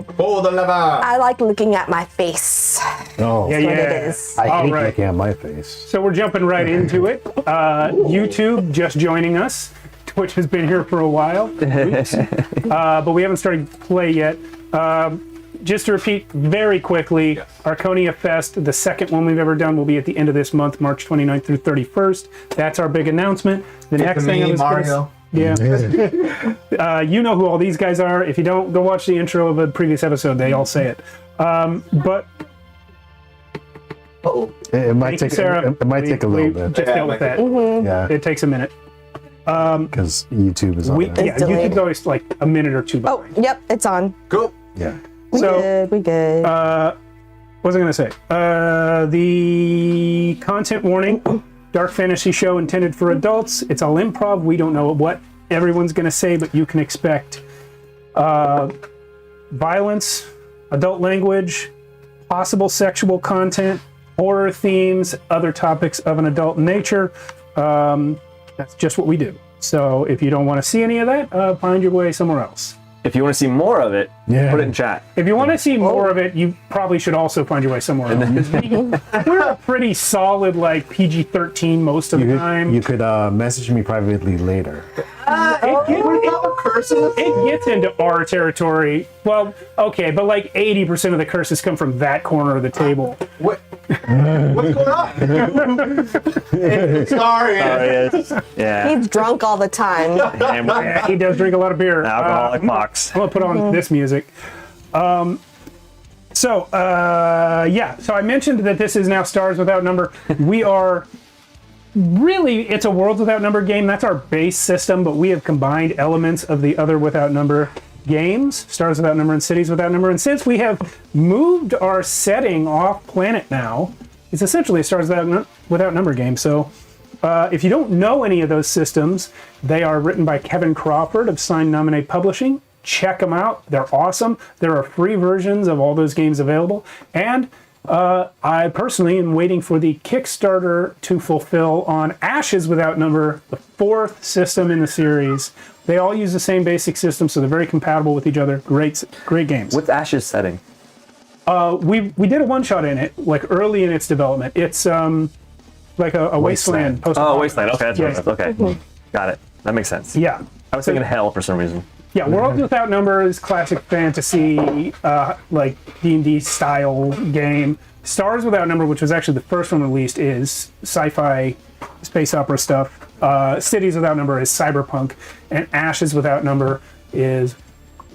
now. Pull the lever. I like looking at my face. Oh, Yeah, What yeah. it is. I All hate right. looking at my face. So we're jumping right into it. YouTube just joining us. Twitch has been here for a while. Oops. But we haven't started play yet. Just to repeat very quickly, Archonia Fest, the second one we've ever done, will be at the end of this month, March 29th through 31st. That's our big announcement. The next thing I was Mario. Yeah. You know who all these guys are. If you don't, go watch the intro of a previous episode. They all say it. But It might take Sarah. it might take a little bit. Just dealt with that. Yeah, It takes a minute. because YouTube is on there. Yeah, delayed. YouTube's always like a minute or two Oh, behind. yep, it's on. Go. Yeah. We So, good. We good. What was I going to say? The content warning, dark fantasy show intended for adults. It's all improv. We don't know what everyone's going to say, but you can expect violence, adult language, possible sexual content, horror themes, other topics of an adult nature. That's just what we do. So if you don't want to see any of that, find your way somewhere else. If you want to see more of it, Yeah. put it in chat. If you want to see more of it, you probably should also find your way somewhere else. We're a pretty solid, like PG-13 most of the time. You could message me privately later. It gets into our territory. Well, okay, but like 80% of the curses come from that corner of the table. What? What's going on? Sorry. Yeah. He's drunk all the time. Yeah, he does drink a lot of beer. Alcoholic box. I'm gonna put on this music. So I mentioned that this is now Stars Without Number. We are really, it's a Worlds Without Number game. That's our base system, but we have combined elements of the other Without Number games, Stars Without Number and Cities Without Number. And since we have moved our setting off planet now, it's essentially a Stars Without Number game. So if you don't know any of those systems, they are written by Kevin Crawford of Sign Nominate Publishing. Check them out. They're awesome. There are free versions of all those games available. And I personally am waiting for the Kickstarter to fulfill on Ashes Without Number, the fourth system in the series. They all use the same basic system, so they're very compatible with each other. Great games. What's Ash's setting? We did a one-shot in it, like early in its development. It's like a wasteland. Oh, Wasteland. Okay, that's Yeah. what it is. Okay. Got it. That makes sense. Yeah. I was thinking hell for some reason. Yeah, Worlds Without Number is classic fantasy, like D&D style game. Stars Without Number, which was actually the first one released, is sci-fi, space opera stuff. Cities Without Number is cyberpunk, and Ashes Without Number is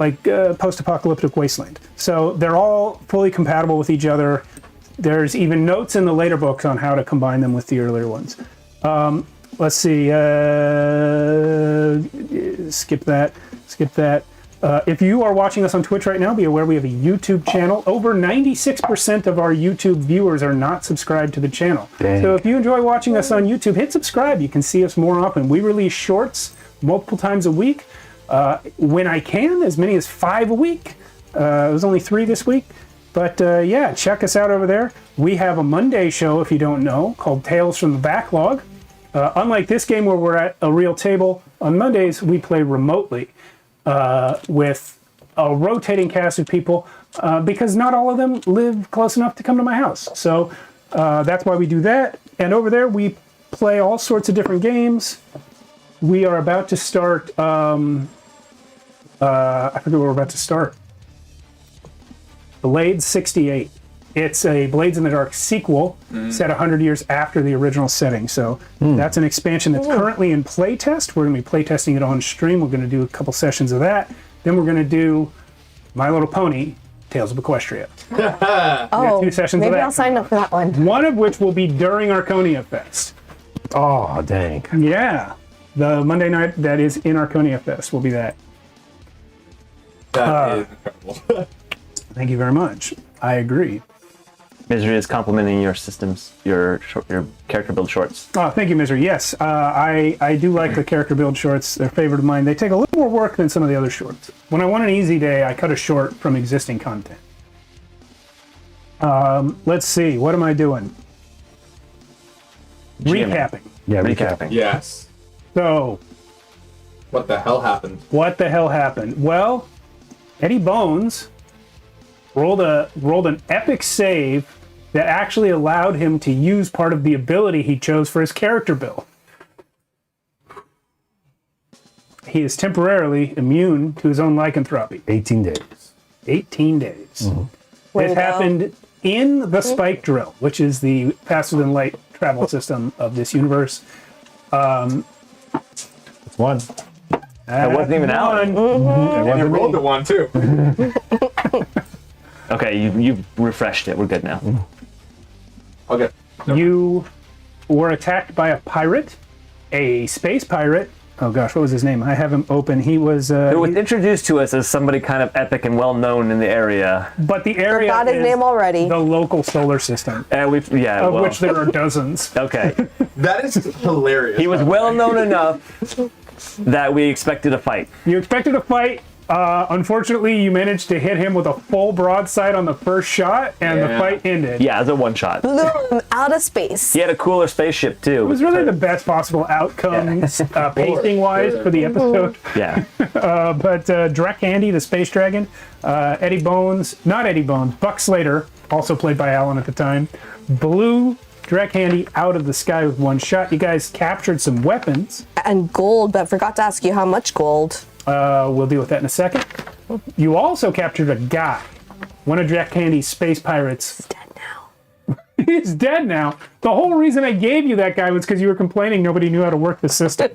like post-apocalyptic wasteland. So they're all fully compatible with each other. There's even notes in the later books on how to combine them with the earlier ones. Let's see. Skip that. If you are watching us on Twitch right now, be aware we have a YouTube channel. Over 96% of our YouTube viewers are not subscribed to the channel. Dang. So if you enjoy watching us on YouTube, hit subscribe. You can see us more often. We release shorts multiple times a week. When I can, as many as 5 a week. It was only 3 this week. But yeah, check us out over there. We have a Monday show, if you don't know, called Tales from the Backlog. Unlike this game where we're at a real table, on Mondays we play remotely with a rotating cast of people because not all of them live close enough to come to my house. So that's why we do that. And over there we play all sorts of different games. We are about to start, I forget what we're about to start. Blades 68. It's a Blades in the Dark sequel set 100 years after the original setting. So that's an expansion that's currently in playtest. We're going to be playtesting it on stream. We're going to do a couple sessions of that. Then we're going to do My Little Pony, Tales of Equestria. Oh, 2 sessions of maybe that. I'll sign up for that one. One of which will be during Archonia Fest. Oh, dang. Yeah. The Monday night that is in Archonia Fest will be that. That is incredible. Thank you very much. I agree. Misery is complimenting your systems, your character build shorts. Oh, thank you, Misery. Yes, I do like the character build shorts. They're a favorite of mine. They take a little more work than some of the other shorts. When I want an easy day, I cut a short from existing content. Let's see. What am I doing? Recapping. Yeah, Recapping. Yes. So, What the hell happened? what the hell happened? Well, Eddie Bones rolled an epic save that actually allowed him to use part of the ability he chose for his character build. He is temporarily immune to his own lycanthropy. 18 days. 18 days. Way It to go. happened in the spike drill, which is the faster than light travel system of this universe. It's one. That wasn't even out. It And wasn't you me. rolled the one too. Okay, you refreshed it. We're good now. Okay. You were attacked by a pirate, a space pirate. Oh gosh, what was his name? I have him open. He was. It was introduced to us as somebody kind of epic and well known in the area. But the area Got his is name already. the local solar system, And of which there are dozens. Okay. That is hilarious. He was well known enough that we expected a fight. You expected a fight. Unfortunately, you managed to hit him with a full broadside on the first shot, and the Yeah. fight ended. Yeah, as a one shot. Blew him out of space. He had a cooler spaceship too. It was really the best possible outcome, pacing-wise, for the episode. Yeah. But Drek Handy, the space dragon, not Eddie Bones, Buck Slater, also played by Alan at the time, blew Drek Handy out of the sky with one shot. You guys captured some weapons. And gold, but forgot to ask you how much gold. We'll deal with that in a second. You also captured a guy, one of Drek Handy's space pirates. Dead now. He's dead now. The whole reason I gave you that guy was because you were complaining nobody knew how to work the system.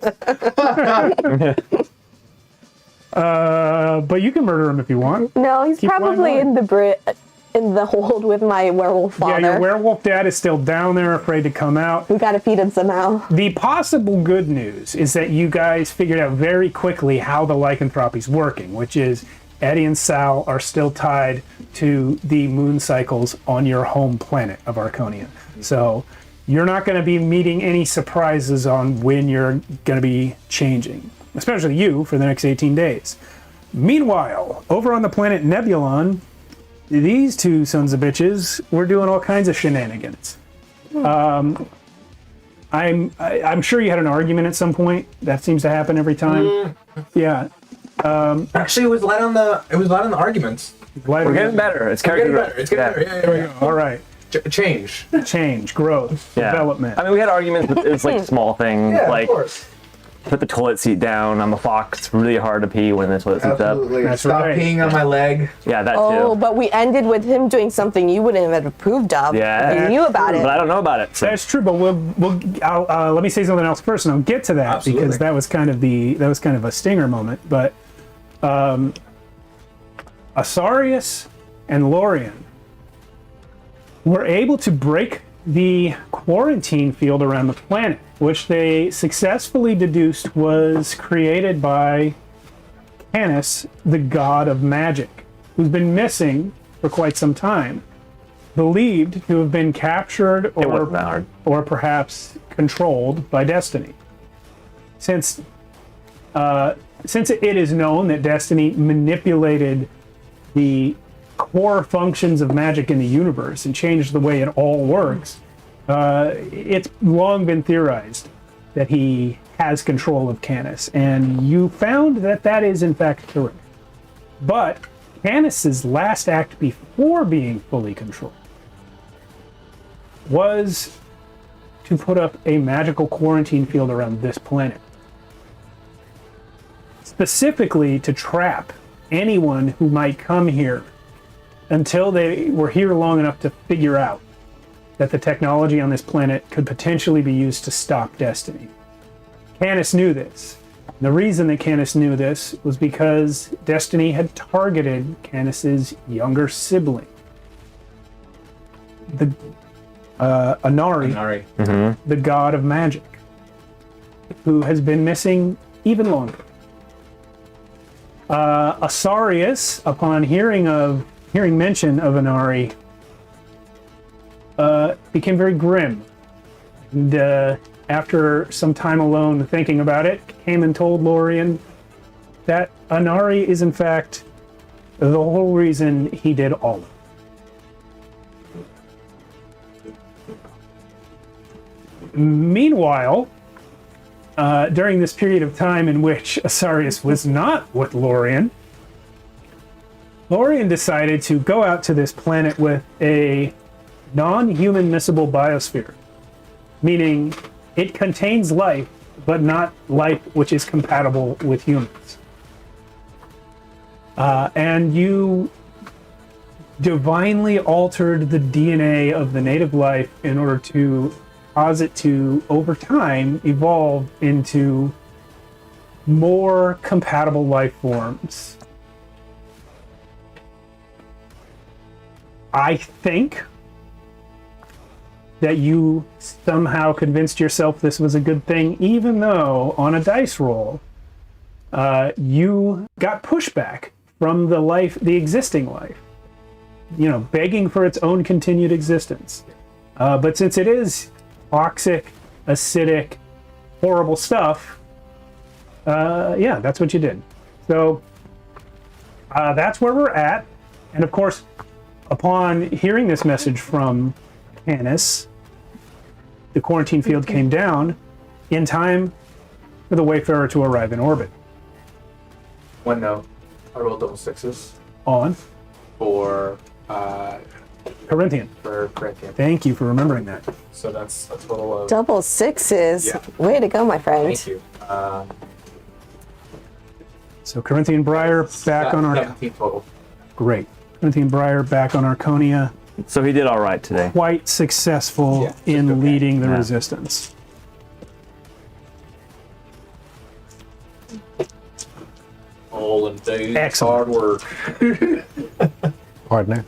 But you can murder him if you want. No, he's Keep probably going on. in the hold with my werewolf father. Yeah, your werewolf dad is still down there, afraid to come out. We gotta feed him somehow. The possible good news is that you guys figured out very quickly how the lycanthropy's working, which is Eddie and Sal are still tied to the moon cycles on your home planet of Archonia. So you're not going to be meeting any surprises on when you're going to be changing, especially you, for the next 18 days. Meanwhile, over on the planet Nebulon, these two sons of bitches were doing all kinds of shenanigans. I'm sure you had an argument at some point. That seems to happen every time. Yeah. Actually, it was light on the arguments. We're getting better. It's It's getting character. better. It's getting better. Yeah, there we go. All right. Change. Change, growth, Yeah. development. I mean, we had arguments, but it's like small things, Yeah, like of course. put the toilet seat down. I'm a fox. It's really hard to pee when the toilet seat's up. Absolutely. That's Stop right. peeing on my leg. Yeah, that Oh, too. but we ended with him doing something you wouldn't have approved of. Yeah. You knew about it. But I don't know about it. So. That's true, but let me say something else first, and I'll get to that Absolutely. because that was kind of a stinger moment. But Asarius and Lorien were able to break the quarantine field around the planet, which they successfully deduced was created by Canis, the god of magic, who's been missing for quite some time. Believed to have been captured wasn't that hard. or perhaps controlled by Destiny. Since it is known that Destiny manipulated the core functions of magic in the universe and changed the way it all works, it's long been theorized that he has control of Canis, and you found that that is in fact correct. But Canis's last act before being fully controlled was to put up a magical quarantine field around this planet, specifically to trap anyone who might come here until they were here long enough to figure out that the technology on this planet could potentially be used to stop Destiny. Canis knew this. The reason that Canis knew this was because Destiny had targeted Canis's younger sibling, the Anari, Sorry. the god of magic, who has been missing even longer. Asarius, upon hearing mention of Anari, became very grim. And after some time alone thinking about it, came and told Lorien that Anari is in fact the whole reason he did all of it. Meanwhile, during this period of time in which Asarius was not with Lorien, Lorian decided to go out to this planet with a non-human miscible biosphere, meaning it contains life, but not life which is compatible with humans. And you divinely altered the DNA of the native life in order to cause it to, over time, evolve into more compatible life forms. I think that you somehow convinced yourself this was a good thing, even though on a dice roll, you got pushback from the existing life, begging for its own continued existence. But since it is toxic, acidic, horrible stuff, that's what you did. So that's where we're at. And of course, upon hearing this message from Canis, the quarantine field came down in time for the Wayfarer to arrive in orbit. One note. I rolled double sixes On for Corinthian. Corinthian. Thank you for remembering that. So that's a total of. Double sixes. Yeah. Way to go, my friend. Thank you. So Corinthian Briar back on our 17 total. great. Corinthian Briar back on Archonia, So he did all right today. quite successful Yeah, in just okay. leading the Yeah. resistance. All in days. Excellent. Hard work. Partner.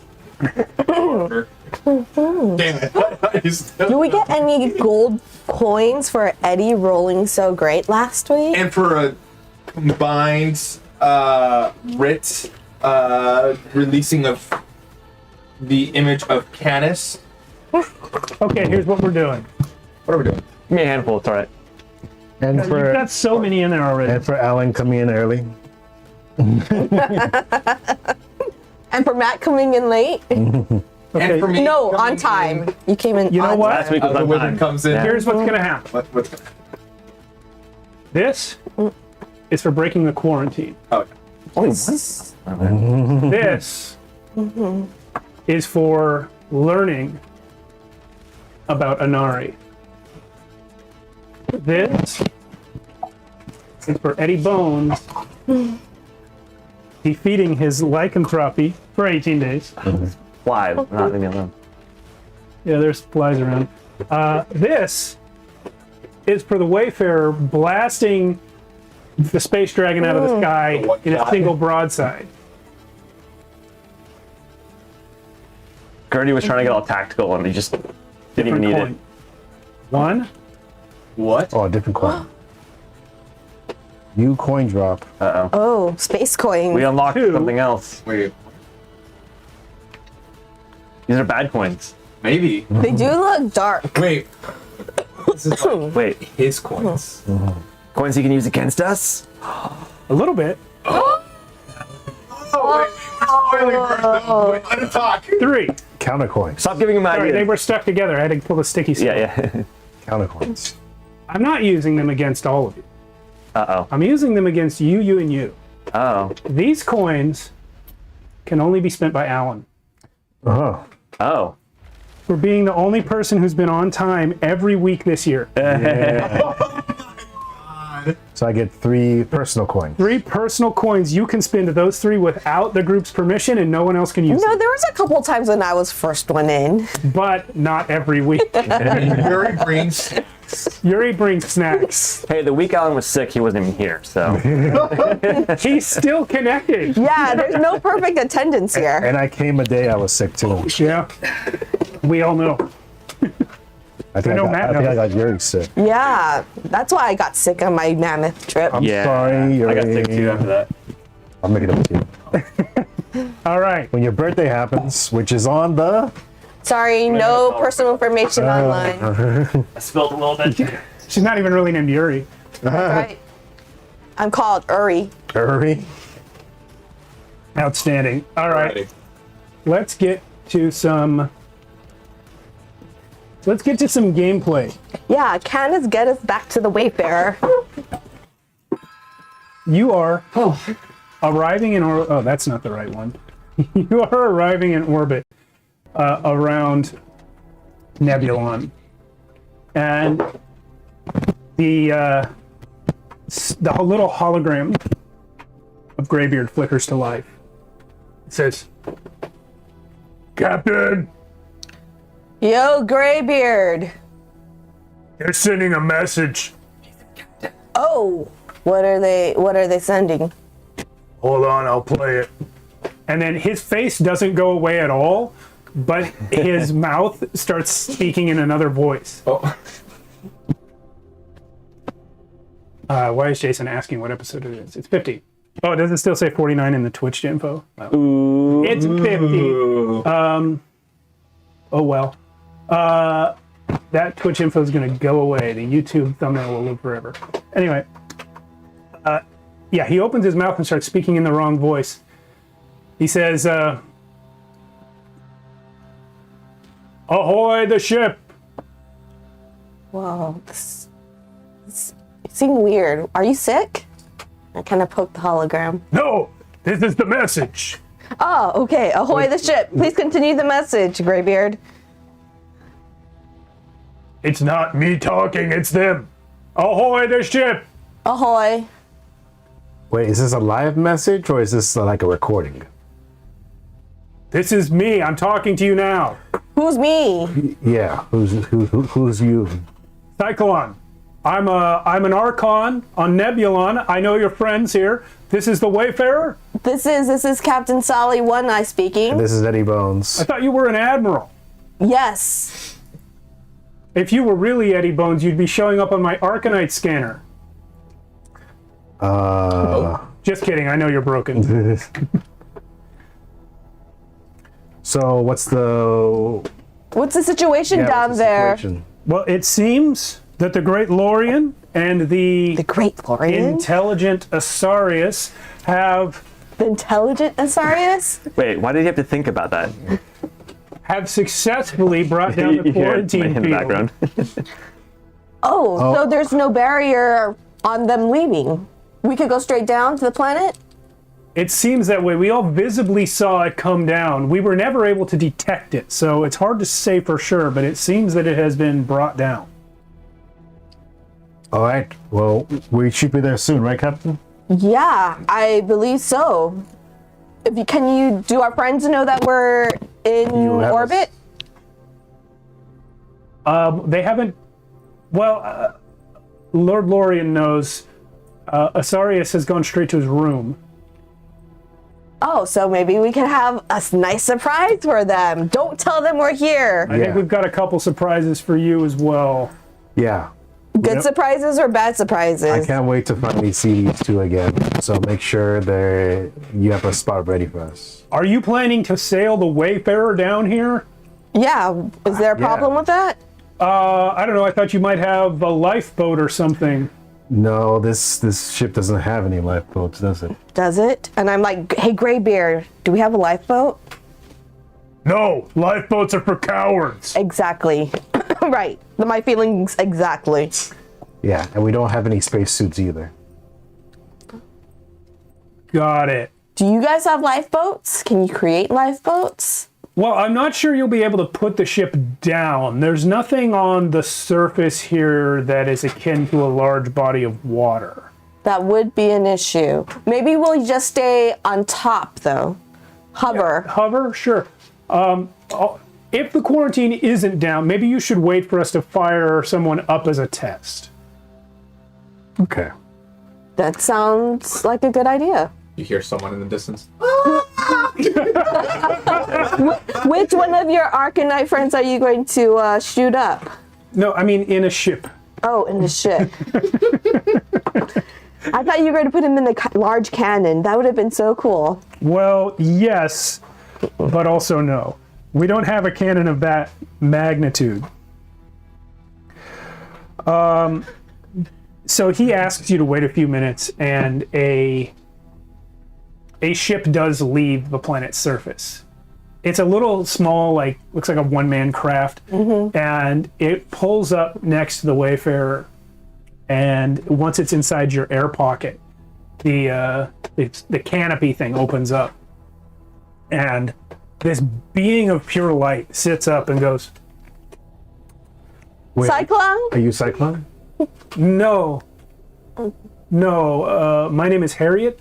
Damn it. Do we get any gold coins for Eddie rolling so great last week? And for a combined writ releasing of the image of Canis. Okay, here's what we're doing. What are we doing? Give me a handful, it's all right. And You've got so many in there already. and for Alan coming in early. And for Matt coming in late? And for me, No, coming on time. in, You came in You know on what? time. Last week was the on wizard time. comes in. Yeah. Here's what's gonna happen. What's This is for breaking the quarantine. oh, Only one? This is for learning about Anari. This is for Eddie Bones defeating his lycanthropy for 18 days. Why? Not leave me alone. Yeah, there's flies around. This is for the Wayfarer blasting the space dragon out of the sky what in a guy? single broadside. Gertie was trying to get all tactical and he just didn't even need Coin. One. what? Oh, a different coin. You coin drop. it. Uh-oh. Oh, space coins. We unlocked Two. something else. Wait, These are bad coins. maybe. They do look dark. Wait. This is like Wait, his coins. coins he can use against us? A little bit. Oh, wait, we're spoiling for them. Wait, let him talk. 3. Counter coins. Stop giving him Sorry, ideas. they were stuck together. I had to pull the sticky stuff. Yeah. Counter coins. I'm not using them against all of you. Uh-oh. I'm using them against you, and you. Oh. These coins can only be spent by Alan. Oh. Oh. For being the only person who's been on time every week this year. So I get 3 personal coins. 3 personal coins you can spend those 3 without the group's permission, and no one else can use No, them. there was a couple times when I was first one in. But not every week. Yuri brings. Yuri brings snacks. Hey, the week Alan was sick, he wasn't even here, so. He's still connected. Yeah, there's no perfect attendance here. And I came a day I was sick too. Yeah. We all know. I think I know I Matt got knows. Yuri sick. Yeah, that's why I got sick on my mammoth trip. I'm Yeah. sorry, Yuri. I got sick too after that. I'll make it up to you. All right. When your birthday happens, which is on the... Sorry, no personal information online. I spilled a little bit. She's not even really named Yuri. Right. I'm called Uri. Yuri. Outstanding. All right. Alrighty. Let's get to some gameplay. Yeah, Candace, get us back to the Wayfarer. You are arriving in oh, that's not the right one. You are arriving in orbit around Nebulon, and the little hologram of Greybeard flickers to life. It says, "Captain, Yo, Greybeard. they're sending a message." Oh, what are they sending? Hold on, I'll play it. And then his face doesn't go away at all, but his mouth starts speaking in another voice. Oh. Why is Jason asking what episode it is? It's 50. Oh, does it still say 49 in the Twitch info? Well, Ooh. it's 50. Oh well. That Twitch info is going to go away. The YouTube thumbnail will live forever. Anyway. Yeah, he opens his mouth and starts speaking in the wrong voice. He says, "Ahoy the ship!" Whoa, this it seemed weird. Are you sick? I kind of poked the hologram. "No, this is the message." Oh, okay. Ahoy the ship. Please continue the message, Greybeard. "It's not me talking, it's them. Ahoy the ship!" Ahoy. Wait, is this a live message or is this like a recording? "This is me. I'm talking to you now. Who's me? Yeah, who's you? Cyclone. I'm an Archon on Nebulon. I know your friends here. This is the Wayfarer. This is Captain Solly One Eye speaking. This is Eddie Bones. I thought you were an admiral. Yes. If you were really Eddie Bones, you'd be showing up on my Arcanite scanner." Just kidding. I know you're broken. So what's the situation down what's the there? situation? Well, it seems that the Great Lorien and the The Great Lorien? intelligent Asarius have The intelligent Asarius? Wait, why did you have to think about that? successfully brought down the You hear quarantine in the field. background. Oh, so there's no barrier on them leaving. We could go straight down to the planet? It seems that way. We all visibly saw it come down. We were never able to detect it, so it's hard to say for sure, but it seems that it has been brought down. All right. Well, we should be there soon, right, Captain? Yeah, I believe so. Can you do our friends know that we're in You have orbit? They haven't. Well, Lord Lorien knows. Asarius has gone straight to his room. Oh, so maybe we could have a nice surprise for them. Don't tell them we're here. I think we've got a couple surprises for you as well. Yeah. Good Yep. surprises or bad surprises? I can't wait to finally see these two again. So make sure you have a spot ready for us. Are you planning to sail the Wayfarer down here? Yeah, is there a problem with that? I don't know. I thought you might have a lifeboat or something. No, this ship doesn't have any lifeboats, does it? Does it? And I'm like, hey, Greybeard, do we have a lifeboat? No, lifeboats are for cowards. Exactly. Right. My feelings exactly. Yeah, and we don't have any spacesuits either. Got it. Do you guys have lifeboats? Can you create lifeboats? Well, I'm not sure you'll be able to put the ship down. There's nothing on the surface here that is akin to a large body of water. That would be an issue. Maybe we'll just stay on top, though. Hover. Hover? Sure. If the quarantine isn't down, maybe you should wait for us to fire someone up as a test. Okay. That sounds like a good idea. You hear someone in the distance. Which one of your Arcanite friends are you going to shoot up? No, I mean in a ship. Oh, in the ship. I thought you were going to put him in the large cannon. That would have been so cool. Well, yes, but also no. We don't have a cannon of that magnitude. So he asks you to wait a few minutes, and a ship does leave the planet's surface. It's a little small, looks like a one-man craft, and it pulls up next to the Wayfarer. And once it's inside your air pocket, the canopy thing opens up, And this being of pure light sits up and goes, Wait, Cyclone? are you Cyclone? no, my name is Harriet.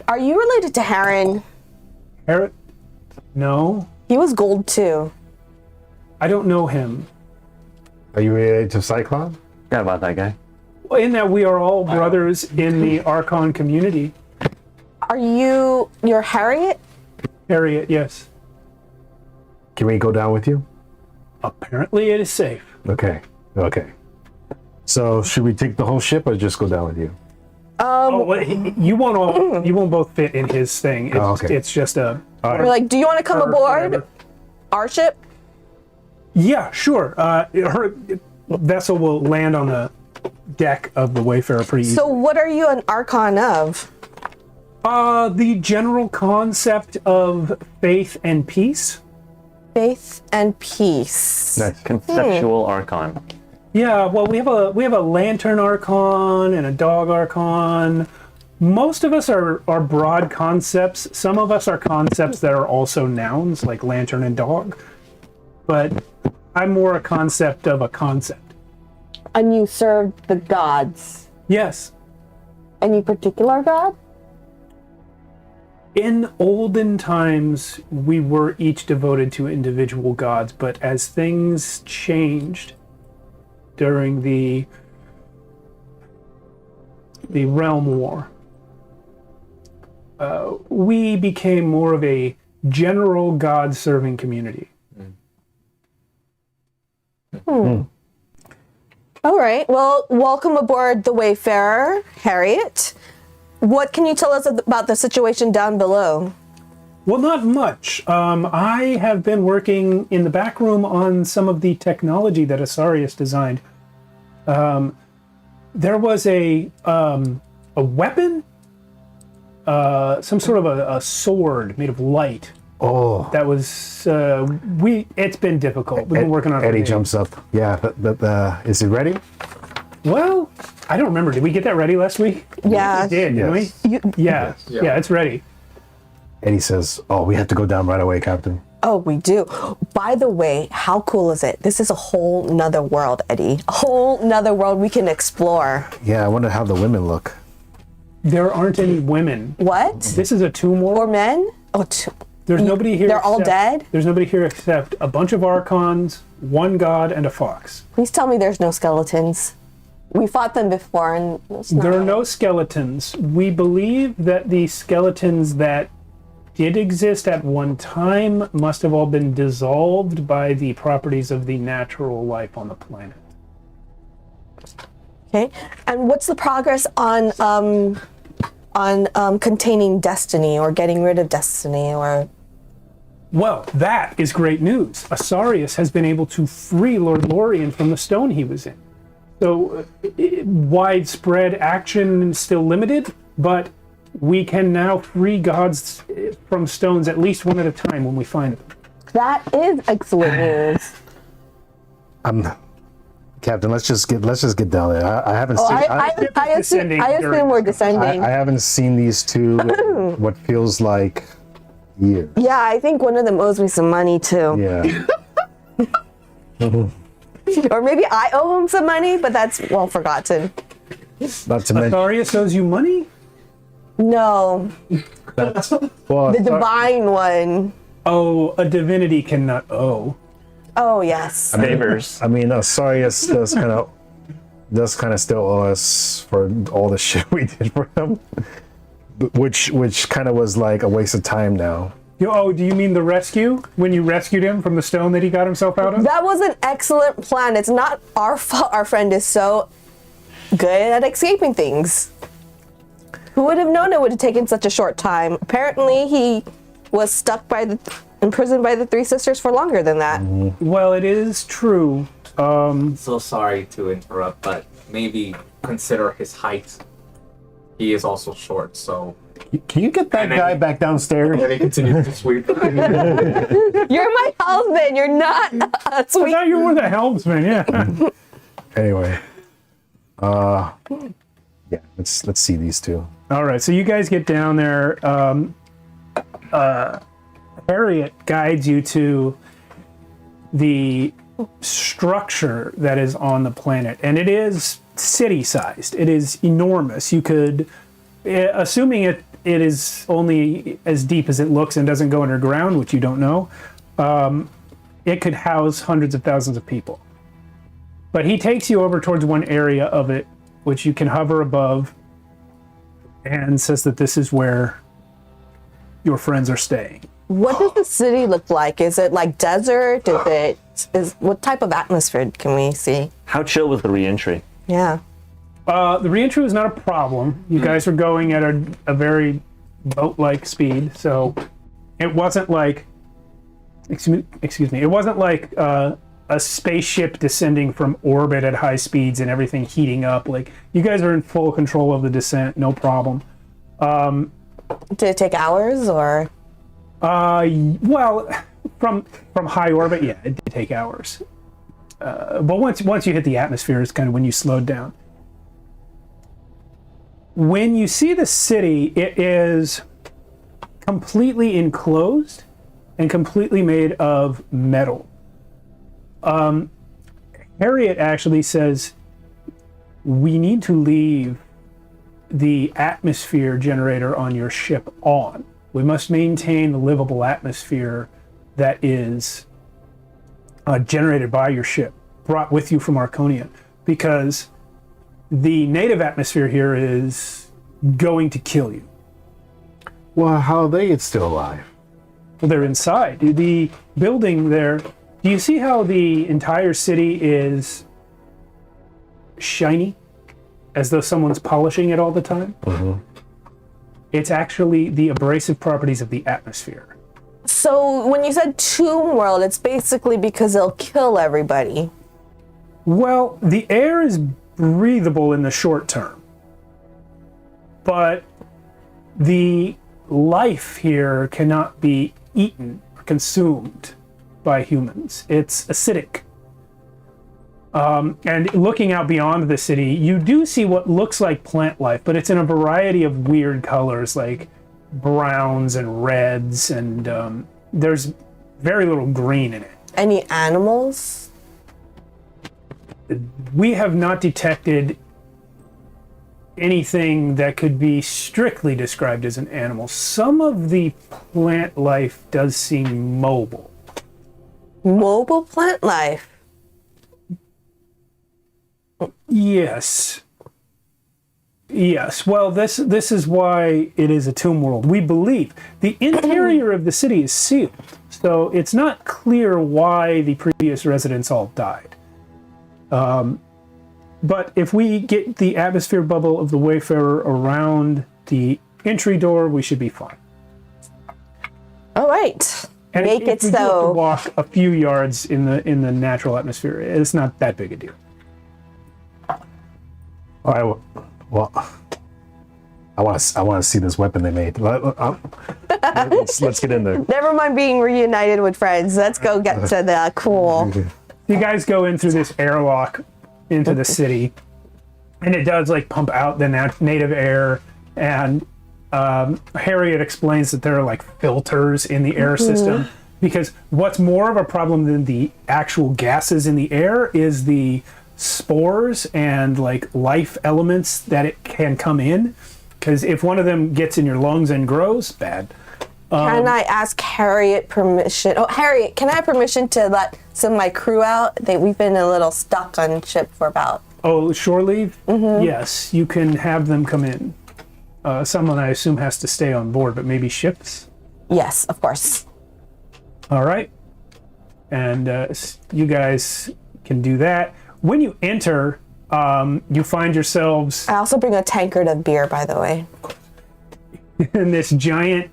Are you related to Heron? Harriet? No, He was gold too. I don't know him. Are you related to Cyclone? Forgot about that guy. In that we are all brothers in the Archon community. Are you're Harriet? Harriet, yes. Can we go down with you? Apparently it is safe. Okay. So should we take the whole ship or just go down with you? You won't both fit in his thing. It's, okay. it's just a. We're like, do you want to come Or aboard whatever. our ship? Yeah, sure. Her vessel will land on the deck of the Wayfarer pretty easily. So what are you an Archon of? The general concept of faith and peace. Faith and peace. Nice. Conceptual Archon. Yeah, well, we have a lantern Archon and a dog Archon. Most of us are broad concepts. Some of us are concepts that are also nouns, like lantern and dog. But I'm more a concept of a concept. And you served the gods. Yes. Any particular god? In olden times, we were each devoted to individual gods, but as things changed during the Realm War, we became more of a general god-serving community. All right. Well, welcome aboard the Wayfarer, Harriet. What can you tell us about the situation down below? Well, not much. I have been working in the back room on some of the technology that Asarius designed. There was a weapon, some sort of a sword made of light. Oh. That was it's been difficult. We've been working on it. Eddie for days. jumps up. Yeah, but is it ready? Well, I don't remember. Did we get that ready last week? Yeah. We did, didn't Yes. we? You, Yeah. Yeah, it's ready. Eddie says, "Oh, we have to go down right away, Captain." oh, we do. By the way, how cool is it? This is a whole nother world, Eddie. A whole nother world we can explore. Yeah, I wonder how the women look. There aren't any women. What? This is a tomb Or war. men? Oh, There's nobody here. They're all dead? There's nobody here except a bunch of Archons, one god, and a fox. please tell me there's no skeletons. We fought them before, and it's not There are no skeletons. We believe that the skeletons that did exist at one time must have all been dissolved by the properties of the natural life on the planet. Okay. And what's the progress on containing destiny or getting rid of destiny or? Well, that is great news. Asarius has been able to free Lord Lorien from the stone he was in. So widespread action is still limited, but we can now free gods from stones at least one at a time when we find them. That is excellent news. Captain, let's just get down there. I haven't Oh, seen. I descending assume during we're this conversation. descending. I haven't seen these two in what feels like years. Yeah, I think one of them owes me some money too. Yeah. Or maybe I owe him some money, but that's well forgotten. Not to mention. Asarius owes you money? No, Well, the divine one. Oh, a divinity cannot owe. Oh yes. Favors. I mean, Asarius does kind of still owe us for all the shit we did for him, which kind of was like a waste of time now. Oh, do you mean the rescue? When you rescued him from the stone that he got himself out of? That was an excellent plan. It's not our fault our friend is so good at escaping things. Who would have known it would have taken such a short time? Apparently he was imprisoned by the Three Sisters for longer than that. Well, it is true. So sorry to interrupt, but maybe consider his height. He is also short, so. Can you get that And then- guy back downstairs? And he continues to sweep. You're my husband. You're not a I sweet. thought you were the helmsman, yeah. Anyway, yeah, let's see these two. All right, so you guys get down there. I Harriet guides you to the structure that is on the planet, and it is city-sized. It is enormous. You could, assuming it is only as deep as it looks and doesn't go underground, which you don't know, it could house hundreds of thousands of people. But he takes you over towards one area of it, which you can hover above, and says that this is where your friends are staying. What does the city look like? Is it like desert? What type of atmosphere can we see? How chill was the re-entry? Yeah. The re-entry was not a problem. You guys were going at a very boat-like speed, so it wasn't like, excuse me, it wasn't like a spaceship descending from orbit at high speeds and everything heating up. Like, you guys are in full control of the descent, no problem. Did it take hours or? Well, from high orbit, yeah, it did take hours. But once you hit the atmosphere, it's kind of when you slowed down. When you see the city, it is completely enclosed and completely made of metal. Harriet actually says, we need to leave the atmosphere generator on your ship on. We must maintain the livable atmosphere that is generated by your ship, brought with you from Archonia, because the native atmosphere here is going to kill you. Well, how are they still alive? Well, they're inside. The building there, do you see how the entire city is shiny? As though someone's polishing it all the time? Mm-hmm. It's actually the abrasive properties of the atmosphere. So when you said tomb world, it's basically because it'll kill everybody. Well, the air is breathable in the short term, but the life here cannot be eaten or consumed by humans. It's acidic. And looking out beyond the city, you do see what looks like plant life, but it's in a variety of weird colors, like browns and reds, and there's very little green in it. Any animals? We have not detected anything that could be strictly described as an animal. Some of the plant life does seem mobile. Mobile plant life? Yes. Yes. Well, this is why it is a tomb world. We believe the interior of the city is sealed, so it's not clear why the previous residents all died. But if we get the atmosphere bubble of the Wayfarer around the entry door, we should be fine. All right. And Make if it we do have to so. walk a few yards in the natural atmosphere, it's not that big a deal. All right. Well, I want to see this weapon they made. Let's get in there. Never mind being reunited with friends. Let's go get to the cool. You guys go in through this airlock into the city, and it does like pump out the native air, and Harriet explains that there are like filters in the air system, because what's more of a problem than the actual gases in the air is the spores and like life elements that it can come in, because if one of them gets in your lungs and grows, bad. Can I ask Harriet permission? Oh, Harriet, can I have permission to let some of my crew out? We've been a little stuck on ship for about... Oh, shore leave? Yes, you can have them come in. Someone I assume has to stay on board, but maybe ships? Yes, of course. All right. And you guys can do that. When you enter, you find yourselves I also bring a tankard of beer, by the way. in this giant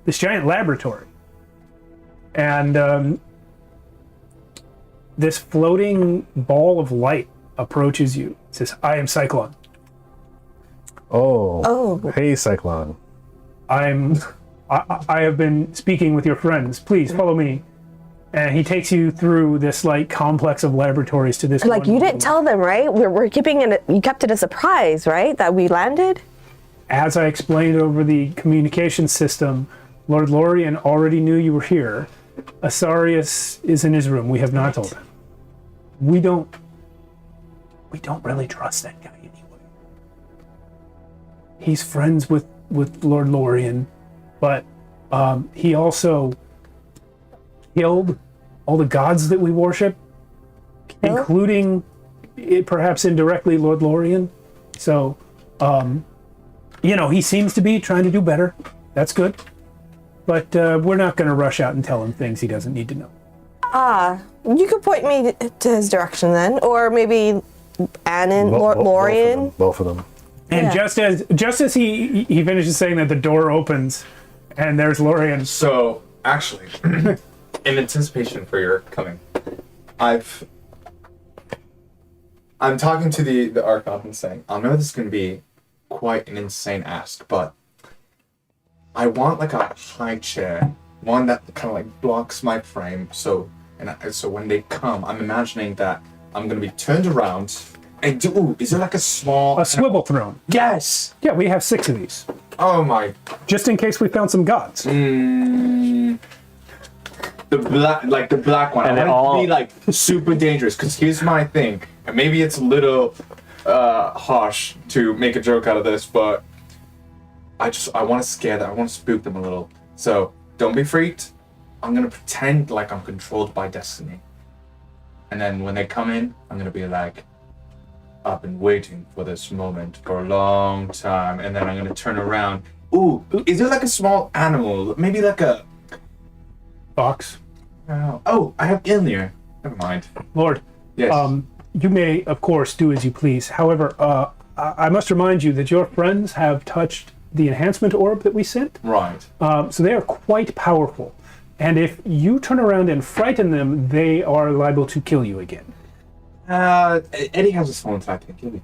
laboratory, and this floating ball of light approaches you. It says, "I am Cyclone. Oh. Hey, Cyclone. I have been speaking with your friends. Please follow me." And he takes you through this like complex of laboratories to this. Like, you didn't tell them, right? We're keeping it. You kept it a surprise, right? That we landed. As I explained over the communication system, Lord Lorien already knew you were here. Asarius is in his room. We have not told him. We don't really trust that guy anyway. He's friends with Lord Lorien, but he also killed all the gods that we worship, including perhaps indirectly Lord Lorien. So, he seems to be trying to do better. That's good. But we're not going to rush out and tell him things he doesn't need to know. You could point me to his direction then, or maybe Annan, Lord Lorien. Both of them. And Yeah. just as he finishes saying that, the door opens, and there's Lorien. So, actually, in anticipation for your coming, I'm talking to the Archon and saying, I know this is going to be quite an insane ask, but I want like a high chair, one that kind of like blocks my frame. So when they come, I'm imagining that I'm going to be turned around and is there like a swivel throne? Yes. Yeah, we have 6 of these, Oh my. just in case we found some gods. The black one. And I they want it all- to be like super dangerous. Because here's my thing, and maybe it's a little harsh to make a joke out of this, but I want to scare them. I want to spook them a little. So don't be freaked. I'm gonna pretend like I'm controlled by destiny, and then when they come in, I'm gonna be like, I've been waiting for this moment for a long time, and then I'm gonna turn around. Ooh, is there like a small animal? Maybe like a. Fox. Oh, I have Ilnir. Never mind. Lord, Yes. you may, of course, do as you please. However, I must remind you that your friends have touched the enhancement orb that we sent. Right. So they are quite powerful. And if you turn around and frighten them, they are liable to kill you again. Eddie has a small attack. Kill me.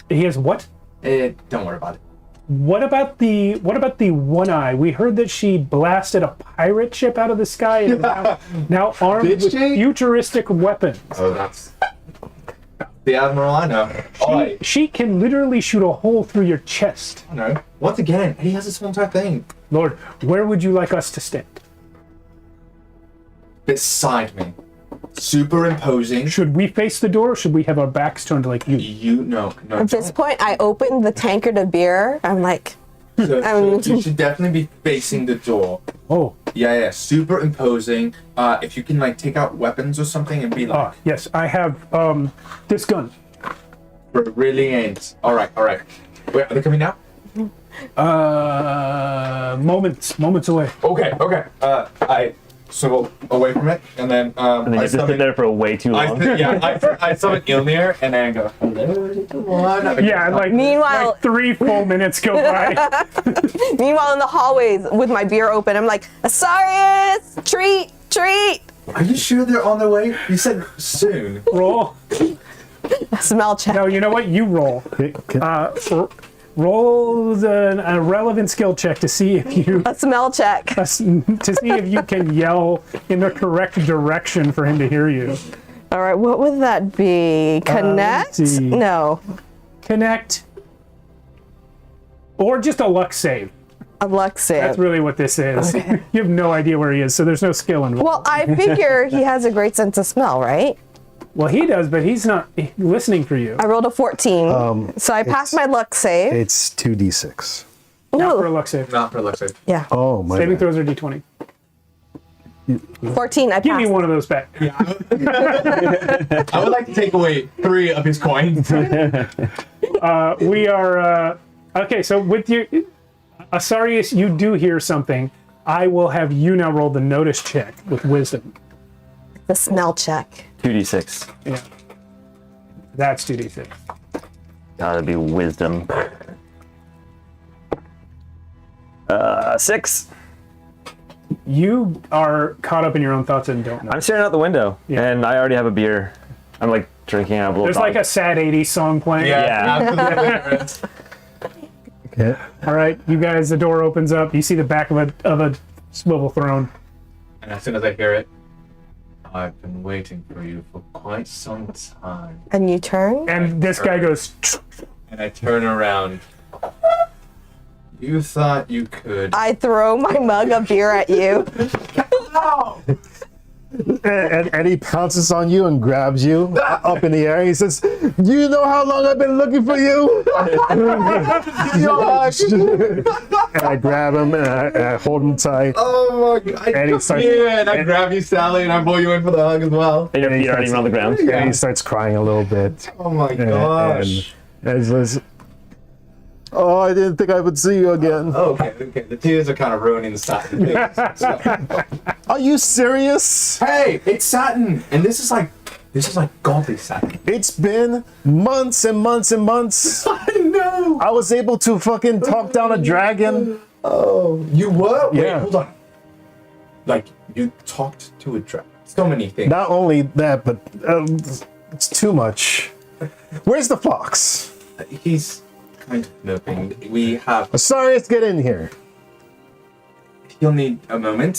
He has what? Don't worry about it. What about the one eye? We heard that she blasted a pirate ship out of the sky and is now armed Did with she? futuristic weapons. Oh, that's the Admiral I know. Alright. She can literally shoot a hole through your chest. I know. Once again, Eddie has a small attack thing. Lord, where would you like us to stand? Beside me. Super imposing. Should we face the door or should we have our backs turned like you? You no. At this point, I opened the tankard of beer. I'm like, So you should definitely be facing the door. Oh, Yeah. Super imposing. If you can like take out weapons or something and be like, yes, I have this gun. brilliant. Alright. Wait, are they coming now? Moments away. Okay. I swivel away from it, and then And then you I just sit there for way too long. I summon Ilnir, and then I go, hello, little one. Yeah, like, Meanwhile- like 3 full minutes go by. meanwhile in the hallways with my beer open, I'm like, Asarius, treat. Are you sure they're on their way? You said soon. Roll. Smell check. No, you know what? You roll. Roll a relevant skill check to see if you A smell check. to see if you can yell in the correct direction for him to hear you. All right, what would that be? Connect? let's see. No, Connect. Or just a luck save. a luck save. That's really what this is. Okay. You have no idea where he is, so there's no skill involved. Well, I figure he has a great sense of smell, right? Well, he does, but he's not listening for you. I rolled a 14, so I passed my luck save. It's 2d6. Not for a Ooh, luck save. Not for Alexa. yeah, Oh my. Saving bad. throws are d20. 14. I Give me passed. one of those back. I would like to take away 3 of his coins. We are okay. So with you, Asarius, you do hear something. I will have you now roll the notice check with wisdom. The smell check. 2d6. Yeah, that's 2d6. Gotta be wisdom. 6. You are caught up in your own thoughts and don't know. I'm staring out the window, Yeah. and I already have a beer. I'm like drinking out of a little There's like a sad 80s song playing. Yeah. Absolutely. Yeah. All right, you guys. The door opens up. You see the back of a swivel throne. And as soon as I hear it, I've been waiting for you for quite some time. And you turn? And this guy goes, And I turn around. You thought you could. I throw my mug of beer at you. And he pounces on you and grabs you up in the air. He says, "Do you know how long I've been looking for you?" And I grab him and I hold him tight. Oh my god! And he starts, And I grab you, Sally, and I pull you in for the hug as well. And your And he feet aren't even on the ground. and he starts crying a little bit. Oh my And, gosh! and he says, "Oh, I didn't think I would see you again." Okay. The tears are kind of ruining the satin thing. Are you serious? Hey, it's satin, and this is like godly satin. It's been months and months and months. I know. I was able to fucking talk down a dragon. Oh, you were? Wait, Yeah. hold on. Like you talked to a dragon. So many things. Not only that, but it's too much. Where's the fox? He's kind of moving. We have. Asarius, get in here. He'll need a moment.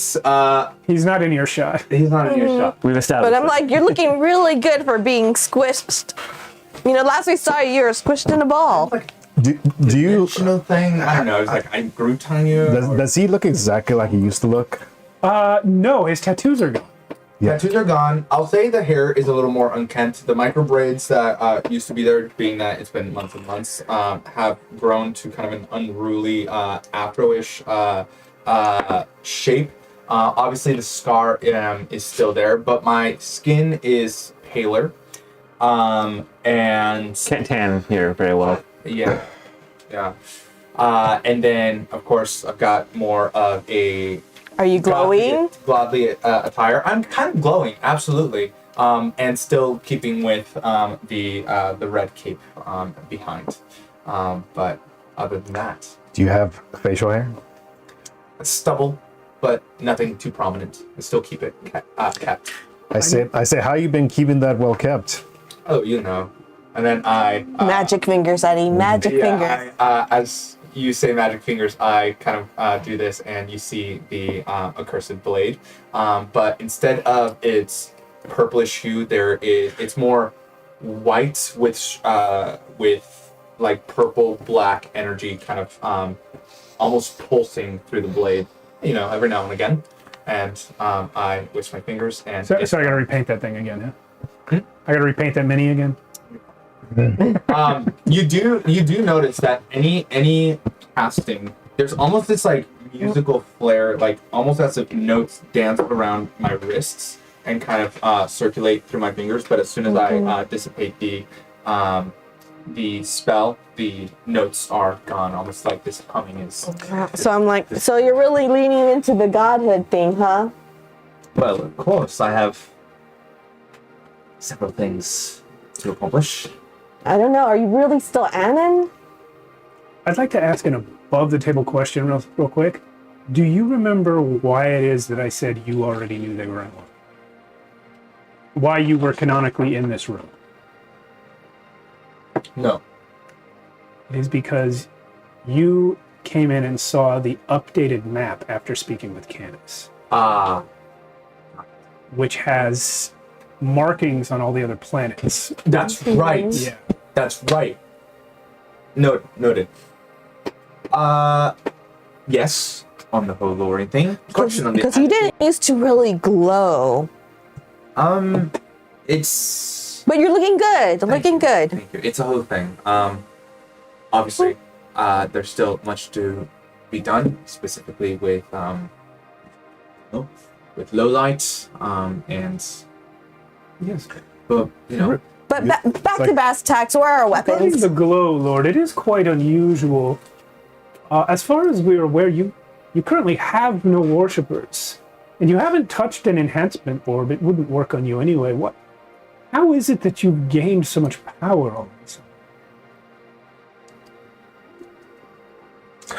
He's not in earshot. He's not in your shot. We've established. But I'm like, you're looking really good for being squished. You know, last we saw you were squished in a ball. Do you? Dimensional thing. I don't know. It's like I grew on you. Does he look exactly like he used to look? No, his tattoos are gone. Yeah. Tattoos are gone. I'll say the hair is a little more unkempt. The micro braids that used to be there, being that it's been months and months, have grown to kind of an unruly afro-ish shape. Obviously, the scar is still there, but my skin is paler. And Can't tan here very well. yeah. And then, of course, I've got more of a Are you glowing? godly attire. I'm kind of glowing, absolutely. And still keeping with the red cape behind. But other than that, Do you have facial hair? stubble, but nothing too prominent. I still keep it kept. I say, how you been keeping that well kept? Oh, you know. And then I Magic fingers, Eddie. Magic fingers. As you say magic fingers, I kind of do this, and you see the accursed blade. But instead of its purplish hue, it's more white with like purple black energy, kind of almost pulsing through the blade. You know, every now and again. And I whisk my fingers, and So I gotta repaint that thing again, yeah? I gotta repaint that mini again? you do notice that any casting, there's almost this like musical flair, like almost as if notes dance around my wrists and kind of circulate through my fingers. But as soon as I dissipate the spell, the notes are gone. Almost like this humming is. So I'm like, so you're really leaning into the godhood thing, huh? Well, of course, I have several things to accomplish. I don't know. Are you really still Anon? I'd like to ask an above-the-table question real quick. Do you remember why it is that I said you already knew they were unlocked? Why you were canonically in this room? No. It is because you came in and saw the updated map after speaking with Candace, which has markings on all the other planets. That's right. Yeah. That's right. Noted. Yes, on the whole lowering thing. Question on the Because you didn't used to really glow. It's But you're looking good. Looking good. Thank you. It's a whole thing. Obviously, there's still much to be done, specifically with low light, and Yes. but you know, But back to like- Bass Tax. Where are our Regarding weapons? the glow, Lord, it is quite unusual. As far as we are aware, you currently have no worshippers, and you haven't touched an enhancement orb. It wouldn't work on you anyway. How is it that you've gained so much power all of a sudden?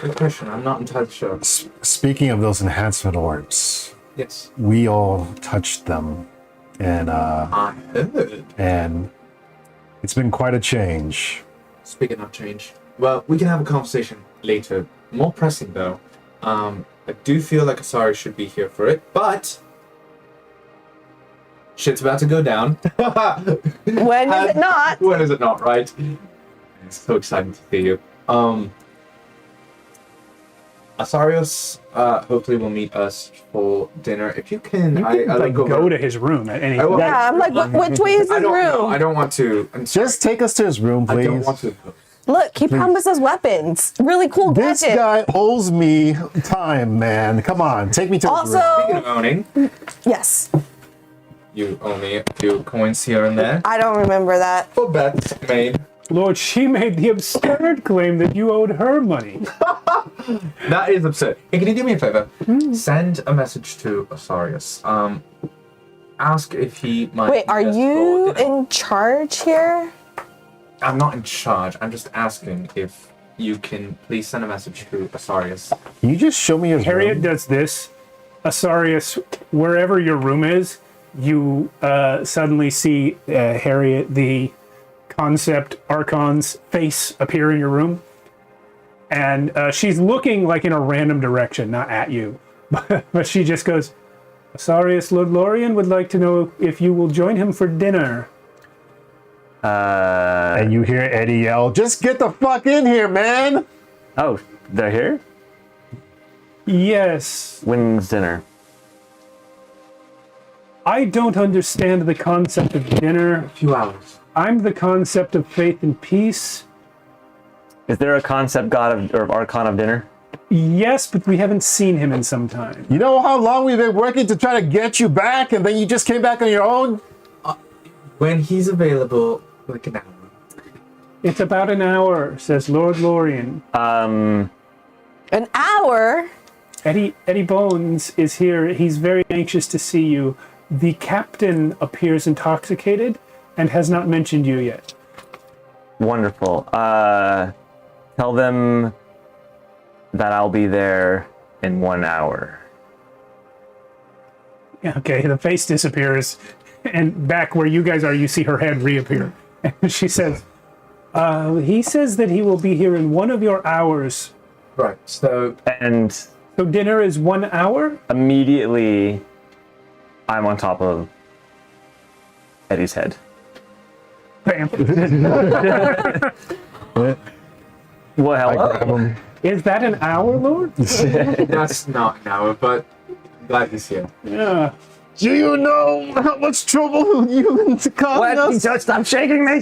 good question. I'm not entirely sure. Speaking of those enhancement orbs, Yes, we all touched them, and I heard. and it's been quite a change. Speaking of change, well, we can have a conversation later. More pressing though. I do feel like Asari should be here for it, but shit's about to go down. When is it not? When is it not, right? It's so exciting to see you. Asarius hopefully will meet us for dinner. If you can, You I can like look go over. to his room at any I will- time. Yeah, I'm like, which way is I his don't know. room? I don't want to. I'm sorry. Just take us to his room, I please. don't want to. Look, he promised us weapons. Really cool This gadget. guy owes me time, man. Come on, take me to his room. Speaking of Also, owning, yes, you owe me a few coins here and there. I don't remember that. For bets made. Lord, she made the absurd claim that you owed her money. That is absurd. Hey, can you do me a favor? Send a message to Asarius. Ask if he might. Wait, are meet us you for dinner. in charge here? I'm not in charge. I'm just asking if you can please send a message to Asarius. Can you just show me his Harriet room? does this. Asarius, wherever your room is, you suddenly see Harriet, the concept Archon's face appear in your room. And she's looking like in a random direction, not at you. But she just goes, Asarius, Lord Lorien would like to know if you will join him for dinner. And you hear Eddie yell, "Just get the fuck in here, man!" Oh, they're here? Yes, When's dinner? I don't understand the concept of dinner. A few hours. I'm the concept of faith and peace. Is there a concept god of, or archon of dinner? Yes, but we haven't seen him in some time. You know how long we've been working to try to get you back, and then you just came back on your own? When he's available, like an hour. It's about an hour, says Lord Lorien. An hour? Eddie Bones is here. He's very anxious to see you. The captain appears intoxicated and has not mentioned you yet. Wonderful. Tell them that I'll be there in 1 hour. Yeah, okay, the face disappears, and back where you guys are, you see her head reappear. And she says, he says that he will be here in 1 of your hours. Right. So And So dinner is 1 hour? immediately, I'm on top of Eddie's head. Bam. Well, I hello. grab him. Is that an hour, Lord? that's not an hour, but I'm glad he's here. Yeah. Do you know how much trouble you caused us? Don't stop shaking me.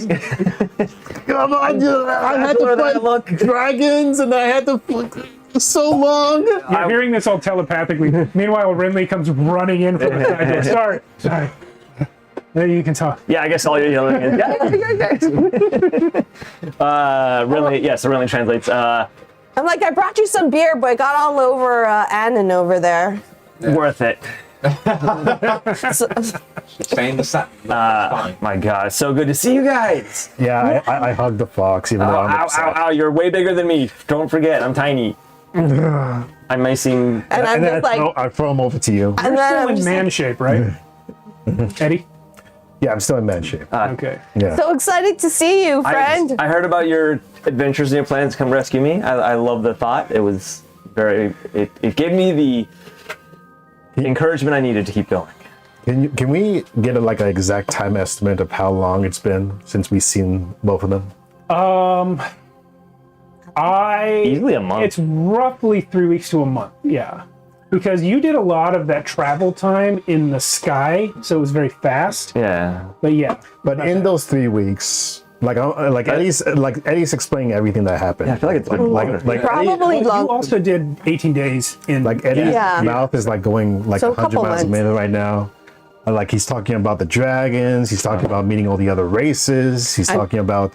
Come on, dude. I had to fight dragons, and I had to so long. You're hearing this all telepathically. Meanwhile, Renly comes running in from the side door. Sorry. There you can talk. Yeah, I guess all you're yelling is, really, yes, it really translates. I'm like, I brought you some beer, but it got all over Annan over there. Worth it. Saying the same. Fine. My God, it's so good to see you guys. Yeah, I hugged the fox, even though I'm Ow, upset. ow, ow, you're way bigger than me. Don't forget, I'm tiny. I may seem... And I'm And then just like, I throw him over to you. and then Still I'm in just man shape, right? Eddie? Yeah, I'm still in man shape. Okay. Yeah. so excited to see you, friend. I heard about your adventures and your plans to come rescue me. I love the thought. It was very... It gave me the encouragement I needed to keep going. Can we get like an exact time estimate of how long it's been since we've seen both of them? Easily a month. It's roughly 3 weeks to a month, yeah. Because you did a lot of that travel time in the sky, so it was very fast. Yeah. But yeah. But in those 3 weeks, like Eddie's explaining everything that happened. Yeah, I feel like it's been longer. like Probably You long. also did 18 days in... Like Eddie's Yeah. mouth is like going like So a 100 couple miles a months. minute right now. Like he's talking about the dragons. He's talking about meeting all the other races. He's talking about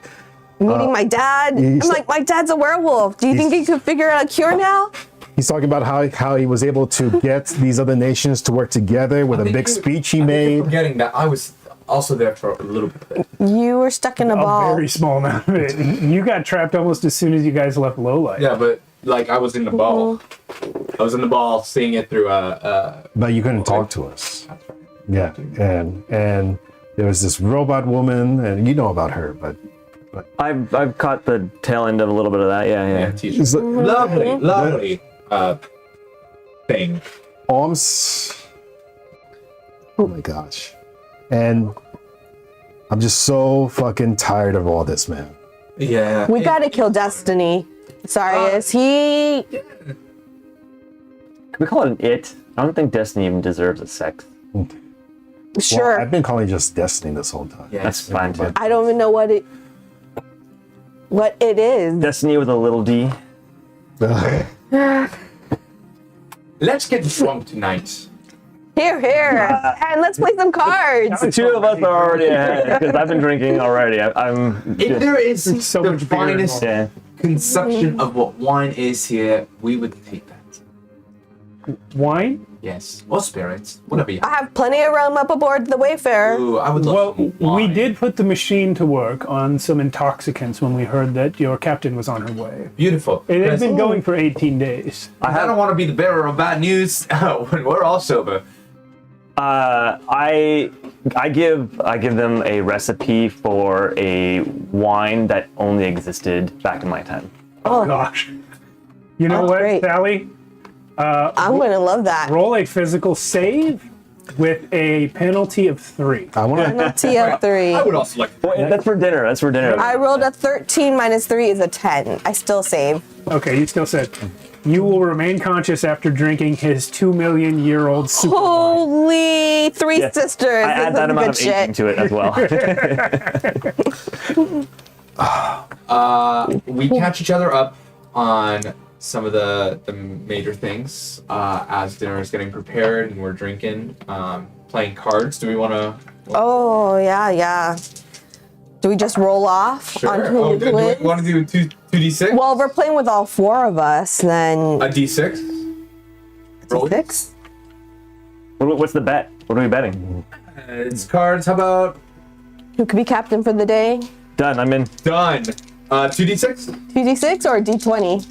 Meeting my dad. I'm he's- like, my dad's a werewolf. Do you think he could figure out a cure now? he's talking about how he was able to get these other nations to work together with a big speech he I think you're made. forgetting that I was also there for a little bit. You were stuck in a a ball. very small amount of it. You got trapped almost as soon as you guys left Lowlight. Yeah, but like I was in the ball. I was in the ball, seeing it through But you couldn't talk to us. Yeah, and there was this robot woman, and you know about her, but I've caught the tail end of a little bit of that. Yeah. teacher. she's like, Lovely thing. arms. Oh my gosh. And I'm just so fucking tired of all this, man. Yeah. We gotta kill Destiny. Sorry, is he? we call it an it? I don't think Destiny even deserves a sex. Sure. Well, I've been calling it just Destiny this whole time. Yeah, That's fine too. I don't even know what it is. Destiny with a little d. Let's get drunk tonight. Here, and let's play some cards. The two of us are already ahead because I've been drinking already. I'm. If there is so the much beer finest Yeah. conception of what wine is here, we would take that. Wine? Yes, or spirits, whatever you. I have plenty of rum up aboard the Wayfarer. Ooh, I would love Well, some we wine. did put the machine to work on some intoxicants when we heard that your captain was on her way. Beautiful. It has Because been going for 18 days. I don't want to be the bearer of bad news when we're all sober. I give them a recipe for a wine that only existed back in my time. Oh, gosh. You know Oh, what, great. Sally? I'm gonna love that. Roll a physical save with a penalty of 3. I want to. Penalty of 3. I would also like. Well, that's for dinner. That's for dinner. I rolled a 13 minus 3 is a 10. I still save. Okay, you still said you will remain conscious after drinking his 2 million-year-old super wine. Holy three Yeah. sisters. I add This that is amount good of aging shit. to it as well. We catch each other up on some of the major things as dinner is getting prepared and we're drinking, playing cards. Do we want to? Oh, yeah. Do we just roll off on who Oh, do wins? we want to do 2d6? Well, if we're playing with all 4 of us, then A d6. Roll. 6. What's the bet? What are we betting? It's cards. How about Who could be captain for the day? Done. I'm in. done? 2d6. 2d6 or d20?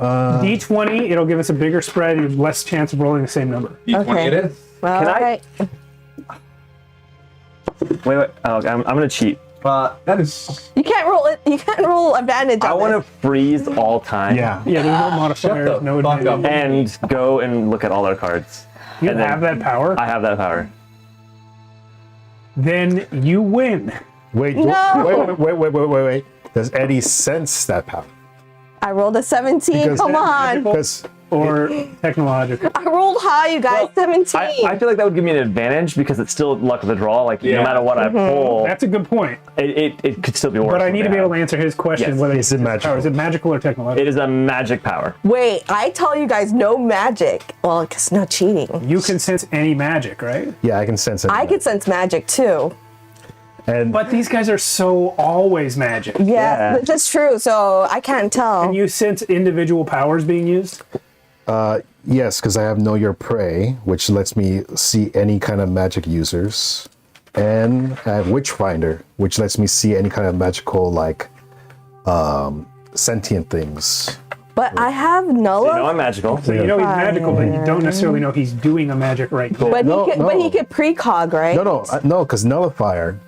D20, it'll give us a bigger spread and less chance of rolling the same number. D20 Okay. it is. Well, Can I- alright. Wait. Oh, I'm gonna cheat. That is. You can't roll it. You can't roll advantage I on want to this. freeze all time. Yeah. Yeah, there's no Shut modifiers, the no fuck up. advantage. And go and look at all our cards. You and then- have that power, I have that power. then you win. Wait, No. wait. Does Eddie sense that power? I rolled a 17. Because- Come on. Because Or technological. I rolled high, you guys. 17. I feel like that would give me an advantage because it's still luck of the draw. Like Yeah. no matter what I pull, That's a good point. it could still be worse. But I than need to be bad. able to answer his question Yes. whether Is it it's magical? power. Is it magical or technological? It is a magic power. Wait, I tell you guys no magic. Well, because no cheating. You can sense any magic, right? yeah, I can sense it. I could sense magic too. And But these guys are so always magic. Yeah, Yeah. that's true. So I can't tell. Can you sense individual powers being used? yes, because I have Know Your Prey, which lets me see any kind of magic users, and I have Witchfinder, which lets me see any kind of magical like sentient things. But I have null. You know I'm magical. You know he's magical, but you don't necessarily know he's doing a magic right now. But No, he could, but no. he could precog, right? No, because Nullifier,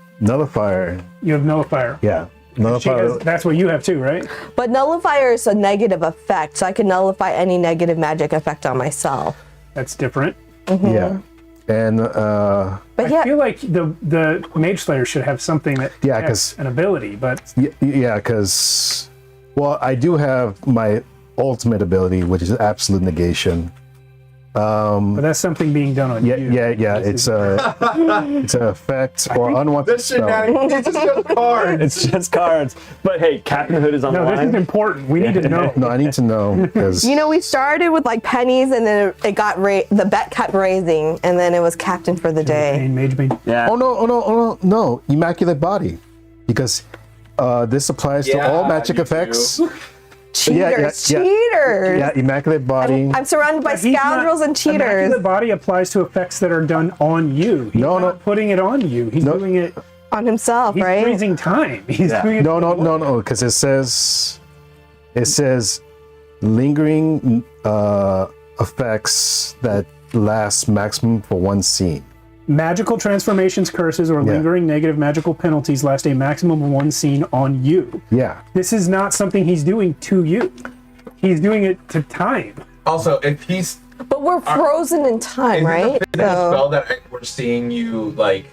You have nullifier. yeah, She has, Nullifier. that's what you have too, right? But nullifier is a negative effect, so I can nullify any negative magic effect on myself. That's different. Yeah, and But I yeah, feel like the Mage Slayer should have something that Yeah, has 'cause- an ability, but yeah, because well, I do have my ultimate ability, which is absolute negation. that's something being done on Yeah, you. yeah. It's an effect or unwanted This spell. shenanigans. It's just cards. It's just cards. But hey, Captainhood is on No, the this is line. important. We need to know. No, I need to know because you know, we started with like pennies, and then it got the bet kept raising, and then it was captain for the day. Bane, Mage Bane. Yeah. oh no, immaculate body, because this applies to all magic you effects. do. Cheaters, yeah. cheaters. Yeah, immaculate body. I'm surrounded by He's not- scoundrels and cheaters. Immaculate Body applies to effects that are done on you. He's No, not no. putting it on you. He's No. doing it. On himself, He's right? freezing time. He's doing it. No, because it says lingering effects that last maximum for one scene. Magical transformations, curses, or Yeah. lingering negative magical penalties last a maximum of one scene on you. Yeah, This is not something he's doing to you. He's doing it to time. Also, if he's But we're frozen in time, is right? it the spell that we're seeing you like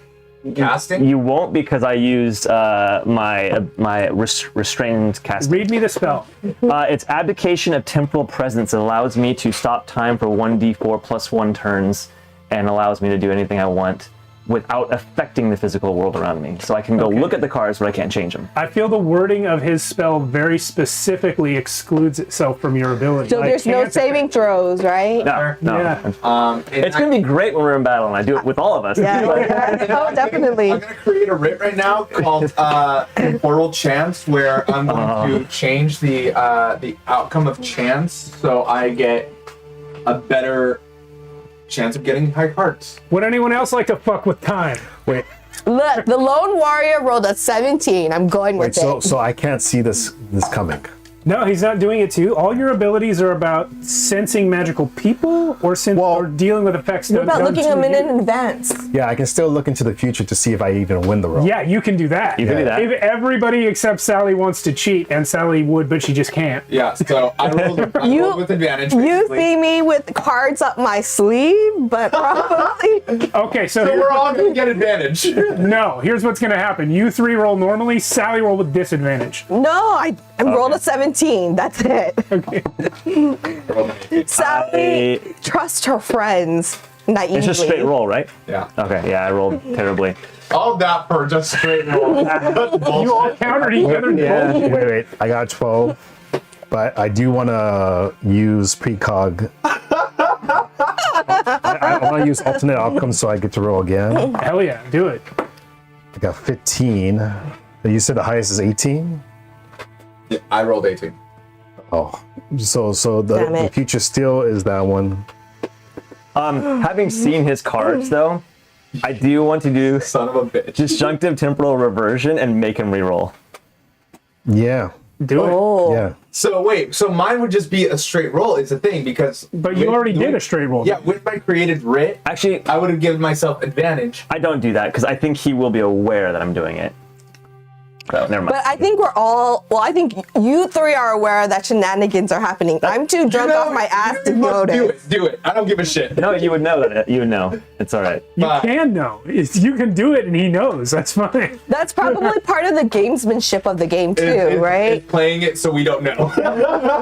casting? You won't because I used my restrained casting. Read me the spell. It's Abdication of Temporal Presence. It allows me to stop time for 1d4 plus 1 turns and allows me to do anything I want without affecting the physical world around me. So I can go look at the cards, but I can't change them. I feel the wording of his spell very specifically excludes itself from your ability. So I there's no can't- saving throws, right? No. Yeah. And It's going to be great when we're in battle, and I do it with all of us. Yeah. Oh, definitely. I'm gonna create a writ right now called Temporal Chance, where I'm going to change the outcome of chance, so I get a better chance of getting high cards. Would anyone else like to fuck with time? Wait, Look, the lone warrior rolled a 17. I'm going with it. so I can't see this coming. No, he's not doing it too. All your abilities are about sensing magical people or or dealing with effects. What about done looking to a minute you. in advance? Yeah, I can still look into the future to see if I even win the roll. Yeah, you can do that. You can do that. If everybody except Sally wants to cheat, and Sally would, but she just can't. Yeah, so I rolled with advantage. You basically. see me with cards up my sleeve, but probably. Okay, so So we're all gonna get advantage. no. Here's what's gonna happen. You three roll normally. Sally roll with disadvantage. No, I rolled a 17. That's it. Okay. Sally, trust her friends naively. It's just straight roll, right? Yeah. Okay, yeah, I rolled terribly. All that for just straight roll. You all countered each other's Yeah. bullshit. Wait, I got 12, but I do want to use precog. I want to use alternate outcomes so I get to roll again. Hell yeah, do it. I got 15. You said the highest is 18? Yeah, I rolled 18. Oh, so Damn the it. future still is that one. Having seen his cards, though, I do want to do Son of a bitch. disjunctive temporal reversion and make him reroll. Yeah, Do it. Oh. yeah. So wait, so mine would just be a straight roll. It's a thing because. But you already did a straight roll. Yeah, with my created writ, Actually, I would have given myself advantage. I don't do that because I think he will be aware that I'm doing it. So never mind. But I think we're all, well, I think you three are aware that shenanigans are happening. I'm too drunk off my ass to notice. Do it. I don't give a shit. No, you would know that. You would know. It's all right. You But- can know. You can do it, and he knows. That's fine. That's probably part of the gamesmanship of the game too, It's right? playing it so we don't know.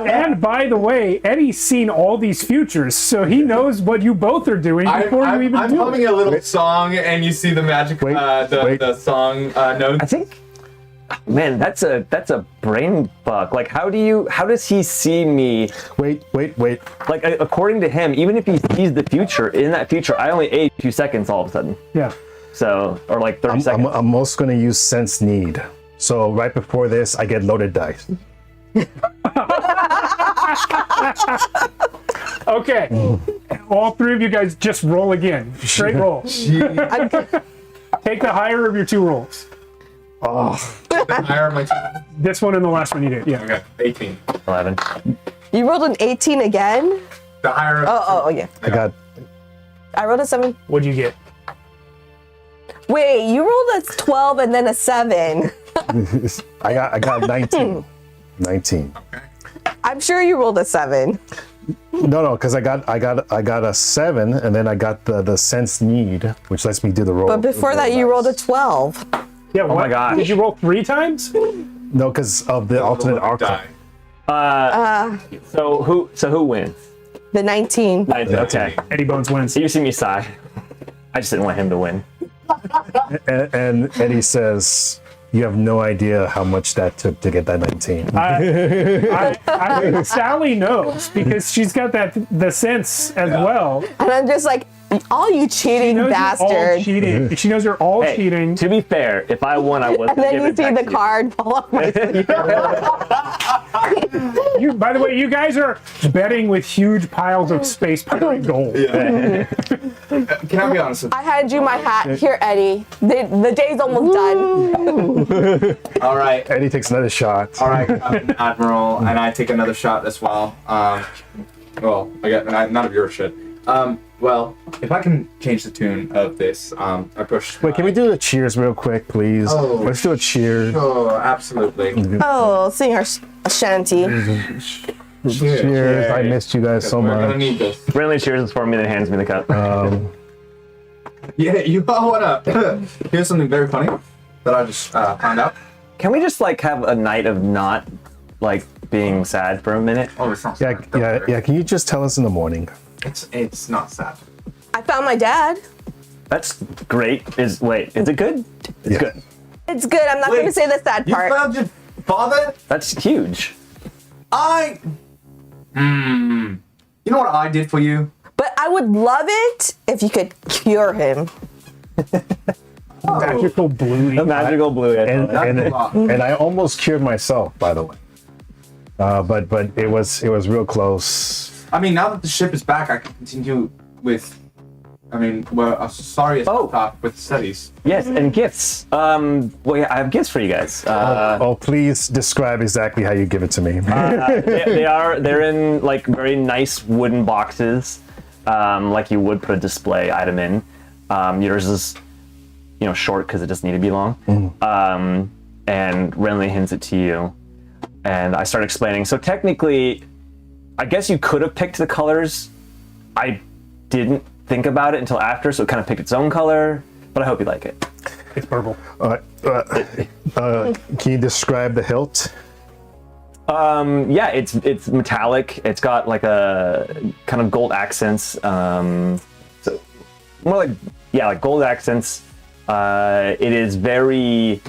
And by the way, Eddie's seen all these futures, so he knows what you both are doing before you even I'm do humming it. a little song, and you see the magic, Wait, wait. the song notes. I think, man, that's a brain fuck. Like, how does he see me? Wait. Like, according to him, even if he sees the future, in that future, I only age 2 seconds all of a sudden. Yeah. So, or like 30 seconds. I'm also going to use sense need. So right before this, I get loaded dice. Okay. All three of you guys just roll again. Straight roll. Take the higher of your two rolls. Higher my This one and the last one you did. Yeah. Okay, 18. 11. You rolled an 18 again? The higher. Oh, yeah. I got I rolled a 7. What'd you get? Wait, you rolled a 12 and then a 7. I got 19. 19. I'm sure you rolled a 7. No, because I got a 7, and then I got the sense need, which lets me do the roll. But before that, you rolled a 12. Yeah. Oh my gosh. Did you roll 3 times? No, because of the alternate outcome. So who wins? The 19. Okay. Eddie Bones wins. So you see me sigh. I just didn't want him to win. And Eddie says, "You have no idea how much that took to get that 19." I think Sally knows because she's got the sense as well. And I'm just like, all you cheating Knows you're all bastard. cheating. She knows you're all Hey, cheating. to be fair, if I won, I wasn't And then give you it see back the to you. card fall off my sleeve. By the way, you guys are betting with huge piles of space pirate gold. Can I be honest with I hand you my hat. Here, Eddie. The day's almost done. you? All right. Eddie takes another shot. All right, Admiral, and I take another shot as well. Well, I got none of your shit. Well, if I can change the tune of this, I push. Wait, can we do the cheers real quick, please? Oh. Let's do a cheer. Oh, absolutely. Oh, sing our shanty. Cheers. I missed you guys so We're gonna much. need this. Brentley cheers for me, then hands me the cup. Yeah, you all wanna hear something very funny that I just found out. Can we just like have a night of not like being sad for a minute? Oh, it's not Yeah, sad. Don't worry. yeah. Can you just tell us in the morning? It's not sad. I found my dad. That's great. Is it good? It's Yeah. good. It's good. I'm not going to say the sad You part. found your father? That's huge. You know what I did for you? But I would love it if you could cure him. Magical The blue. magical blue. And That's a lot. and I almost cured myself, by the way. But it was real close. I mean, now that the ship is back, I can continue with. I mean, well, sorry, with studies. Yes, and gifts. Well, yeah, I have gifts for you guys. Please describe exactly how you give it to me. They're in like very nice wooden boxes, like you would put a display item in. Yours is, short because it doesn't need to be long. And Renly hands it to you, and I start explaining. So technically, I guess you could have picked the colors. I didn't think about it until after, so it kind of picked its own color. But I hope you like it. It's purple. Can you describe the hilt? Yeah, it's metallic. It's got like a kind of gold accents. So more like gold accents. It is very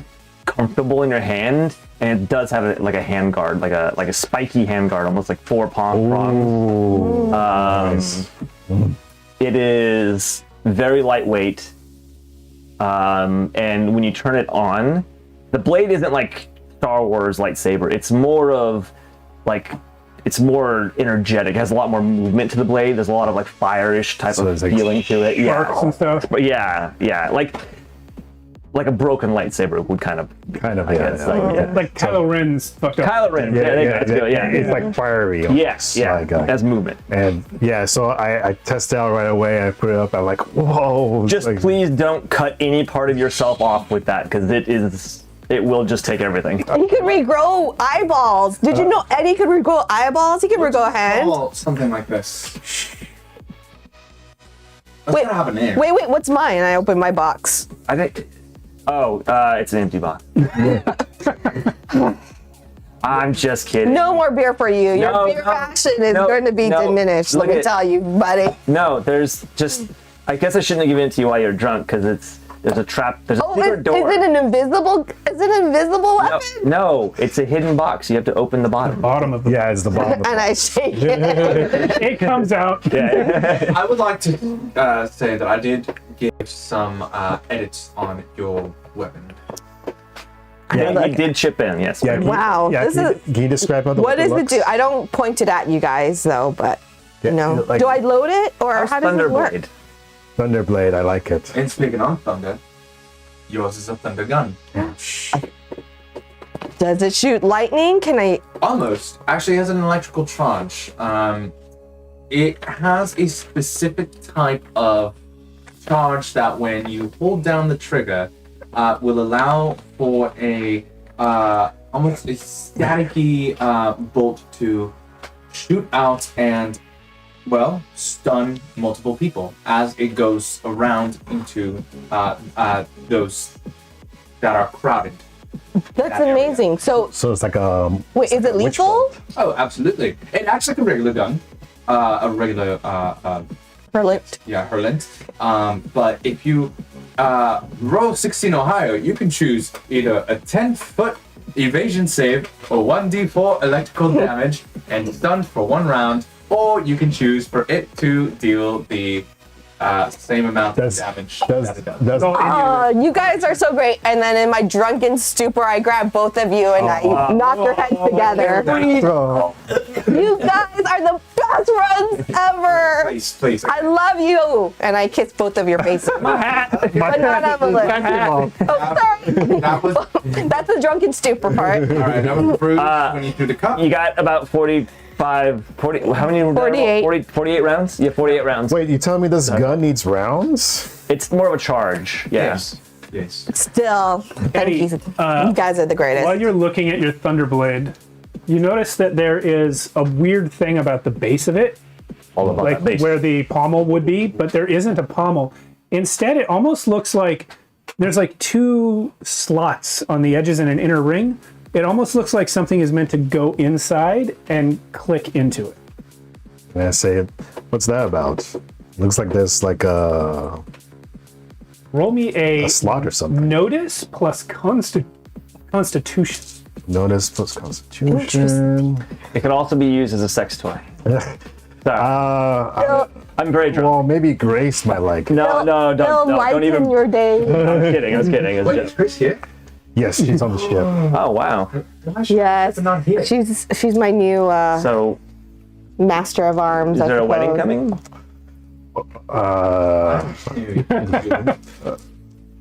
comfortable in your hand, and it does have a hand guard, like a spiky hand guard, almost like 4 prongs. Nice. It is very lightweight, and when you turn it on, the blade isn't like Star Wars lightsaber. It's more of like, it's more energetic. It has a lot more movement to the blade. There's a lot of like fire-ish type So of it's like feeling to it. Sparks and stuff. But yeah, like a broken lightsaber would kind of, I guess. yeah. Like Kylo Ren's fucked up. Kylo Ren. Yeah, It's like fiery. Yes, yeah, Like, as movement. and yeah, so I tested out right away. I put it up. I'm like, whoa! Just like, please don't cut any part of yourself off with that, because it will just take everything. He could regrow eyeballs. Did you know Eddie could regrow eyeballs? He could regrow a hand. Oh, something like this. That's Wait, gonna have a name. wait, what's mine? I opened my box. I think. Oh, it's an empty box. I'm just kidding. No more beer for you. Your No, beer no, passion is no, going to be no. diminished. Look Let me at- tell you, buddy. No, there's just. I guess I shouldn't have given it to you while you're drunk, because there's a trap. There's a Oh, secret door. is it an invisible? Is it an invisible weapon? No, it's a hidden box. You have to open the bottom. Bottom of the. yeah, it's the bottom. And I shake it. It comes out. Yeah. I would like to say that I did give some edits on your weapon. Yeah, you did chip in. Yes. Yeah, Wow, Yeah, this can you describe how the What does weapon it do? looks? I don't point it at you guys though, but Yeah, like- do I load it or How's how does it work? Thunderblade? Thunderblade. I like it. And speaking of thunder, yours is a thunder gun. Does it shoot lightning? Can I? Almost. Actually, it has an electrical charge. It has a specific type of charge that when you hold down the trigger, will allow for a almost a staticky bolt to shoot out and, well, stun multiple people as it goes around into those that are crowded. That's That area. amazing. So So it's like a. wait, is it witch lethal? Oh, absolutely. It acts like a regular gun, a regular Hurlant. yeah, hurlant. But if you roll 16 or higher, you can choose either a 10-foot evasion save or 1d4 electrical damage and stun for 1 round, or you can choose for it to deal the same amount of damage that it does. You guys are so great. And then in my drunken stupor, I grab both of you and I knock your heads together. Oh, You guys are the best runs ever. Please. I love you. And I kiss both of your faces. My hat. But not Evelyn. Oh, sorry. That was all That's the drunken stupor part. right. That was Bruce when you threw the cup. You got about 40. How many? 48. 48 rounds? Yeah, 48 rounds. Wait, you telling me this gun needs rounds? It's more of a charge. Yeah. Yes. Still, Eddie, you guys are the greatest. While you're looking at your Thunderblade, you notice that there is a weird thing about the base of it, All about like that base. where the pommel would be, but there isn't a pommel. Instead, it almost looks like there's like two slots on the edges in an inner ring. It almost looks like something is meant to go inside and click into it. And I say, what's that about? Looks like there's like a Roll me a slot or something. notice plus constitution. Notice plus constitution. It could also be used as a sex toy. Uh, I'm very drunk. well, maybe Grace might like it. No, They'll don't lighten even. your day. I'm kidding. I was kidding. It was Wait, just. is Chris here? Yes, she's on the ship. Oh wow. Why is she Yes, not here? she's my new So master of arms. is I there a wedding suppose. coming?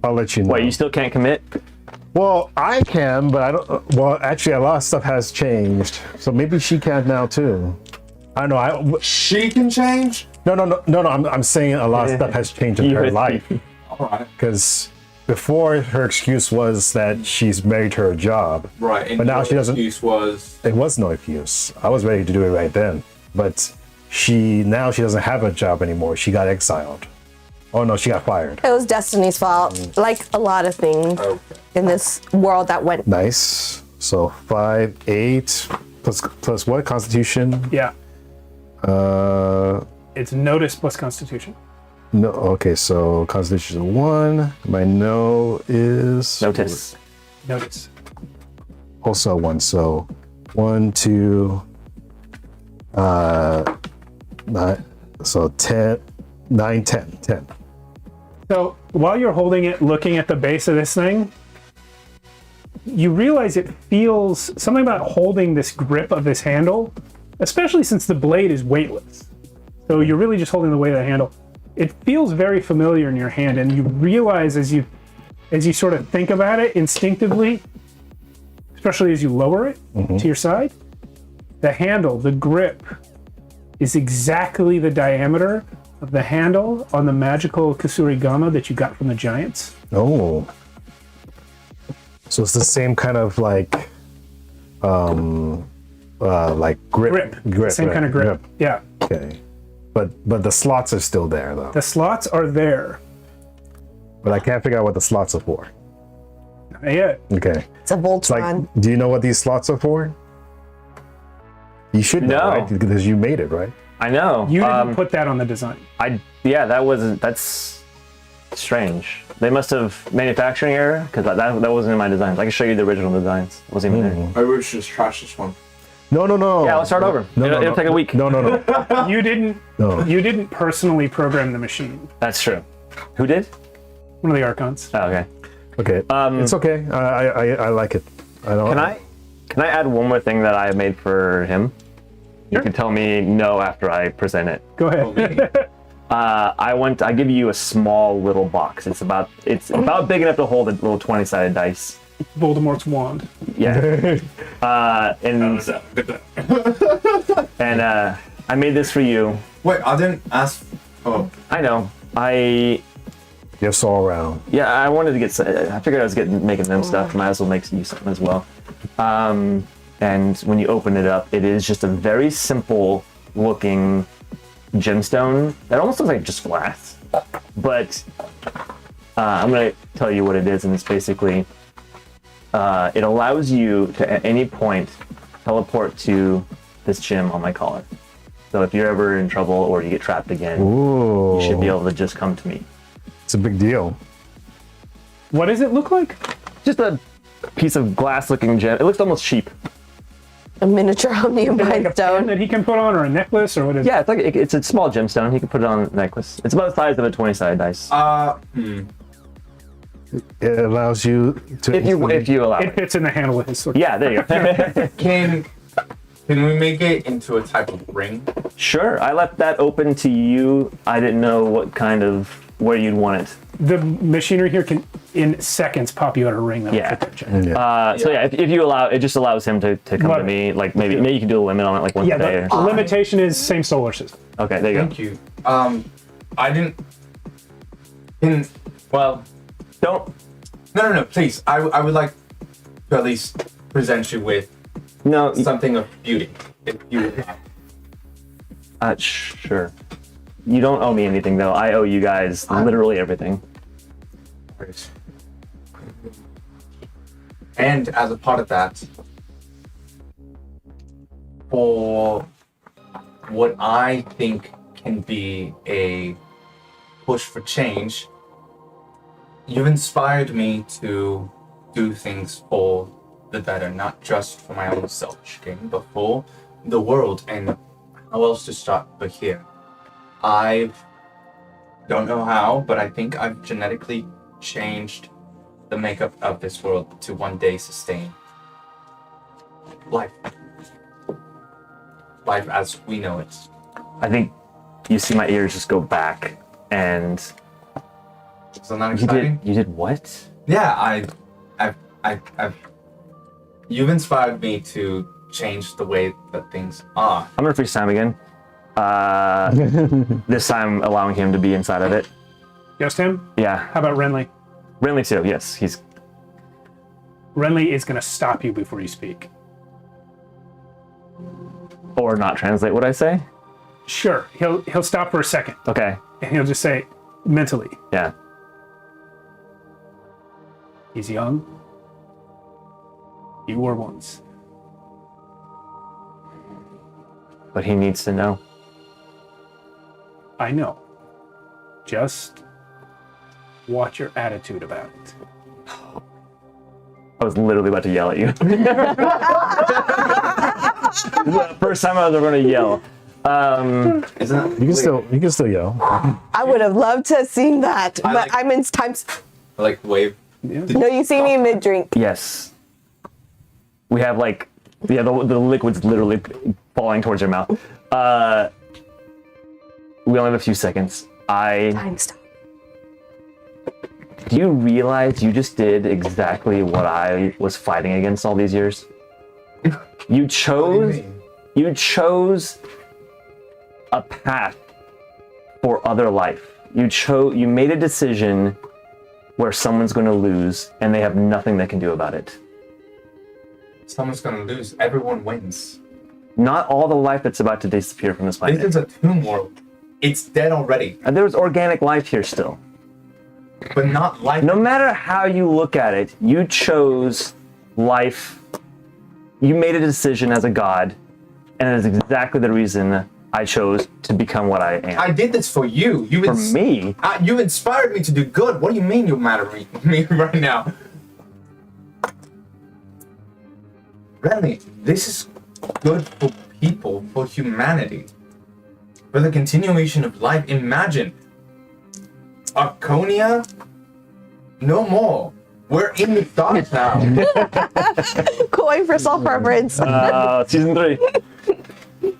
I'll let you know. Wait, you still can't commit? Well, I can, but I don't. Well, actually, a lot of stuff has changed, so maybe she can now too. I don't know. She can change? No. I'm saying a lot of stuff has changed in her life Alright. because before her excuse was that she's married to her job. Right, and But now your she doesn't- excuse was... It was no excuse. I was ready to do it right then, but she doesn't have a job anymore. She got exiled. Oh no, she got fired. It was Destiny's fault, like a lot of things Okay. in this world that went. Nice. So 5, 8 plus what? Constitution. Yeah, Uh, it's notice plus constitution. no. Okay, so Constitution 1. My no is Notice. Notice. also 1. So 1, 2, 9. So 10, 9, 10, 10. So while you're holding it, looking at the base of this thing, you realize it feels something about holding this grip of this handle, especially since the blade is weightless. So you're really just holding the weight of the handle. It feels very familiar in your hand, and you realize as you sort of think about it instinctively, especially as you lower it to your side, the handle, the grip, is exactly the diameter of the handle on the magical Kasurigama that you got from the giants. Oh. So it's the same kind of like grip. Grip. Same right, kind of grip. Yeah. Okay. But the slots are still there though. The slots are there. But I can't figure out what the slots are for. Yeah. Okay. It's a Like, Voltron. do you know what these slots are for? You should know, No. right? Because you made it, right? I know. You didn't put that on the design. That's strange. They must have manufacturing error because that wasn't in my designs. I can show you the original designs. It wasn't even there. Maybe we should just trash this one. No. Yeah, let's start over. It'll take a week. No. You didn't. No. You didn't personally program the machine. That's true. Who did? One of the Archons. Oh, okay. Okay. It's okay. I like it. I don't. Can I add one more thing that I made for him? You Sure. can tell me no after I present it. Go ahead. I give you a small little box. It's about big enough to hold a little 20-sided dice. Voldemort's wand. Yeah. And I made this for you. Wait, I didn't ask... Oh, I know. Yes, all around. Yeah, I wanted to I figured I was making them stuff. Might as well make you something as well. And when you open it up, it is just a very simple looking gemstone that almost looks like just glass. But I'm going to tell you what it is, and it's basically it allows you to at any point teleport to this gem on my collar. So if you're ever in trouble or you get trapped again, Ooh. you should be able to just come to me. It's a big deal. What does it look like? Just a piece of glass-looking gem. It looks almost cheap. A miniature omnium Like a mind pen stone. that he can put on, or a necklace, or what is Yeah, it's a small gemstone. You can put it on a necklace. It's about the size of a 20-sided dice. It allows you to. if you allow it? It it. fits in the handle of his sword. Yeah, there you go. can we make it into a type of ring? Sure, I left that open to you. I didn't know where you'd want it. The machinery here can, in seconds, pop you out a ring that will Yeah. fit that giant. Yeah. So yeah, if you allow, it just allows him to come Love to it. me. Like maybe you can do a limit on it, like once Yeah, a day. the Or limitation is same solar system. okay, there you go. Thank you. I didn't... Well... Don't. No, please. I would like to at least present you with No. something of beauty. If you would like. Sure. You don't owe me anything though. I owe you guys literally everything. Right. And as a part of that, for what I think can be a push for change, you've inspired me to do things for the better, not just for my own selfish gain, but for the world. And how else to start but here? I don't know how, but I think I've genetically changed the makeup of this world to one day sustain life. Life as we know it. I think you see my ears just go back, and So not exciting? you did what? Yeah, I've you've inspired me to change the way that things are. I'm gonna freeze time again. This time allowing him to be inside of it. Just him? Yeah. How about Renly? Renly too, yes. He's Renly is going to stop you before you speak. or not translate what I say. Sure, he'll stop for a second, Okay. and he'll just say, mentally, Yeah. he's young. You were once. But he needs to know. I know. Just watch your attitude about it. I was literally about to yell at you. The first time I was ever gonna yell. Isn't that You can still yell. I would have loved to have seen that, but like- I'm in times. like wave? No, you see me mid drink. Yes. We have like, yeah, the liquid's literally falling towards your mouth. We only have a few seconds. Time stop. Do you realize you just did exactly what I was fighting against all these years? You chose a path for other life. You made a decision where someone's going to lose and they have nothing they can do about it. Someone's gonna lose. Everyone wins. Not all the life that's about to disappear from this This planet. is a tomb world. It's dead already, And there's organic life here still. but not life. No matter how you look at it, you chose life. You made a decision as a god, and it is exactly the reason I chose to become what I am. I did this for you. You For me, you inspired me to do good. What do you mean you're mad at me right now? Really, this is good for people, for humanity, for the continuation of life. Imagine Archonia, no more. We're in the stars now. Going for self preference. season 3.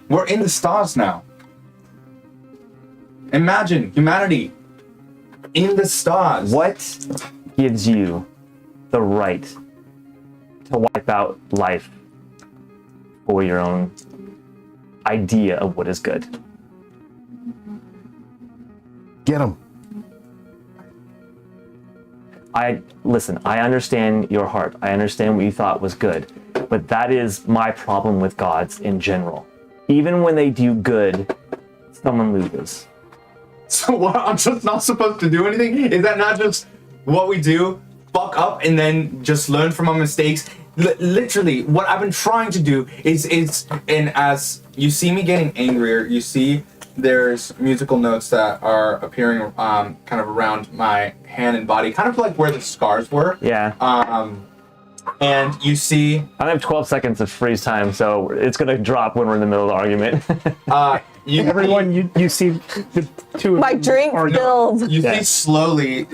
We're in the stars now. Imagine humanity in the stars. What gives you the right to wipe out life for your own idea of what is good? Get him. Listen, I understand your heart. I understand what you thought was good. But that is my problem with gods in general. Even when they do good, someone loses. So what? I'm just not supposed to do anything? Is that not just what we do? Fuck up and then just learn from our mistakes? Literally, what I've been trying to do is, and as you see me getting angrier, you see there's musical notes that are appearing kind of around my hand and body, kind of like where the scars were. Yeah. And you see I have 12 seconds of freeze time, so it's going to drop when we're in the middle of the argument. Everyone, you see the two of My them drink are- filled. You Yeah. see slowly,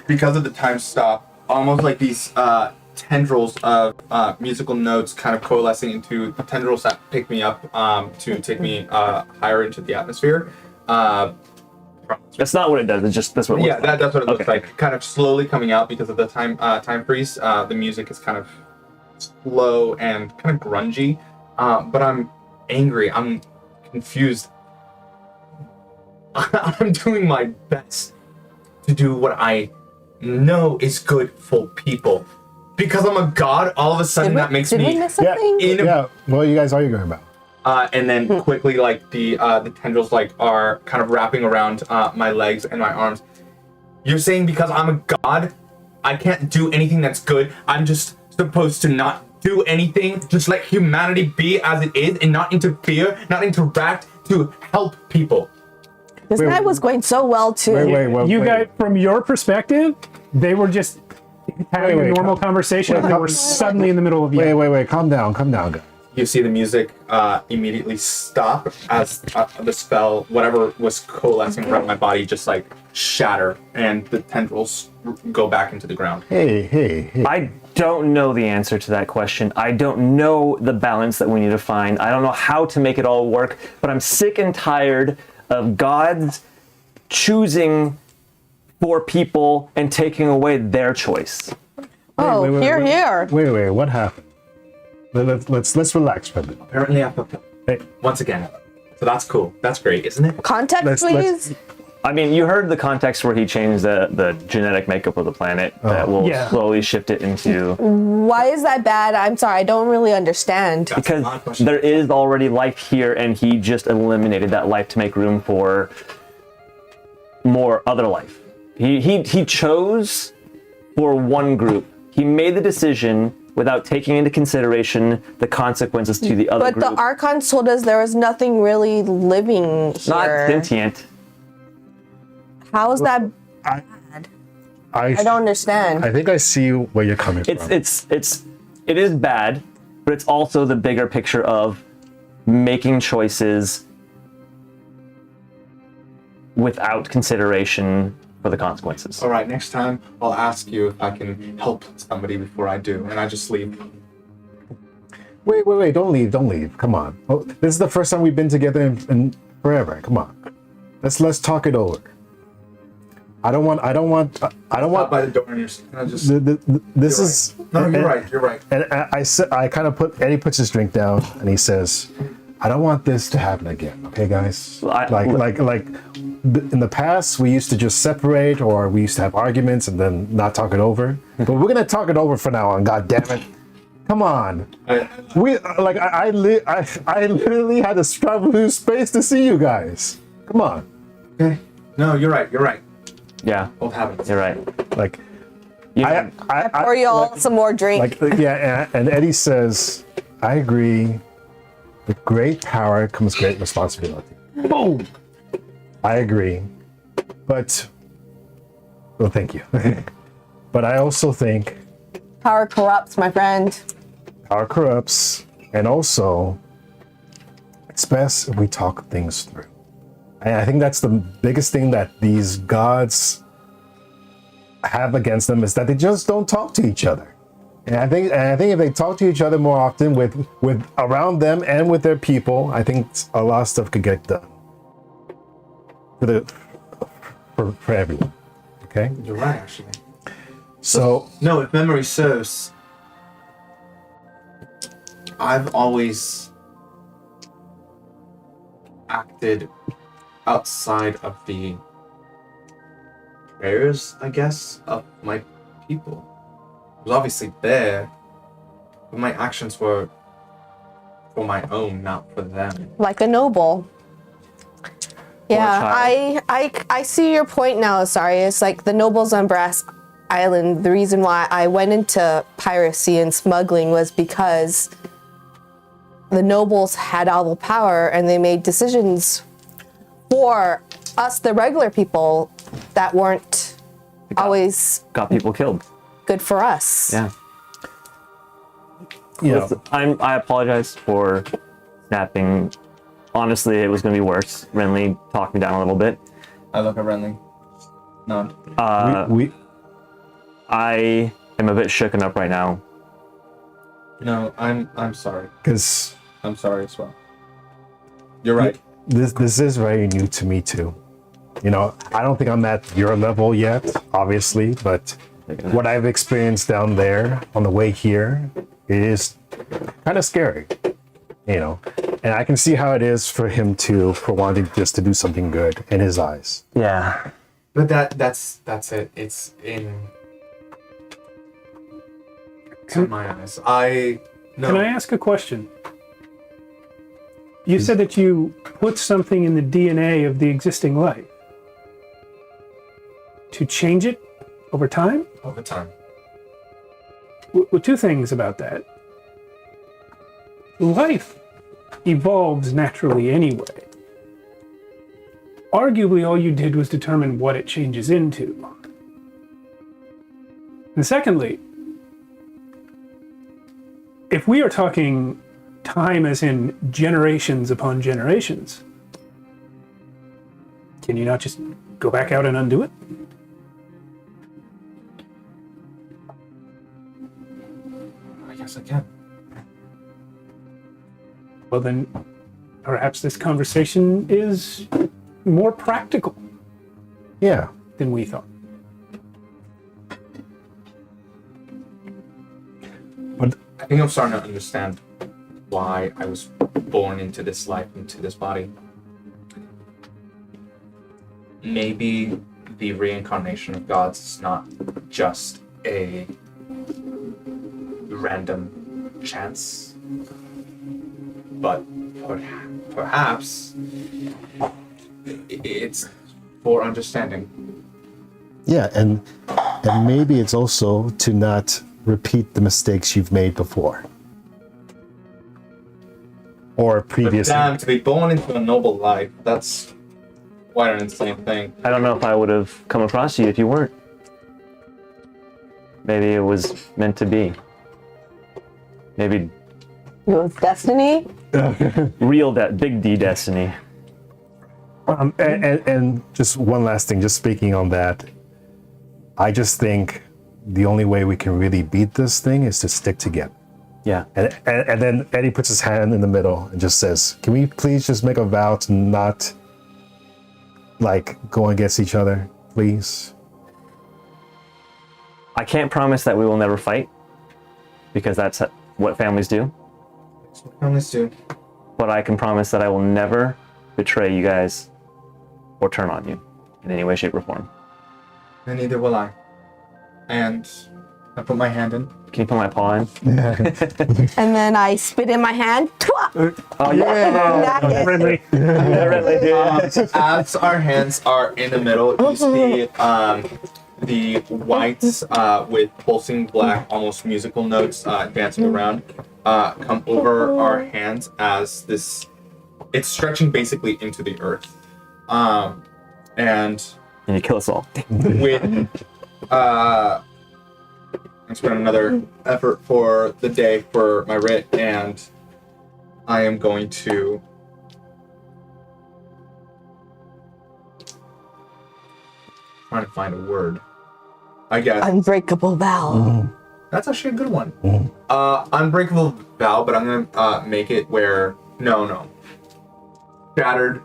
because of the time stop, almost like these tendrils of musical notes kind of coalescing into tendrils that pick me up to take me higher into the atmosphere. That's not what it does. It's just that's what it looks Yeah, like. that's what it looks Okay. like. Kind of slowly coming out because of the time freeze. The music is kind of slow and kind of grungy. But I'm angry. I'm confused. I'm doing my best to do what I know is good for people. Because I'm a god, all of a sudden that makes Did we me miss something? in a, Yeah. What are you guys arguing about? and then quickly like the tendrils like are kind of wrapping around my legs and my arms. You're saying because I'm a god, I can't do anything that's good. I'm just supposed to not do anything, just let humanity be as it is and not interfere, not interact, to help people. This guy was going so well too. You guys, from your perspective, they were just having a normal conversation and they were suddenly in the middle of Wait, calm down, guys. You see the music immediately stop as the spell, whatever was coalescing around my body, just like shatter, and the tendrils go back into the ground. Hey. I don't know the answer to that question. I don't know the balance that we need to find. I don't know how to make it all work, but I'm sick and tired of gods choosing for people and taking away their choice. Oh, here. Wait, what happened? Let's relax for a bit. Apparently, I fucked up. Hey. Once again. So that's cool. That's great, isn't it? Context, please. I mean, you heard the context where he changed the genetic makeup of the planet that will slowly shift it into... Why is that bad? I'm sorry, I don't really understand. Because there is already life here, and he just eliminated that life to make room for more other life. He chose for one group. He made the decision without taking into consideration the consequences to the other group. But the Archons told us there was nothing really living here. Not sentient. How is that I bad? I don't understand. I think I see where you're coming from. It is bad, but it's also the bigger picture of making choices without consideration for the consequences. All right, next time I'll ask you if I can help somebody before I do, and I just leave. Wait, don't leave. Come on. Oh, this is the first time we've been together in forever. Come on. Let's talk it over. I don't want Out by the door and you're just... this is No, you're right. And I kind of Eddie puts his drink down and he says, I don't want this to happen again. Okay, guys? Like in the past, we used to just separate, or we used to have arguments and then not talk it over. But we're gonna talk it over from now on. God damn it! Come on. I literally had to travel through space to see you guys. Come on. Okay. No, you're right. Yeah, Both habits. you're right. Like, Yeah. Pour you all some more drink. And Eddie says, I agree. With great power comes great responsibility. Boom. I agree. But, well, thank you. But I also think Power corrupts, my friend. power corrupts, and also it's best if we talk things through. And I think that's the biggest thing that these gods have against them, is that they just don't talk to each other. And I think if they talk to each other more often with around them and with their people, I think a lot of stuff could get done for everyone. Okay? You're right, actually. So No, if memory serves, I've always acted outside of the prayers, I guess, of my people. I was obviously there, but my actions were for my own, not for them. Like a noble. Yeah, child. I see your point now, sorry. It's like the nobles on Brass Island. The reason why I went into piracy and smuggling was because the nobles had all the power and they made decisions for us, the regular people, that weren't always Got people killed. good for us. Yeah. yeah, I apologize for snapping. Honestly, it was going to be worse. Renly talked me down a little bit. I look at Renly. Nod. I am a bit shooken up right now. No, I'm sorry. because I'm sorry as well. You're right. this is very new to me too. You know, I don't think I'm at your level yet, obviously, but what I've experienced down there on the way here, it is kind of scary, you know. And I can see how it is for him for wanting just to do something good in his eyes. Yeah. But that's it. It's in my eyes. Can I ask a question? You said that you put something in the DNA of the existing life to change it over time? Over time. Well, two things about that. Life evolves naturally anyway. Arguably, all you did was determine what it changes into. And secondly, if we are talking time as in generations upon generations, can you not just go back out and undo it? I guess I can. Well, then perhaps this conversation is more practical Yeah. than we thought. But I think I'm starting to understand why I was born into this life, into this body. Maybe the reincarnation of gods is not just a random chance, but perhaps it's for understanding. yeah, and maybe it's also to not repeat the mistakes you've made before. Or But previously. damn, to be born into a noble life, that's quite an insane thing. I don't know if I would have come across you if you weren't. Maybe it was meant to be. Maybe It was destiny. big D destiny. And just one last thing, just speaking on that, I just think the only way we can really beat this thing is to stick together. Yeah. And then Eddie puts his hand in the middle and just says, can we please just make a vow to not, like, go against each other, please? I can't promise that we will never fight, because that's what families do. That's what families do. But I can promise that I will never betray you guys or turn on you in any way, shape, or form. And neither will I. And I put my hand in. Can you put my paw in? And then I spit in my hand. Twah! Oh, yeah. That is- Friendly. As our hands are in the middle, you see the whites with pulsing black, almost musical notes dancing around come over our hands as this. It's stretching basically into the earth, and And you kill us all. with I spent another effort for the day for my writ, and I am going to trying to find a word. I guess Unbreakable vow. that's actually a good one. Unbreakable vow, but I'm gonna make it where no. Shattered.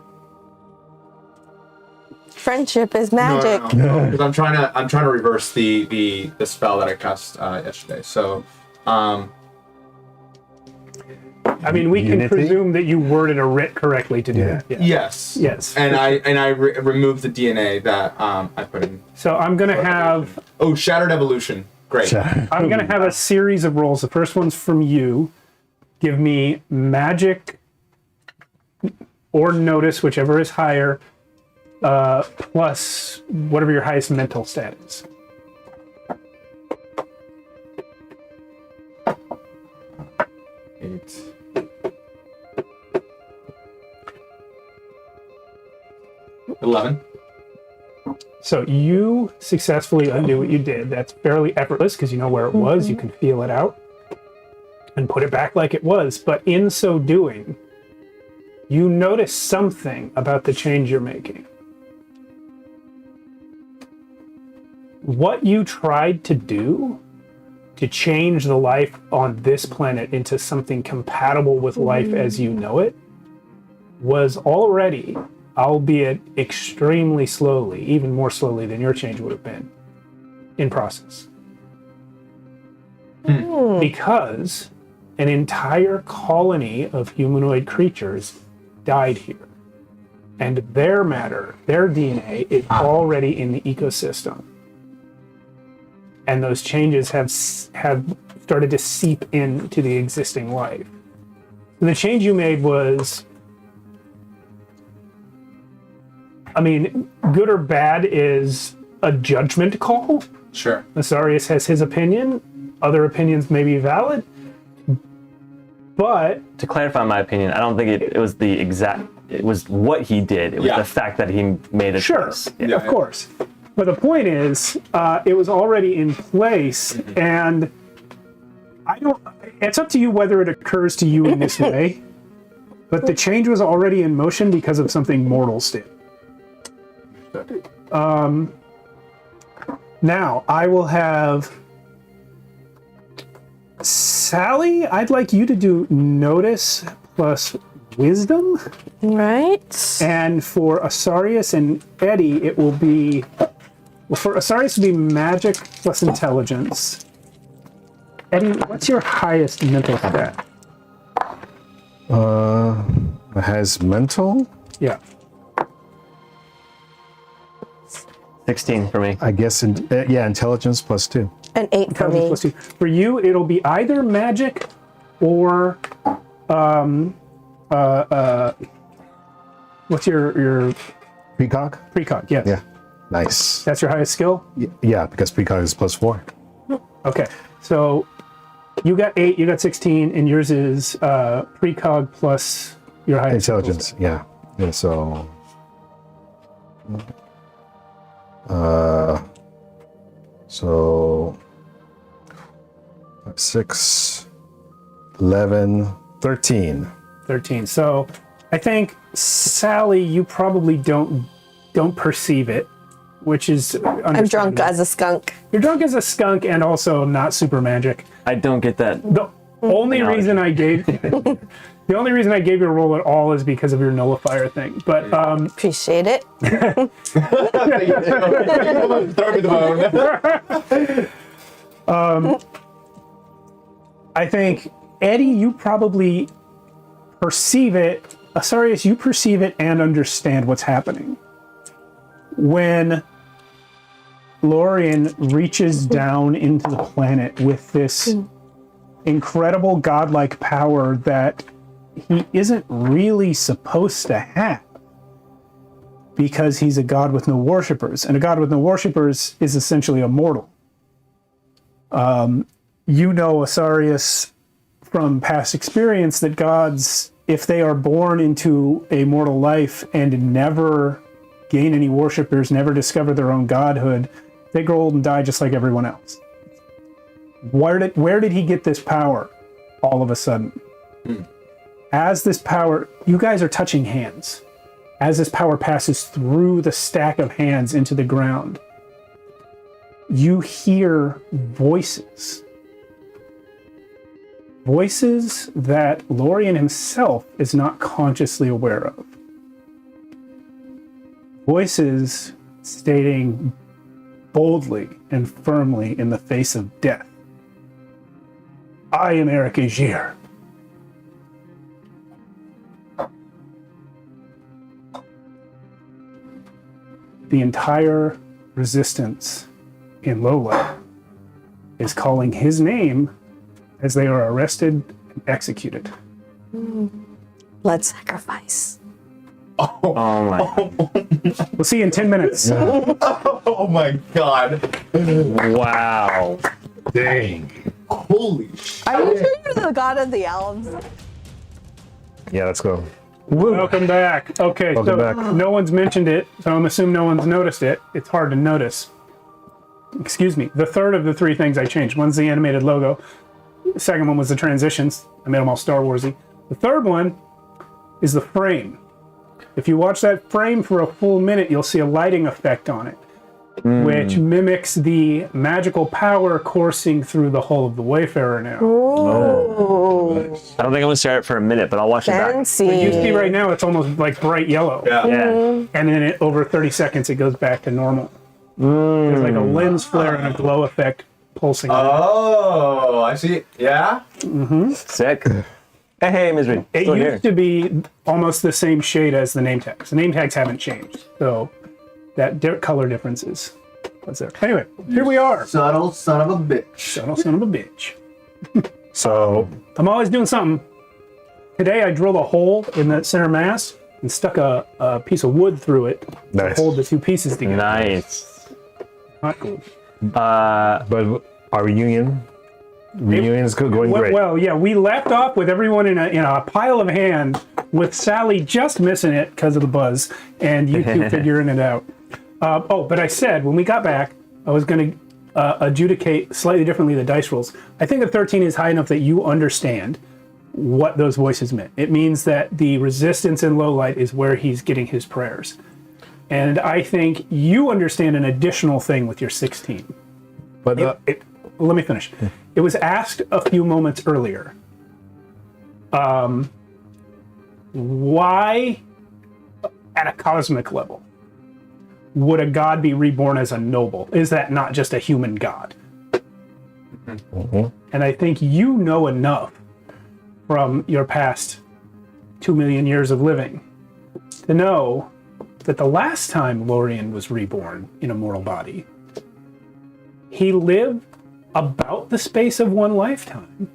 Friendship is magic. No, because I'm trying to reverse the spell that I cast yesterday. So, I mean, we can Unity? presume that you worded a writ correctly to do Yeah. that. Yeah. yes, Yes. and I removed the DNA that I put in. So I'm gonna have Oh, shattered evolution. Great. I'm gonna have a series of rolls. The first one's from you. Give me magic or notice, whichever is higher, plus whatever your highest mental stat is. Eight. $11. So you successfully undo what you did. That's fairly effortless because you know where it was. You can feel it out and put it back like it was. But in so doing, you notice something about the change you're making. What you tried to do to change the life on this planet into something compatible with life as you know it was already, albeit extremely slowly, even more slowly than your change would have been, in process. Because an entire colony of humanoid creatures died here. And their matter, their DNA, is already in the ecosystem. And those changes have started to seep into the existing life. So the change you made was I mean, good or bad is a judgment call. Sure. Asarius has his opinion. Other opinions may be valid. But To clarify my opinion, I don't think it was the exact. It was what he did. It was Yeah. the fact that he made a sure, choice. of course. But the point is, it was already in place, and I don't. It's up to you whether it occurs to you in this way. But the change was already in motion because of something mortals did. Now I will have Sally. I'd like you to do notice plus wisdom. Right. And for Asarius and Eddie, it will be. Well, for Asarius, it will be magic plus intelligence. Eddie, what's your highest mental stat? It has mental. Yeah. 16 for me. I guess. Intelligence plus 2. An 8 for me. Plus 2. For you, it'll be either magic or what's your Precog. precog? Yes. Yeah. Nice. That's your highest skill? Yeah, because precog is plus 4. Okay. So you got 8, you got 16, and yours is precog plus your highest Intelligence. skill. Yeah. Yeah. So. 6, 11, 13. 13. So I think Sally, you probably don't perceive it, which is I'm drunk as a skunk. You're drunk as a skunk and also not super magic. I don't get that. The only reason I gave the only reason I gave you a roll at all is because of your nullifier thing. But Appreciate it. Throw me the bone. I think Eddie, you probably perceive it. Asarius, you perceive it and understand what's happening. When Lorien reaches down into the planet with this incredible godlike power that he isn't really supposed to have, because he's a god with no worshippers, and a god with no worshippers is essentially a mortal. You know, Asarius, from past experience, that gods, if they are born into a mortal life and never gain any worshippers, never discover their own godhood, they grow old and die just like everyone else. Where did he get this power all of a sudden? As this power, you guys are touching hands. As this power passes through the stack of hands into the ground, you hear voices. Voices that Lorien himself is not consciously aware of. Voices stating boldly and firmly in the face of death, I am Eric Aegir. The entire resistance in Lola is calling his name as they are arrested and executed. Let's sacrifice. Oh my. We'll see you in 10 minutes. Oh my god. Wow. Dang. Holy shit. Are you sure you're the god of the elves? Yeah, let's go. Welcome back. Okay, Welcome so back. no one's mentioned it, so I'm assuming no one's noticed it. It's hard to notice. Excuse me. The third of the 3 things I changed. One's the animated logo. The second one was the transitions. I made them all Star Warsy. The third one is the frame. If you watch that frame for a full minute, you'll see a lighting effect on it, which mimics the magical power coursing through the hull of the Wayfarer now. Ooh. I don't think I'm gonna stare at it for a minute, but I'll watch it back. Fancy. You see right now, it's almost like bright yellow. Yeah. Yeah. And then over 30 seconds, it goes back to normal. There's like a lens flare and a glow effect pulsing. Oh, I see. Yeah? Sick. Hey, Misery. It Still used here. to be almost the same shade as the name tags. The name tags haven't changed, so that color difference is what's there. Anyway, here we are. Subtle son of a bitch. Son of a bitch. So, I'm always doing something. Today I drilled a hole in that center mass and stuck a piece of wood through it Nice. to hold the two pieces together. Nice. Not cool. But our reunion is going great. Well, yeah, we left off with everyone in a pile of hand, with Sally just missing it because of the buzz, and you two figuring it out. But I said when we got back, I was going to adjudicate slightly differently the dice rolls. I think a 13 is high enough that you understand what those voices meant. It means that the resistance in low light is where he's getting his prayers. And I think you understand an additional thing with your 16. But Let me finish. It was asked a few moments earlier. Why, at a cosmic level, would a god be reborn as a noble? Is that not just a human god? And I think you know enough from your past 2 million years of living to know that the last time Lorien was reborn in a mortal body, he lived about the space of one lifetime.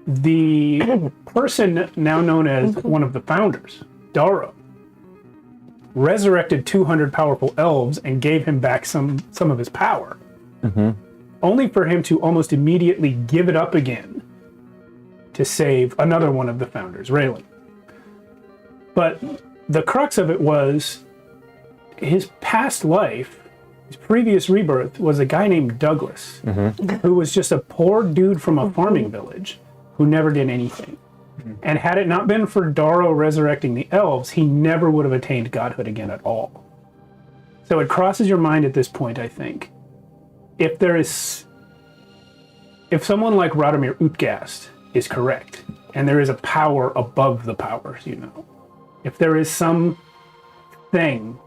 The person now known as one of the founders, Daro, resurrected 200 powerful elves and gave him back some of his power, only for him to almost immediately give it up again to save another one of the founders, Raylan. But the crux of it was his past life, his previous rebirth, was a guy named Douglas, who was just a poor dude from a farming village who never did anything. And had it not been for Daro resurrecting the elves, he never would have attained godhood again at all. So it crosses your mind at this point, I think. If someone like Radomir Utgast is correct, and there is a power above the powers, if there is some thing,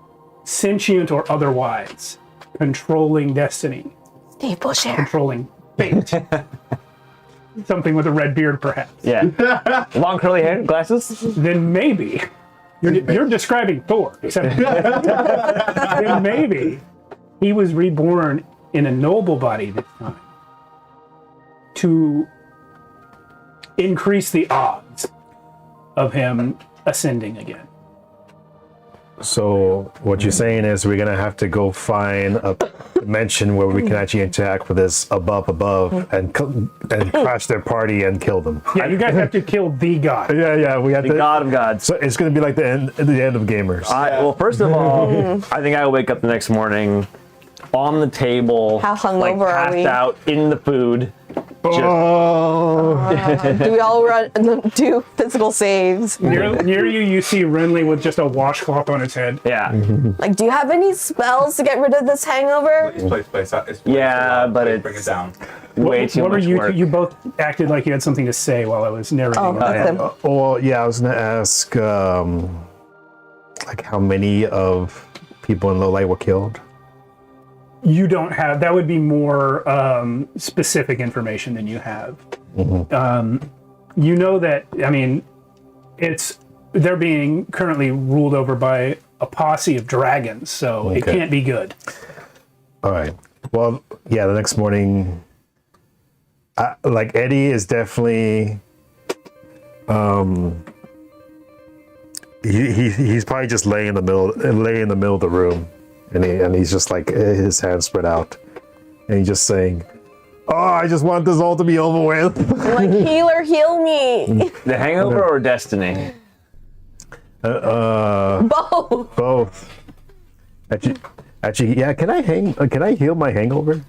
sentient or otherwise, controlling destiny, Steve Busher. controlling fate, something with a red beard perhaps, Yeah. Long curly hair, glasses. then maybe you're describing Thor, except then maybe he was reborn in a noble body this time to increase the odds of him ascending again. So what you're saying is we're gonna have to go find a dimension where we can actually interact with this above and crash their party and kill them. Yeah, you guys have to kill the god. Yeah, we have The to. god of gods. So it's gonna be like the end of gamers. Well, first of all, I think I will wake up the next morning on the table, How hungover like are passed we? out in the food. Do we all do physical saves? Near you, you see Renly with just a washcloth on his head. Yeah. Like, do you have any spells to get rid of this hangover? Yeah, but bring it it's down. way too What were much you? work. You both acted like you had something to say while I was narrating. Oh, that's him. Well, yeah, I was gonna ask, like how many of people in low light were killed. You don't have. That would be more specific information than you have. You know that. I mean, they're being currently ruled over by a posse of dragons, so it can't be good. All right. Well, yeah, the next morning, like Eddie is definitely, he's probably just laying in the middle of the room, and he's just like his hands spread out, and he's just saying, "Oh, I just want this all to be over with." Like, healer, heal me. The Hangover or Destiny? Both. Both. Actually, yeah. Can I heal my hangover?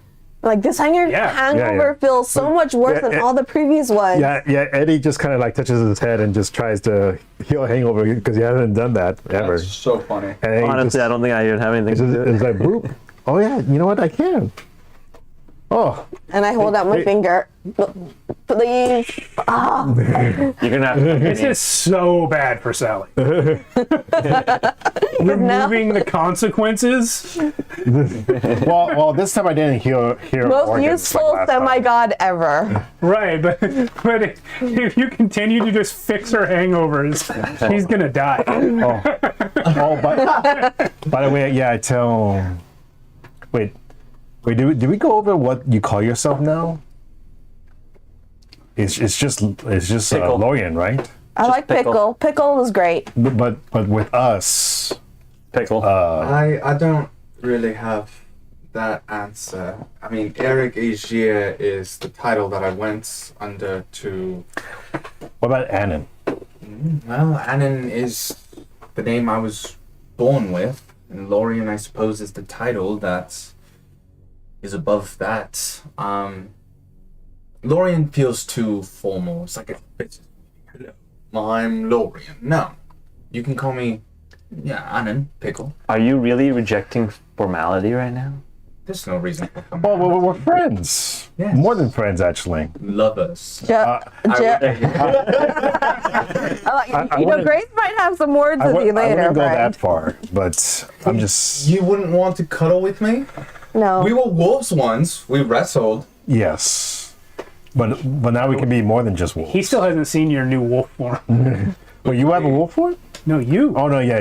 Like, this hangover Yeah. feels so much worse than all the previous ones. Yeah. Eddie just kind of like touches his head and just tries to heal a hangover because he hasn't done that ever. That's so funny. And he Honestly, I don't think I even have anything to do. it's like, boop. Oh yeah, you know what? I can. Oh, And I hold out my finger. Please. You're gonna have to. This is so bad for Sally. Removing the consequences. well, this time I didn't hear Most organs useful like last time. semi-god ever. Right, but if you continue to just fix her hangovers, she's gonna die. Oh, by the way, yeah, I tell. Wait, did we go over what you call yourself now? It's just Pickle. Lorien, right? I like pickle. Pickle is great. But with us, Pickle. I don't really have that answer. I mean, Eric Agier is the title that I went under to. what about Annan? Well, Annan is the name I was born with, and Lorien, I suppose, is the title that is above that. Lorien feels too formal. It's like it's hello, I'm Lorien. No, you can call me, Annan, Pickle. Are you really rejecting formality right now? There's no reason for them. Well, we're friends. Yes. More than friends, actually. Lovers. You know, wouldn't- Grace might have some words I with you wouldn't later, go friend. that far, but I'm just You wouldn't want to cuddle with me? No. We were wolves once. We wrestled. yes. But now we can be more than just wolves. He still hasn't seen your new wolf form. Well, you have a wolf form? No, you. Oh no, yeah.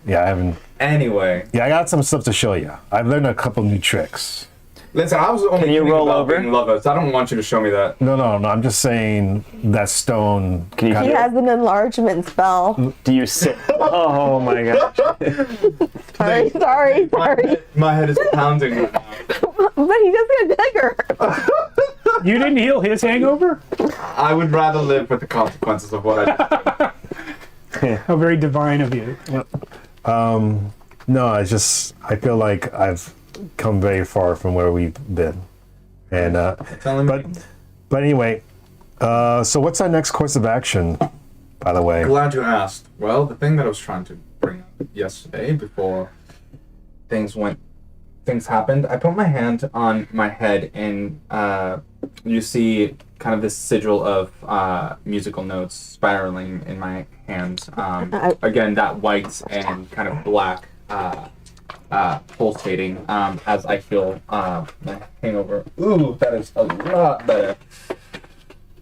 Yeah, I haven't. Anyway, Yeah, I got some stuff to show you. I've learned a couple new tricks. listen, I was only Can you thinking roll about over? being lovers. I don't want you to show me that. No, I'm just saying that stone. Can you He hear? has an enlargement spell. Do you sit? Oh my gosh. Sorry. My head is pounding right now. But he does get bigger. You didn't heal his hangover? I would rather live with the consequences of what I did. How very divine of you. No, it's just I feel like I've come very far from where we've been, and Telling me. but anyway, so what's our next course of action? By the way, Glad you asked. Well, the thing that I was trying to bring up yesterday before things happened, I put my hand on my head and you see kind of this sigil of musical notes spiraling in my hand. Again, that white and kind of black pulsating as I feel my hangover. Ooh, that is a lot better.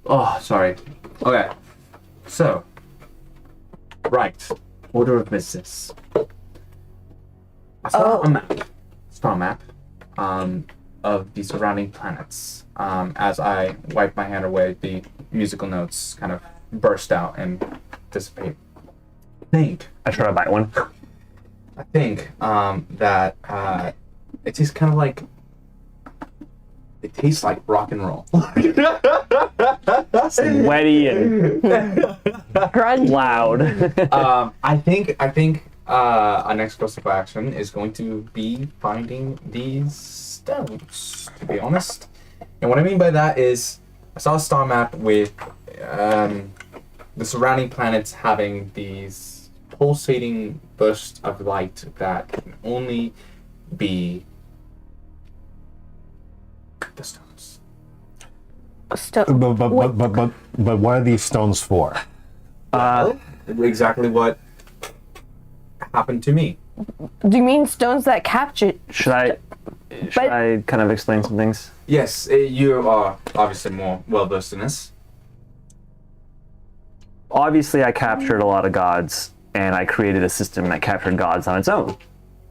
Oh, sorry. Okay. So, right. Order of business. I saw a map, star map, of the surrounding planets. As I wipe my hand away, the musical notes kind of burst out and dissipate. I I try to buy one. think that it tastes kind of like. It tastes like rock and roll. Sweaty and Grunge. loud. I think our next course of action is going to be finding these stones, to be honest. And what I mean by that is, I saw a star map with the surrounding planets having these pulsating bursts of light that can only be the stones. but what are these stones for? Exactly what happened to me. Do you mean stones that capture? Should I kind of explain some things? Yes, you are obviously more well versed in this. Obviously, I captured a lot of gods, and I created a system that captured gods on its own,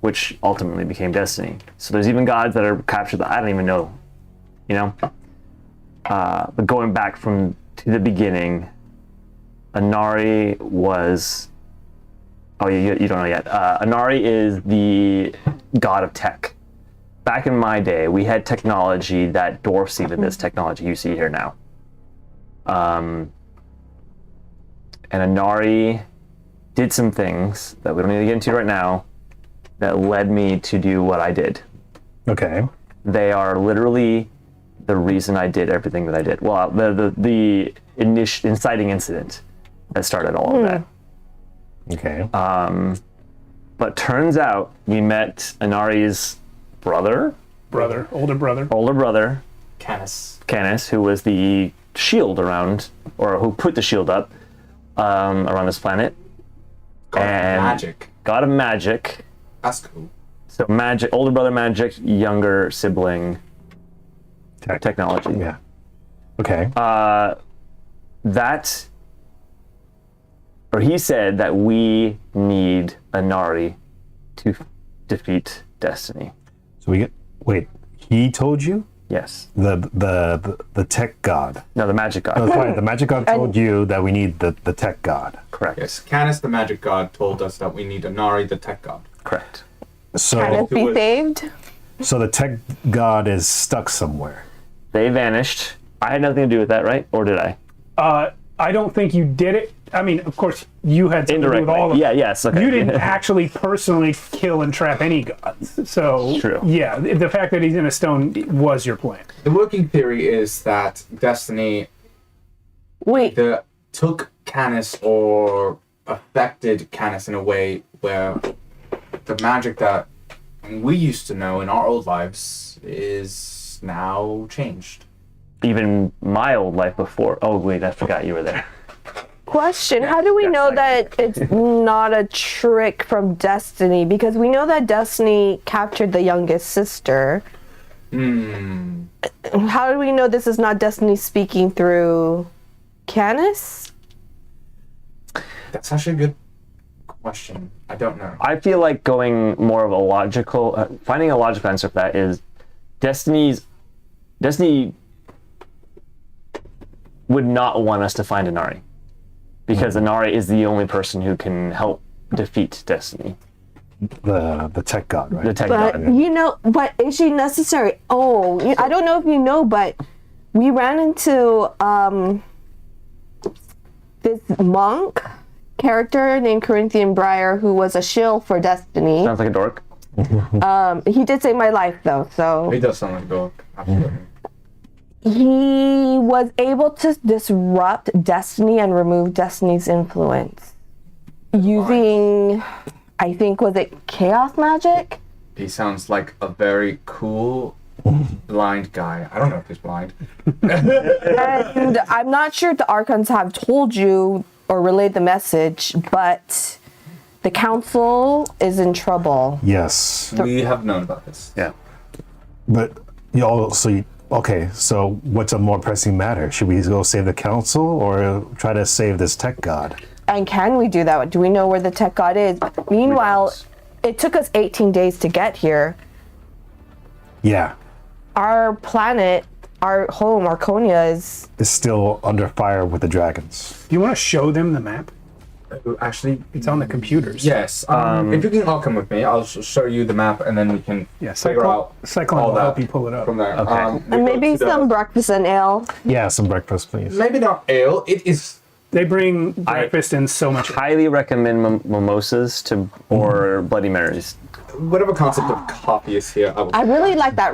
which ultimately became Destiny. So there's even gods that are captured that I don't even know, you know? But going back to the beginning, Inari was... Oh, you don't know yet. Inari is the god of tech. Back in my day, we had technology that dwarfs even this technology you see here now. And Inari did some things that we don't need to get into right now that led me to do what I did. Okay. They are literally the reason I did everything that I did. Well, the inciting incident that started all of that. Okay. But turns out we met Inari's older brother, Canis, who was the shield around, or who put the shield up around this planet. Magic. God of magic. That's cool. So magic, older brother magic, younger sibling technology. Yeah. Okay. He said that we need Inari to defeat Destiny. So wait, he told you? Yes. The tech god. No, the magic god. No, sorry, the magic god told you that we need the tech god. Correct. Yes, Canis the magic god told us that we need Inari the tech god. Correct. Can So it be saved? the tech god is stuck somewhere. They vanished. I had nothing to do with that, right? Or did I? I don't think you did it. I mean, of course, you had something to do with all of Yeah, it. yes. Okay. You didn't actually personally kill and trap any gods. So, True. yeah, the fact that he's in a stone was your plan. The working theory is that Destiny Wait, took Canis or affected Canis in a way where the magic that we used to know in our old lives is now changed. Even my old life before. Oh, wait, I forgot you were there. question. How do we know that it's not a trick from Destiny? Because we know that Destiny captured the youngest sister. How do we know this is not Destiny speaking through Canis? That's actually a good question. I don't know. I feel like going more of a logical, finding a logical answer for that is Destiny would not want us to find Inari because Inari is the only person who can help defeat Destiny. The tech god, right? The tech But god. but is she necessary? Oh, I don't know if you know, but we ran into this monk character named Corinthian Briar who was a shill for Destiny. Sounds like a dork. He did save my life though, so He does sound like a dog. Absolutely. he was able to disrupt Destiny and remove Destiny's influence using, I think, was it chaos magic? He sounds like a very cool blind guy. I don't know if he's blind. And I'm not sure if the Archons have told you or relayed the message, but the council is in trouble. Yes, We have known about this. Yeah. but you also okay. So what's a more pressing matter? Should we go save the council or try to save this tech god? And can we do that? Do we know where the tech god is? Meanwhile, it took us 18 days to get here. Yeah, Our planet, our home, Archonia, is... it's still under fire with the dragons. Do you want to show them the map? Actually, It's on the computers. yes. If you can all come with me, I'll show you the map, and then we can Yeah, figure out Cyclone all will that help you pull it up. from there. Okay. We And go maybe to the- some breakfast and ale. Yeah, some breakfast, please. Maybe not ale. It is. They bring breakfast and so much. Highly recommend mimosas or Bloody Marys. Whatever concept of coffee is here. I really liked that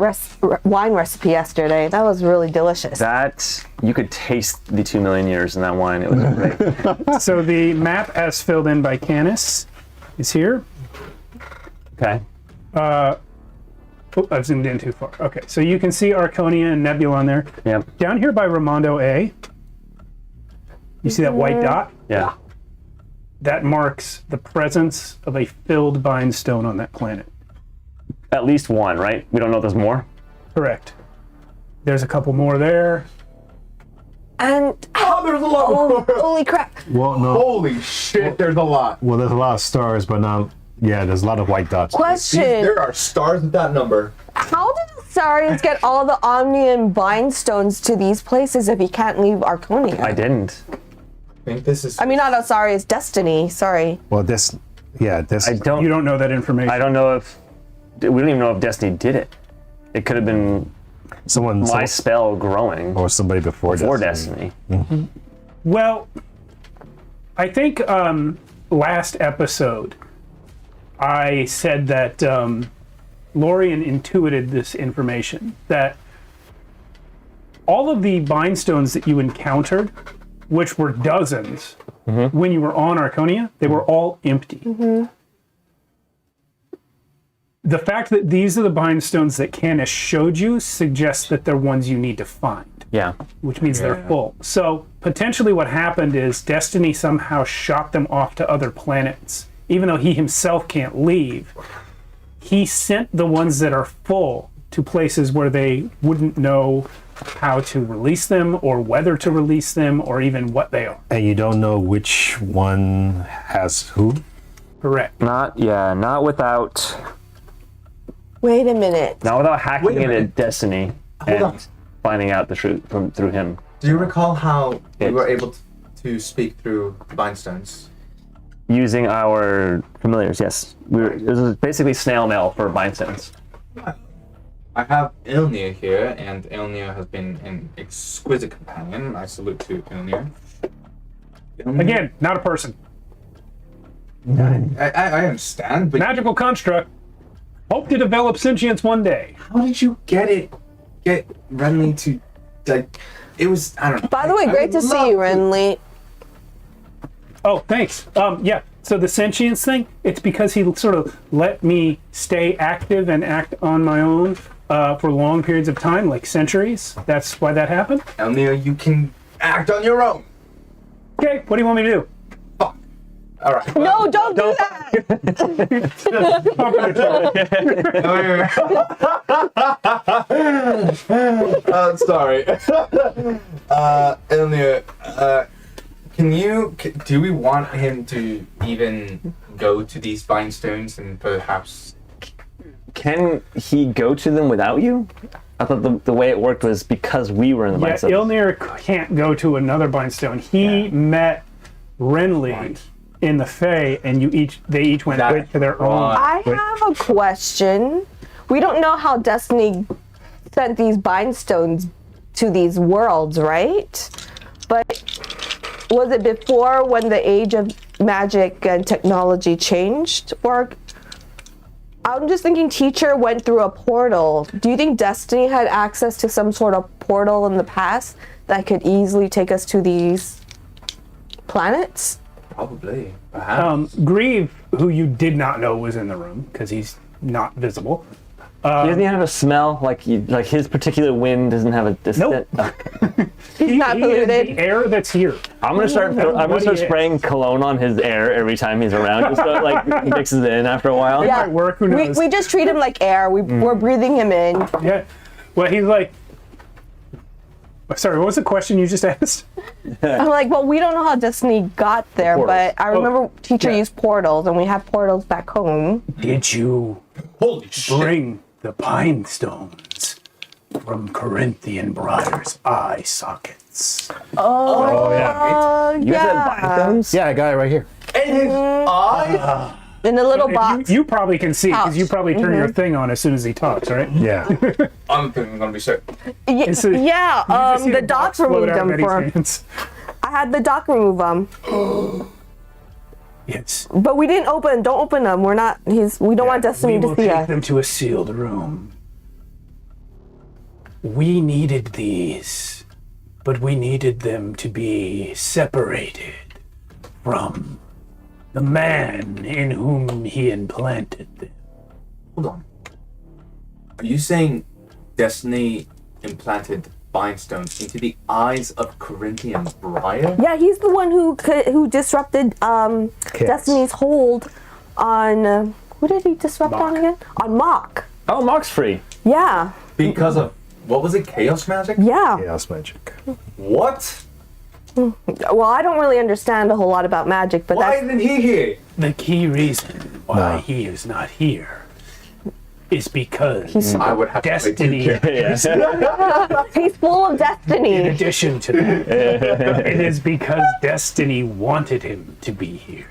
wine recipe yesterday. That was really delicious. That, you could taste the 2 million years in that wine. It was great. So the map as filled in by Canis is here. Okay. Oh, I've zoomed in too far. Okay, so you can see Archonia and Nebula on there. Yep. Down here by Ramondo A, you see that white dot? Yeah. That marks the presence of a filled bind stone on that planet. At least one, right? We don't know if there's more. Correct. There's a couple more there. And there's a lot oh, holy crap! Well, no. Holy shit! There's a lot. Well, there's a lot of stars, but not. Yeah, there's a lot of white dots. Question: There are stars with that number. how did Asarius get all the Omnian bind stones to these places if he can't leave Archonia? I didn't. I think this is. I mean, not Asarius, Destiny. Sorry. Well, this. Yeah, this. I don't. You don't know that information. I don't know if. We don't even know if Destiny did it. It could have been my spell growing or somebody before Destiny. Well, I think last episode I said that Lorian intuited this information, that all of the bind stones that you encountered, which were dozens, when you were on Archonia, they were all empty. The fact that these are the bind stones that Canis showed you suggests that they're ones you need to find, Yeah. which means they're full. So potentially what happened is Destiny somehow shot them off to other planets. Even though he himself can't leave, he sent the ones that are full to places where they wouldn't know how to release them or whether to release them or even what they are. And you don't know which one has who? Correct. Not without Wait a minute. hacking into Destiny. on. finding out the truth through him. Do you recall how we Yes. were able to speak through Bindstones? Using our familiars, yes. It was basically snail mail for Bindstones. I have Ilnir here, and Ilnir has been an exquisite companion. I salute to Ilnir. Again, not a person. I understand, but Magical construct. Hope to develop sentience one day. how did you get Renly to, like, it was, I don't know. By the way, I great to would see love you, Renly. Oh, thanks. Yeah. So the sentience thing, it's because he sort of let me stay active and act on my own for long periods of time, like centuries. That's why that happened. Ilnir, you can act on your own. Okay, what do you want me to do? Fuck. All right. No, don't do that. Sorry. Ilnir, do we want him to even go to these Bindstones and perhaps... Can he go to them without you? I thought the way it worked was because we were in the Yeah, Bindstones. Ilnir can't go to another Bindstone. He met Renly in the Fae, and they each went That's to their own. right. I have a question. We don't know how Destiny sent these Bindstones to these worlds, right? But was it before when the age of magic and technology changed? Or I'm just thinking Teacher went through a portal. Do you think Destiny had access to some sort of portal in the past that could easily take us to these planets? Probably. Perhaps. Grieve, who you did not know was in the room because he's not visible. Doesn't he have a smell? Like his particular wind doesn't have a Nope. He's not He is polluted. the air that's here. I'm gonna start What he is. spraying cologne on his air every time he's around, just so it like mixes in after a while. Yeah. Might work, who knows? We just treat him like air. We're breathing him in. Yeah. Well, he's like. Sorry, what was the question you just asked? I'm like, well, we don't know how Destiny got there, but I remember Teacher yeah. used portals, and we have portals back home. Did you Holy shit. bring the Pine Stones from Corinthian Briar's eye sockets? Oh, yeah. You guys have Bindstones? Yeah, I got it right here. And his eye? In a little box. You probably can see because you probably turn your thing on as soon as he talks, right? Yeah. I'm thinking I'm gonna be sick. It's a- Yeah, You just see the doc box float removed out of them Eddie's for him. hands. I had the doc remove them, Yes. but we didn't open. Don't open them. We're not. We don't want Destiny We to will see take us. them to a sealed room. We needed these, but we needed them to be separated from the man in whom he implanted them. Hold on. Are you saying Destiny implanted Bindstones into the eyes of Corinthian Briar? Yeah, he's the one who disrupted Destiny's hold on. Who did he disrupt on again? On Mock. Oh, Mock's free. Yeah, Because of, what was it, chaos magic? yeah. Chaos magic. What? Well, I don't really understand a whole lot about magic, but Why that's isn't he here? The key reason why No. he is not here is because I would have Destiny, to play Yeah. he's full of in destiny. addition to that, it is because Destiny wanted him to be here.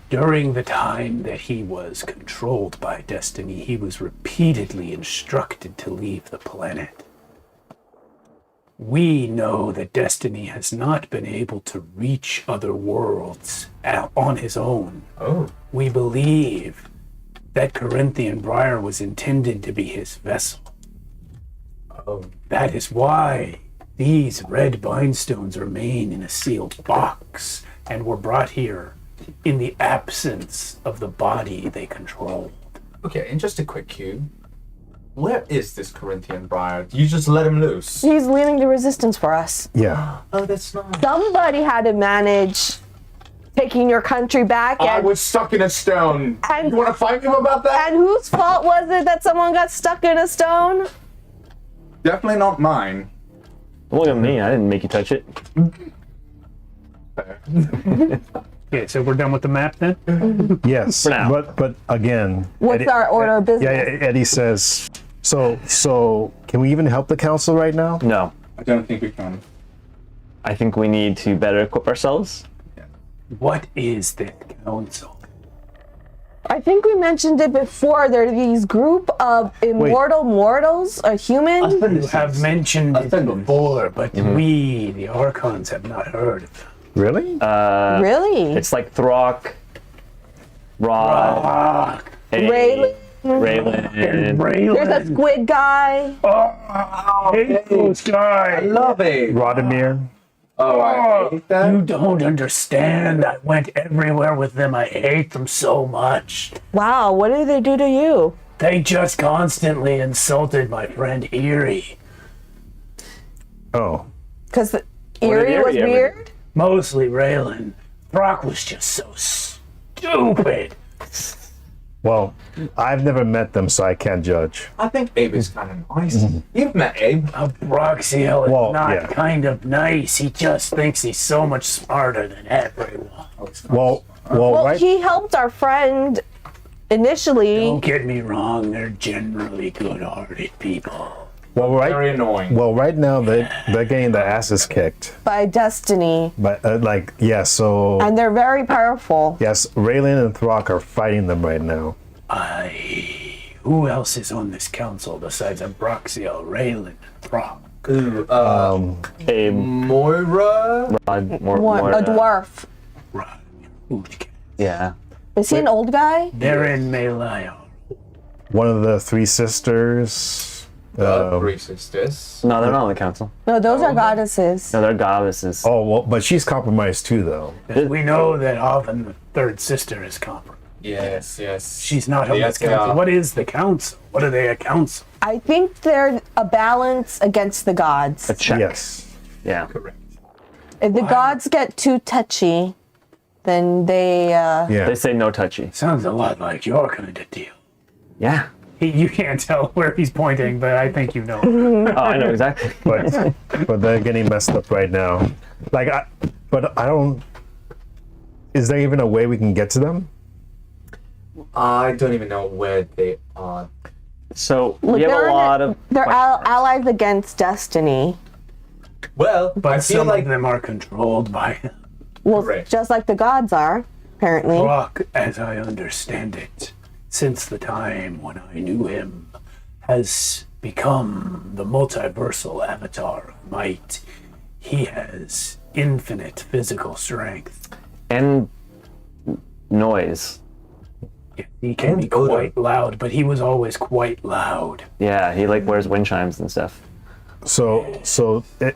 During the time that he was controlled by Destiny, he was repeatedly instructed to leave the planet. We know that Destiny has not been able to reach other worlds on his own. Oh. We believe that Corinthian Briar was intended to be his vessel. Oh. That is why these red bindstones remain in a sealed box and were brought here in the absence of the body they controlled. Okay, and just a quick cue. Where is this Corinthian Briar? You just let him loose. He's leading the resistance for us. Yeah. Oh, that's not. Somebody had to manage taking your country back, I and, was stuck in a stone. And- You want to fight him about that? and whose fault was it that someone got stuck in a stone? Definitely not mine. Look at me. I didn't make you touch it. Fair. Okay, so we're done with the map then? Yes. For now. But again. What's our order of business? Yeah, Eddie says, So can we even help the council right now? No. I don't think we can. I think we need to better equip ourselves. What is this council? I think we mentioned it before. There are these group of immortal mortals, a human. You have mentioned it before, but we, the Archons, have not heard of them. Really? Really? It's like Throck, Rod, Raylan. Raylan. There's a squid guy. Oh, hate those guys. Love it. Rodimir? Oh, I hate that. You don't understand. I went everywhere with them. I hate them so much. Wow, what did they do to you? They just constantly insulted my friend Eerie. Oh. Because did Eerie was Eerie ever do? weird? Mostly Raylan. Brock was just so stupid. Well, I've never met them, so I can't judge. I think Abe is kind of nice. You've met Abe. Broxiel is Well, not yeah. kind of nice. He just thinks he's so much smarter than everyone. Well, Well, right. he helped our friend initially. Don't get me wrong, they're generally good-hearted people. Well, Very annoying. Well, right now they're getting their asses kicked. By Destiny, But so and they're very powerful. yes, Raylan and Throck are fighting them right now. Who else is on this council besides Broxiel, Raylan, and Throck? Abe, Moira? Rod, A Moira. dwarf. Right. Who's Yeah. Is he an old guy? They're in melee. One of the three sisters. Three sisters. No, they're not on the council. No, those are goddesses. No, they're goddesses. Oh well, but she's compromised too, though. We know that often the third sister is compromised. Yes. She's not on Yes, this council. yeah. What is the council? What are they a council? I think they're a balance against the gods. A check. Yes. Yeah. Correct. If the gods get too touchy, then they. Yeah. They say no touchy. Sounds a lot like your kind of deal. Yeah. You can't tell where he's pointing, but I think you know. Oh, I know exactly. But they're getting messed up right now. But I don't. Is there even a way we can get to them? I don't even know where they are. So we have They're a lot of. They're question marks. allies against Destiny. Well, But I feel some like of them are controlled by Well, Correct. just like the gods are, apparently. Brock, as I understand it, since the time when I knew him, has become the multiversal avatar of might. He has infinite physical strength. And noise. He can be odor. quite loud, but he was always quite loud. Yeah, he like wears wind chimes and stuff. So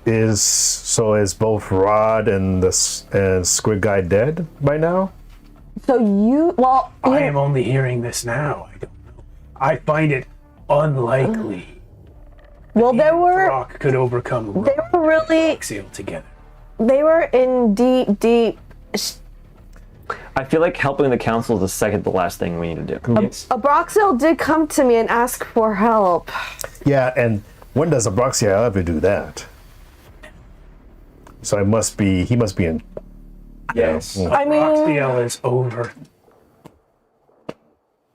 is both Rod and and Squid Guy dead by now? So I am only hearing this now. I don't know. I find it unlikely well, they were Brock could overcome they were really Roxil together. they were in deep. I feel like helping the council is the second to last thing we need to do. Abroxil did come to me and ask for help. Yeah, and when does Abroxia ever do that? So he must be in. yes. I mean, Roxil is over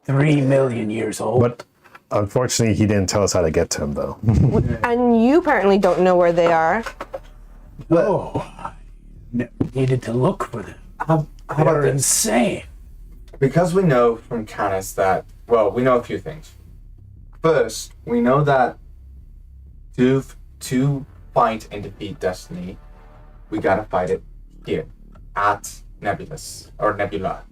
3 million years old. But unfortunately, he didn't tell us how to get to him, though. and you apparently don't know where they are. I needed to look for them. How about They're this? insane. Because we know from Canis that, well, we know a few things. First, we know that to fight and defeat Destiny, we gotta fight it here at Nebula.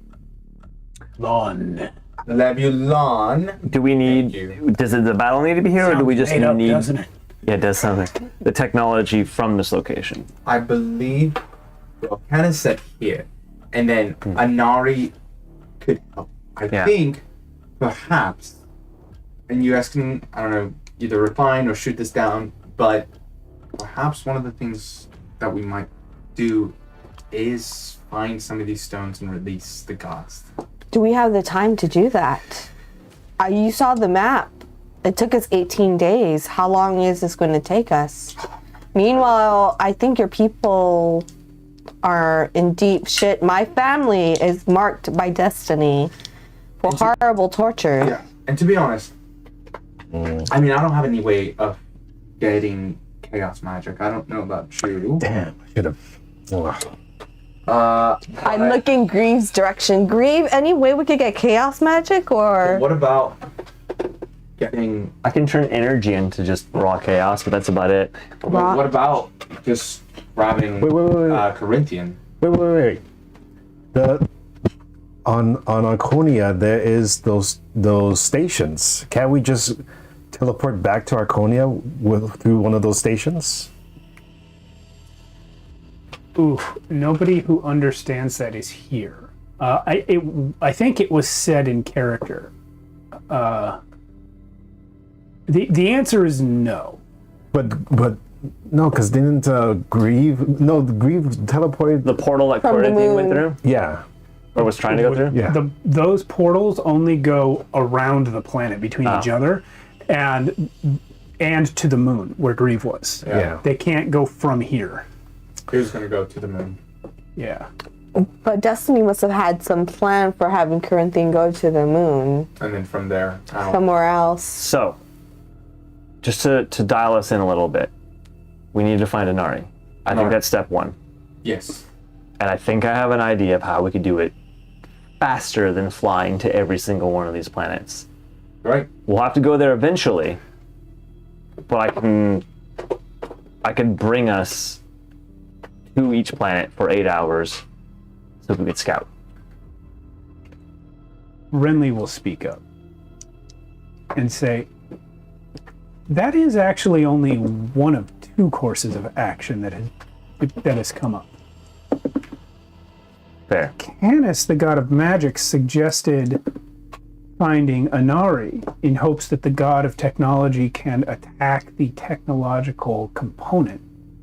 Lawn. Nebulon. Do we need? you. Does the battle need to be here, or do we just Made up, need? doesn't it? Yeah, it does sound like the technology from this location. I believe, well, Canis said here, and then Anari could help. I Yeah. think, perhaps, and you guys can, I don't know, either refine or shoot this down, but perhaps one of the things that we might do is find some of these stones and release the gods. Do we have the time to do that? You saw the map. It took us 18 days. How long is this going to take us? Meanwhile, I think your people are in deep shit. My family is marked by Destiny for horrible torture. Yeah, and to be honest, I mean, I don't have any way of getting chaos magic. I don't know about you. Damn, I should have. I'm looking Greave's direction. Grieve, any way we could get chaos magic, or What about getting? I can turn energy into just raw chaos, but that's about it. What about just grabbing Wait. Corinthian? Wait. On Archonia, there is those stations. Can't we just teleport back to Archonia through one of those stations? Oof, nobody who understands that is here. I think it was said in character. The answer is no. But no, because didn't Grieve teleported? The portal that From the Corinthian went moon. through, Yeah. or was trying to go through. Yeah. Those portals only go around the planet between each other, and to the moon where Grieve was. Yeah. They can't go from here. Who's gonna go to the moon? Yeah. but Destiny must have had some plan for having Corinthian go to the moon And then from there, out. somewhere else. So, just to dial us in a little bit, we need to find Inari. I think that's step one. Yes. And I think I have an idea of how we could do it faster than flying to every single one of these planets. Right. We'll have to go there eventually, but I can bring us to each planet for 8 hours so we could scout. Renly will speak up and say, that is actually only one of two courses of action that has come up. Fair. Canis, the god of magic, suggested finding Inari in hopes that the god of technology can attack the technological component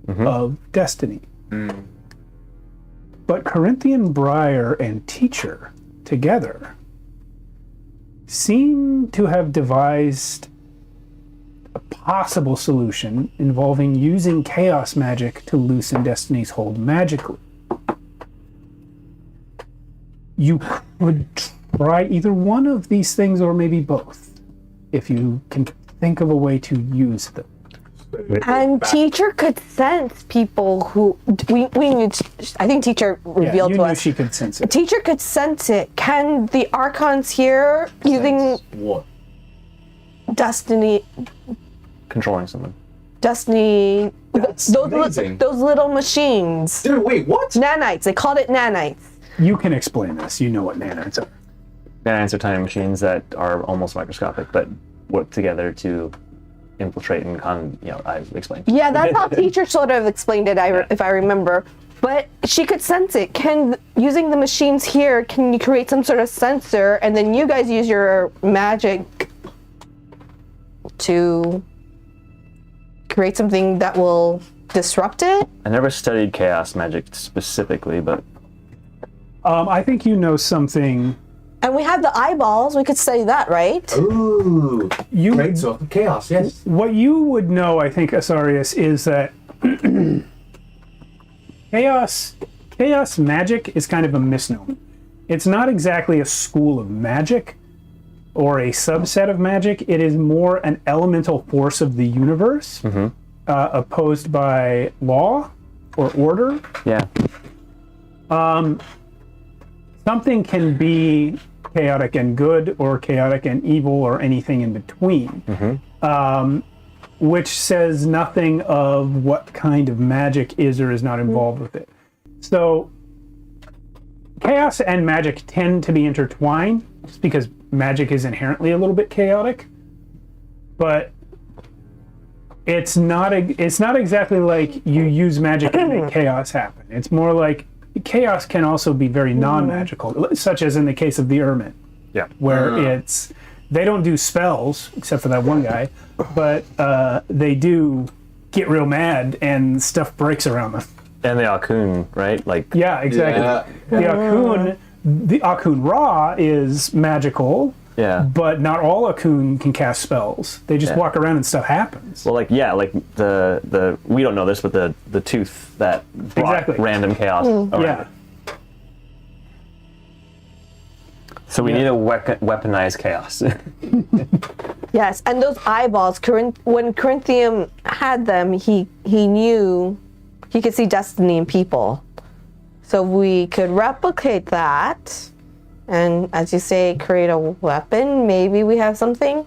of Destiny. But Corinthian Briar and Teacher together seem to have devised a possible solution involving using chaos magic to loosen Destiny's hold magically. You could try either one of these things or maybe both, if you can think of a way to use them. And Teacher could sense people who we need. I think Teacher revealed you to knew us. she could sense it. Teacher could sense it. Can the Archons here using What? Destiny? Controlling someone. Those amazing. those little machines, Dude, wait, what? nanites. They called it nanites. You can explain this. You know what nanites are. Nanites are tiny machines that are almost microscopic, but work together to infiltrate and I explained. Yeah, that's how Teacher sort of explained it. If I remember, but she could sense it. Using the machines here, can you create some sort of sensor, and then you guys use your magic to create something that will disrupt it? I never studied chaos magic specifically, but I think you know something. And we have the eyeballs. We could study that, right? Ooh. You Great source of chaos, yes. What you would know, I think, Asarius, is that chaos magic is kind of a misnomer. It's not exactly a school of magic or a subset of magic. It is more an elemental force of the universe, opposed by law or order. yeah. Something can be chaotic and good, or chaotic and evil, or anything in between, which says nothing of what kind of magic is or is not involved with it. So chaos and magic tend to be intertwined just because magic is inherently a little bit chaotic, but it's not exactly like you use magic to make chaos happen. It's more like chaos can also be very non-magical, such as in the case of the Ermine, where they don't do spells except for that one guy, but they do get real mad and stuff breaks around them. And the Alkun, right? Like Yeah, exactly. Yeah. The Akun Ra is magical, yeah. but not all Akun can cast spells. They just walk around and stuff happens. Well, like the we don't know this, but the tooth that brought Exactly. random chaos. around Yeah. it. So we need a weaponized chaos. Yes, and those eyeballs, when Corinthian had them, he knew he could see destiny in people. So we could replicate that, and as you say, create a weapon. Maybe we have something.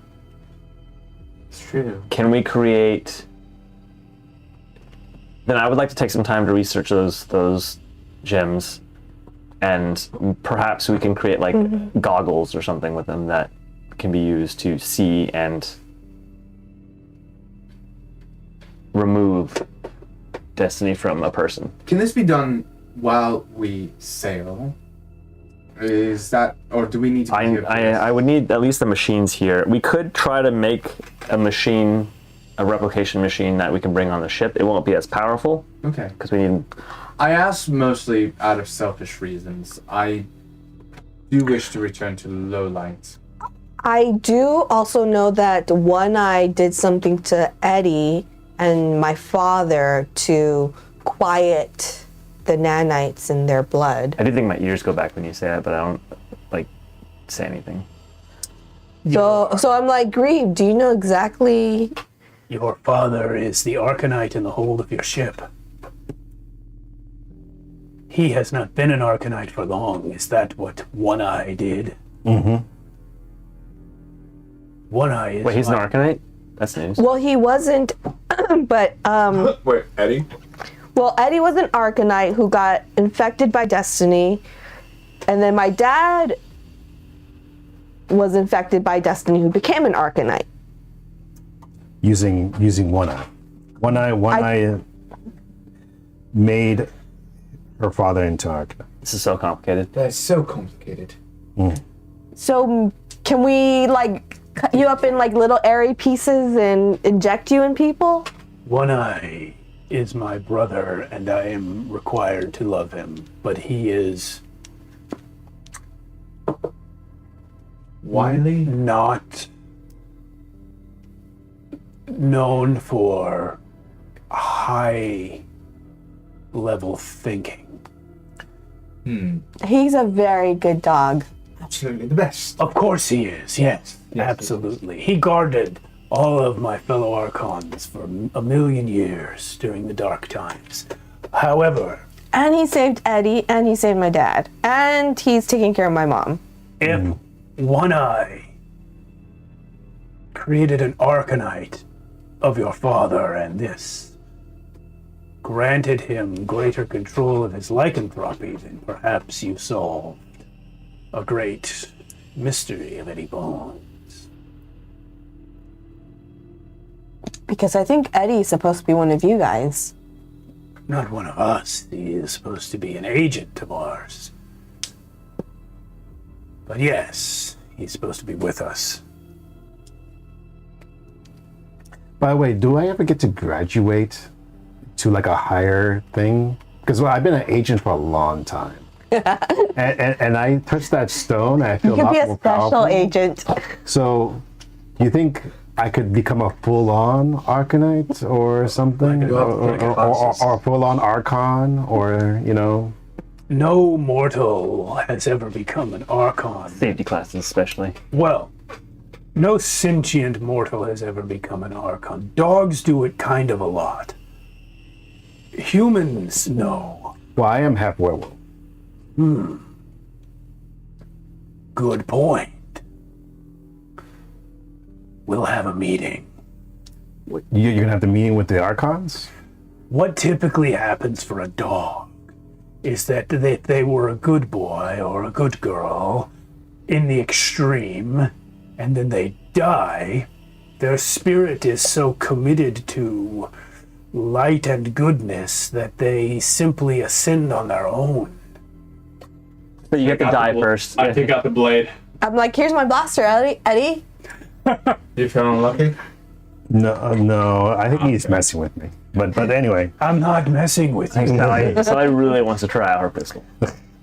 It's true. Can we create? Then I would like to take some time to research those gems, and perhaps we can create like goggles or something with them that can be used to see and remove destiny from a person. Can this be done while we sail? Is that, or do we need to? I would need at least the machines here. We could try to make a machine, a replication machine that we can bring on the ship. It won't be as powerful. Okay. Because we need. I asked mostly out of selfish reasons. I do wish to return to Lowlight. I do also know that One Eye did something to Eddie and my father to quiet the nanites in their blood. I do think my ears go back when you say that, but I don't like say anything. So I'm like, Grieve, do you know exactly? Your father is the Arcanite in the hold of your ship. He has not been an Arcanite for long. Is that what One Eye did? Mm-hmm. One Eye is. Wait, he's an Arcanite? That's news. Well, he wasn't, but Wait, Eddie? well, Eddie was an Arcanite who got infected by Destiny, and then my dad was infected by Destiny, who became an Arcanite. Using One Eye. One Eye made her father into Arcanite. This is so complicated. That's so complicated. So can we like cut you up in like little airy pieces and inject you in people? One Eye is my brother, and I am required to love him. But he is Wiley? not known for high level thinking. He's a very good dog. Absolutely the best. Of course he is, yes, absolutely. He guarded all of my fellow Archons for a million years during the dark times. However, And he saved Eddie, and he saved my dad, and he's taking care of my mom. if One Eye created an Arcanite of your father, and this granted him greater control of his lycanthropy, then perhaps you solved a great mystery of Eddie Bones. Because I think Eddie's supposed to be one of you guys. Not one of us. He is supposed to be an agent of ours. But yes, he's supposed to be with us. By the way, do I ever get to graduate to like a higher thing? Because I've been an agent for a long time. and I touch that stone, and I feel You a could lot be a more special powerful. agent. So, you think I could become a full-on Arcanite or something, or a full-on Archon, or No mortal has ever become an Archon. Safety classes, especially. Well, no sentient mortal has ever become an Archon. Dogs do it kind of a lot. Humans, no. Well, I am half werewolf. Good point. We'll have a meeting. You're gonna have the meeting with the Archons? What typically happens for a dog is that if they were a good boy or a good girl in the extreme, and then they die, their spirit is so committed to light and goodness that they simply ascend on their own. But you have to die first. I take out the blade. I'm like, here's my blaster, Eddie. You feel unlucky? No, I think he's messing with me. But anyway, I'm not messing with you. Sally really wants to try out her pistol.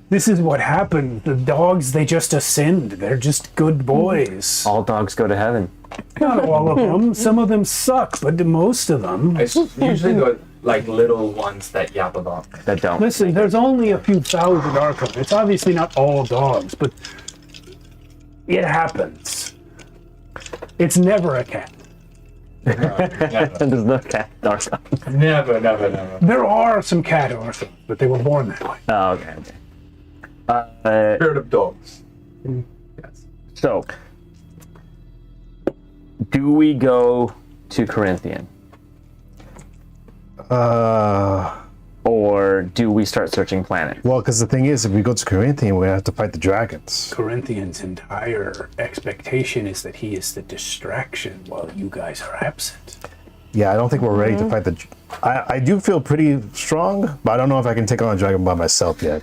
This is what happened. The dogs, they just ascend. They're just good boys. All dogs go to heaven. Not all of them. Some of them suck, but most of them. It's usually the like little ones that yap a lot. That don't. Listen, there's only a few thousand Archon. It's obviously not all dogs, but It happens. It's never a cat. There's no cat Archon. Never. There are some cat Archons, but they were born that way. Oh, okay. Herd of dogs. Yes. So, do we go to Corinthian? Or do we start searching planet? Well, because the thing is, if we go to Corinthian, we're gonna have to fight the dragons. Corinthian's entire expectation is that he is the distraction while you guys are absent. Yeah, I don't think we're ready to fight the. I do feel pretty strong, but I don't know if I can take on a dragon by myself yet.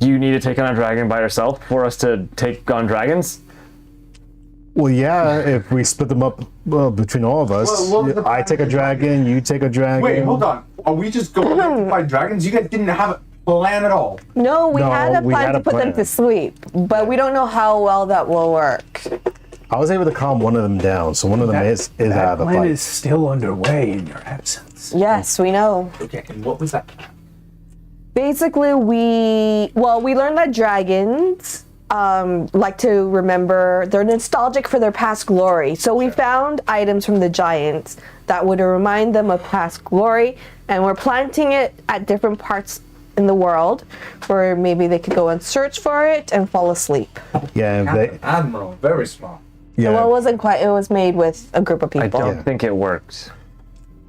Do you need to take on a dragon by yourself for us to take on dragons? Well, yeah, if we split them up between all of us, Well, look at the I take a dragon, you take a dragon. Wait, hold on. Are we just going to fight dragons? You guys didn't have a plan at all. No, we had a we plan had to a put them plan. to sleep, but we don't know how well that will work. I was able to calm one of them down, so one of them is out That of the plan fight. is still underway in your absence. Yes, we know. Okay, and what was that? Basically, we learned that dragons like to remember, they're nostalgic for their past glory. So we found items from the giants that would remind them of past glory, and we're planting it at different parts in the world where maybe they could go and search for it and fall asleep. Yeah, Captain Admiral, very smart. Well, it wasn't quite, it was made with a group of I people. don't think it worked.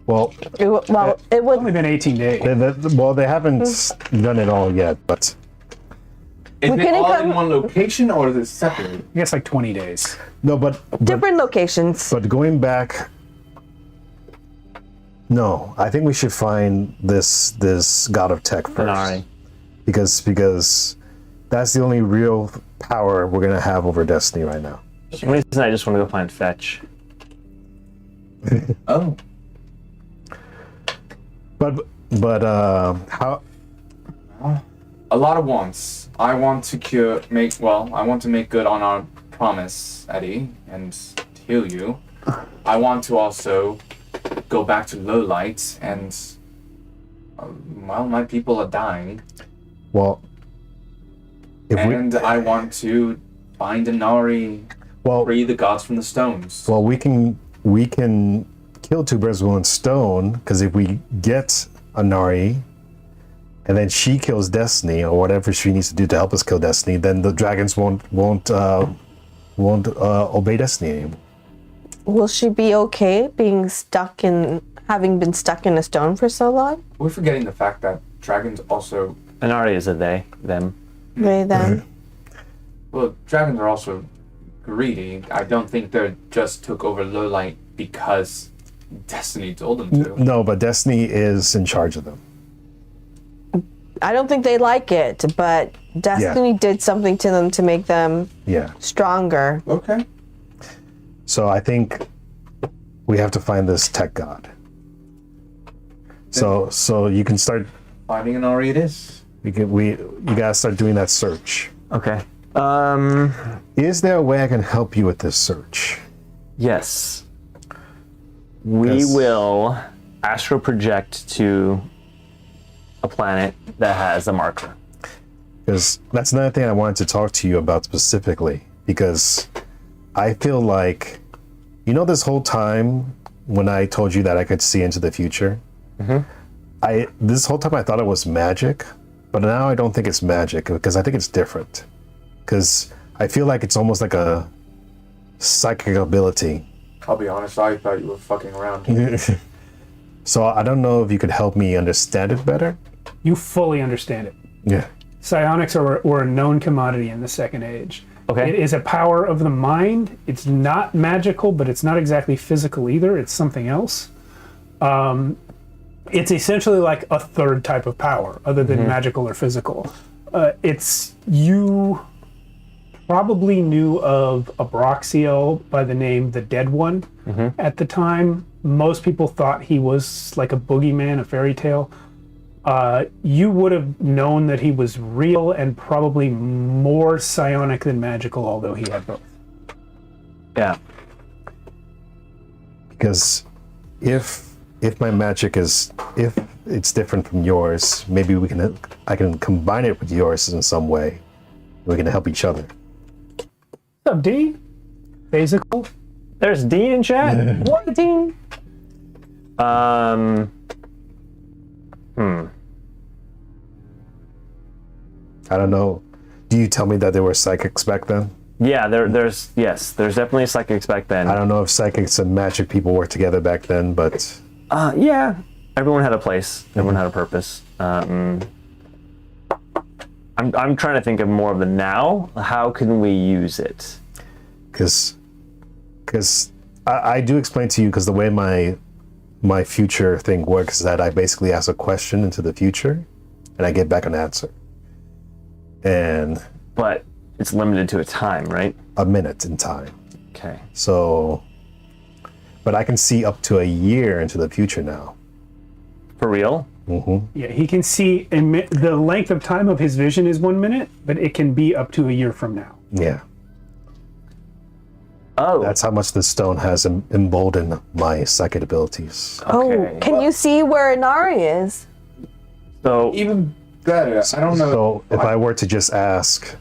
Well, It would. Only been 18 days. they haven't done it all yet, but Is We it couldn't all in come- one location or is it separated? I guess like 20 days. no, but Different locations. But going back, no, I think we should find this god of tech first, Inari. because that's the only real power we're gonna have over Destiny right now. For some reason, I just want to go find Fetch. Oh. But how? A lot of wants. I want to make good on our promise, Eddie, and heal you. I want to also go back to Lowlight and, my people are dying. Well, if And I want to find Inari, free the gods from the stones. we can kill two birds with one stone, because if we get Inari, and then she kills Destiny or whatever she needs to do to help us kill Destiny, then the dragons won't obey Destiny anymore. Will she be okay having been stuck in a stone for so long? We're forgetting the fact that dragons also, Inari is a they, them. They then. well, dragons are also greedy. I don't think they just took over Lowlight because Destiny told them to. No, but Destiny is in charge of them. I don't think they like it, but Destiny did something to them to make them stronger. Okay. So I think we have to find this tech god. So you can start. Finding Inari it is. You gotta start doing that search. Okay. Is there a way I can help you with this search? Yes. We Yes. will astral project to a planet that has a marker. Because that's another thing I wanted to talk to you about specifically. Because I feel like, this whole time when I told you that I could see into the future, this whole time I thought it was magic, but now I don't think it's magic because I think it's different. Because I feel like it's almost like a psychic ability. I'll be honest, I thought you were fucking around. So I don't know if you could help me understand it better. You fully understand it. Yeah. Psionics were a known commodity in the Second Age. Okay. It is a power of the mind. It's not magical, but it's not exactly physical either. It's something else. It's essentially like a third type of power, other than magical or physical. You probably knew of Abraxiel by the name the Dead One at the time. Most people thought he was like a boogeyman, a fairy tale. You would have known that he was real and probably more psionic than magical, although he had both. Yeah. Because if my magic if it's different from yours, maybe I can combine it with yours in some way. We can help each other. What's up, Dean? Basical. There's Dean in chat. What, Dean? I don't know. Do you tell me that there were psychics back then? Yeah, there's definitely psychics back then. I don't know if psychics and magic people worked together back then, but Yeah, everyone had a place. Everyone had a purpose. I'm trying to think of more of the now. How can we use it? because I do explain to you, because the way my future thing works is that I basically ask a question into the future and I get back an answer. And But it's limited to a time, right? a minute in time. Okay. So, but I can see up to a year into the future now. For real? Yeah, he can see the length of time of his vision is 1 minute, but it can be up to a year from now. Yeah. Oh. That's how much the stone has emboldened my psychic abilities. Okay. Oh, can you see where Inari is? So Even better. I don't know. So if I were to just ask,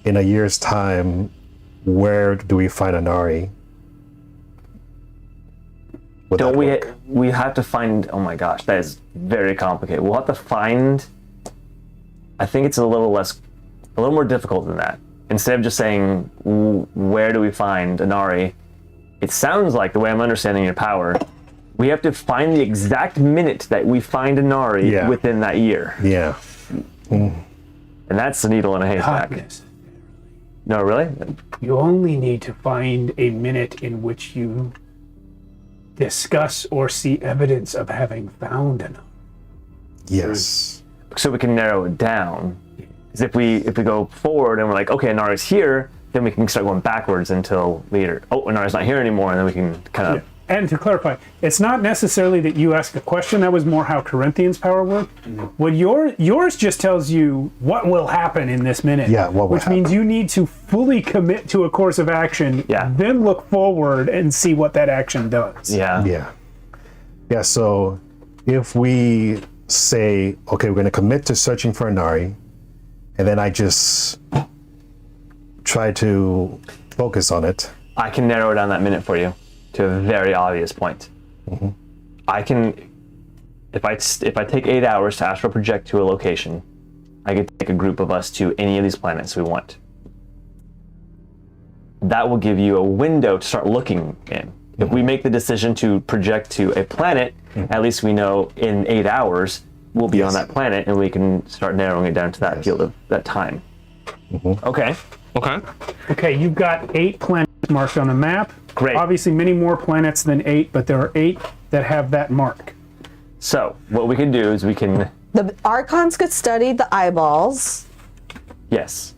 in a year's time, where do we find Anari? Would don't that we? work? We have to find. Oh my gosh, that is very complicated. We'll have to find. I think it's a little more difficult than that. Instead of just saying, where do we find Anari? It sounds like, the way I'm understanding your power, we have to find the exact minute that we find Anari Yeah. within that year. Yeah. And that's the needle in a haystack. Darkness. No, really? You only need to find a minute in which you discuss or see evidence of having found enough. Yes. So we can narrow it down. Because if we go forward and we're like, okay, Anari's here, then we can start going backwards until later. Oh, Anari's not here anymore, and then we can kind of. And to clarify, it's not necessarily that you ask a question. That was more how Corinthian's power worked. What yours just tells you what will happen in this minute. Yeah, what will which means you need to fully commit to a course of action. Yeah. Then look forward and see what that action does. Yeah. Yeah. Yeah, so if we say, okay, we're going to commit to searching for Anari, and then I just try to focus on it. I can narrow down that minute for you to a very obvious point. I can, if I take 8 hours to astral project to a location, I could take a group of us to any of these planets we want. That will give you a window to start looking in. If we make the decision to project to a planet, at least we know in 8 hours we'll be on that planet, and we can start narrowing it down to that field of that time. Okay. Okay, you've got 8 planets marked on a map. Great. Obviously, many more planets than 8, but there are 8 that have that mark. So what we can do is we can, The Archons could study the eyeballs. yes.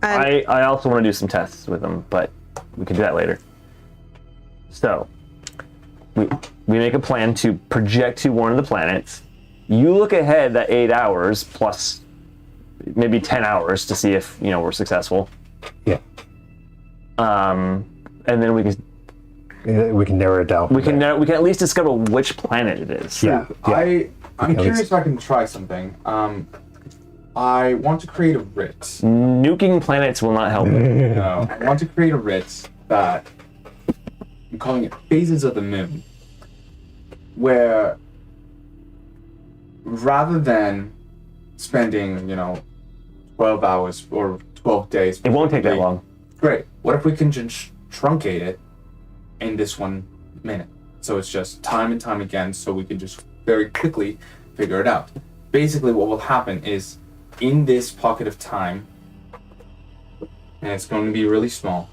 And I also want to do some tests with them, but we can do that later. So we make a plan to project to one of the planets. You look ahead that 8 hours plus maybe 10 hours to see if we're successful. Yeah. And then we can narrow it down. we can at least discover which planet it is. Yeah. I'm curious if I can try something. I want to create a writ. Nuking planets will not help. No, I want to create a writ that I'm calling it Phases of the Moon, where rather than spending 12 hours or 12 days, It won't take that long. Great. What if we can just truncate it in this 1 minute? So it's just time and time again, so we can just very quickly figure it out. Basically, what will happen is in this pocket of time, and it's going to be really small,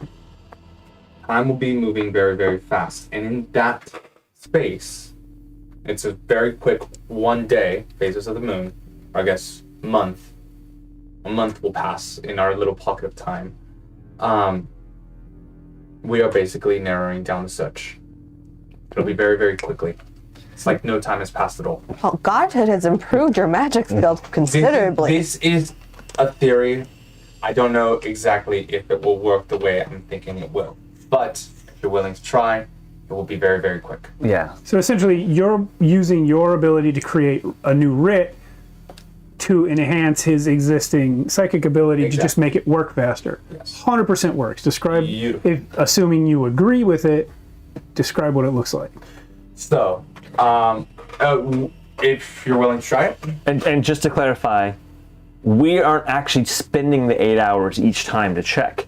time will be moving very, very fast. And in that space, it's a very quick 1 day, Phases of the Moon, or I guess month. A month will pass in our little pocket of time. We are basically narrowing down the search. It'll be very, very quickly. It's like no time has passed at all. well, Godhead has improved your magic skills considerably. This is a theory. I don't know exactly if it will work the way I'm thinking it will. But if you're willing to try, it will be very, very quick. Yeah. So essentially, you're using your ability to create a new writ to enhance his existing psychic ability to just Exactly. make it work faster. Yes. 100% works. Describe, Beautiful. assuming you agree with it, describe what it looks like. So, if you're willing to try it, And just to clarify, we aren't actually spending the 8 hours each time to check.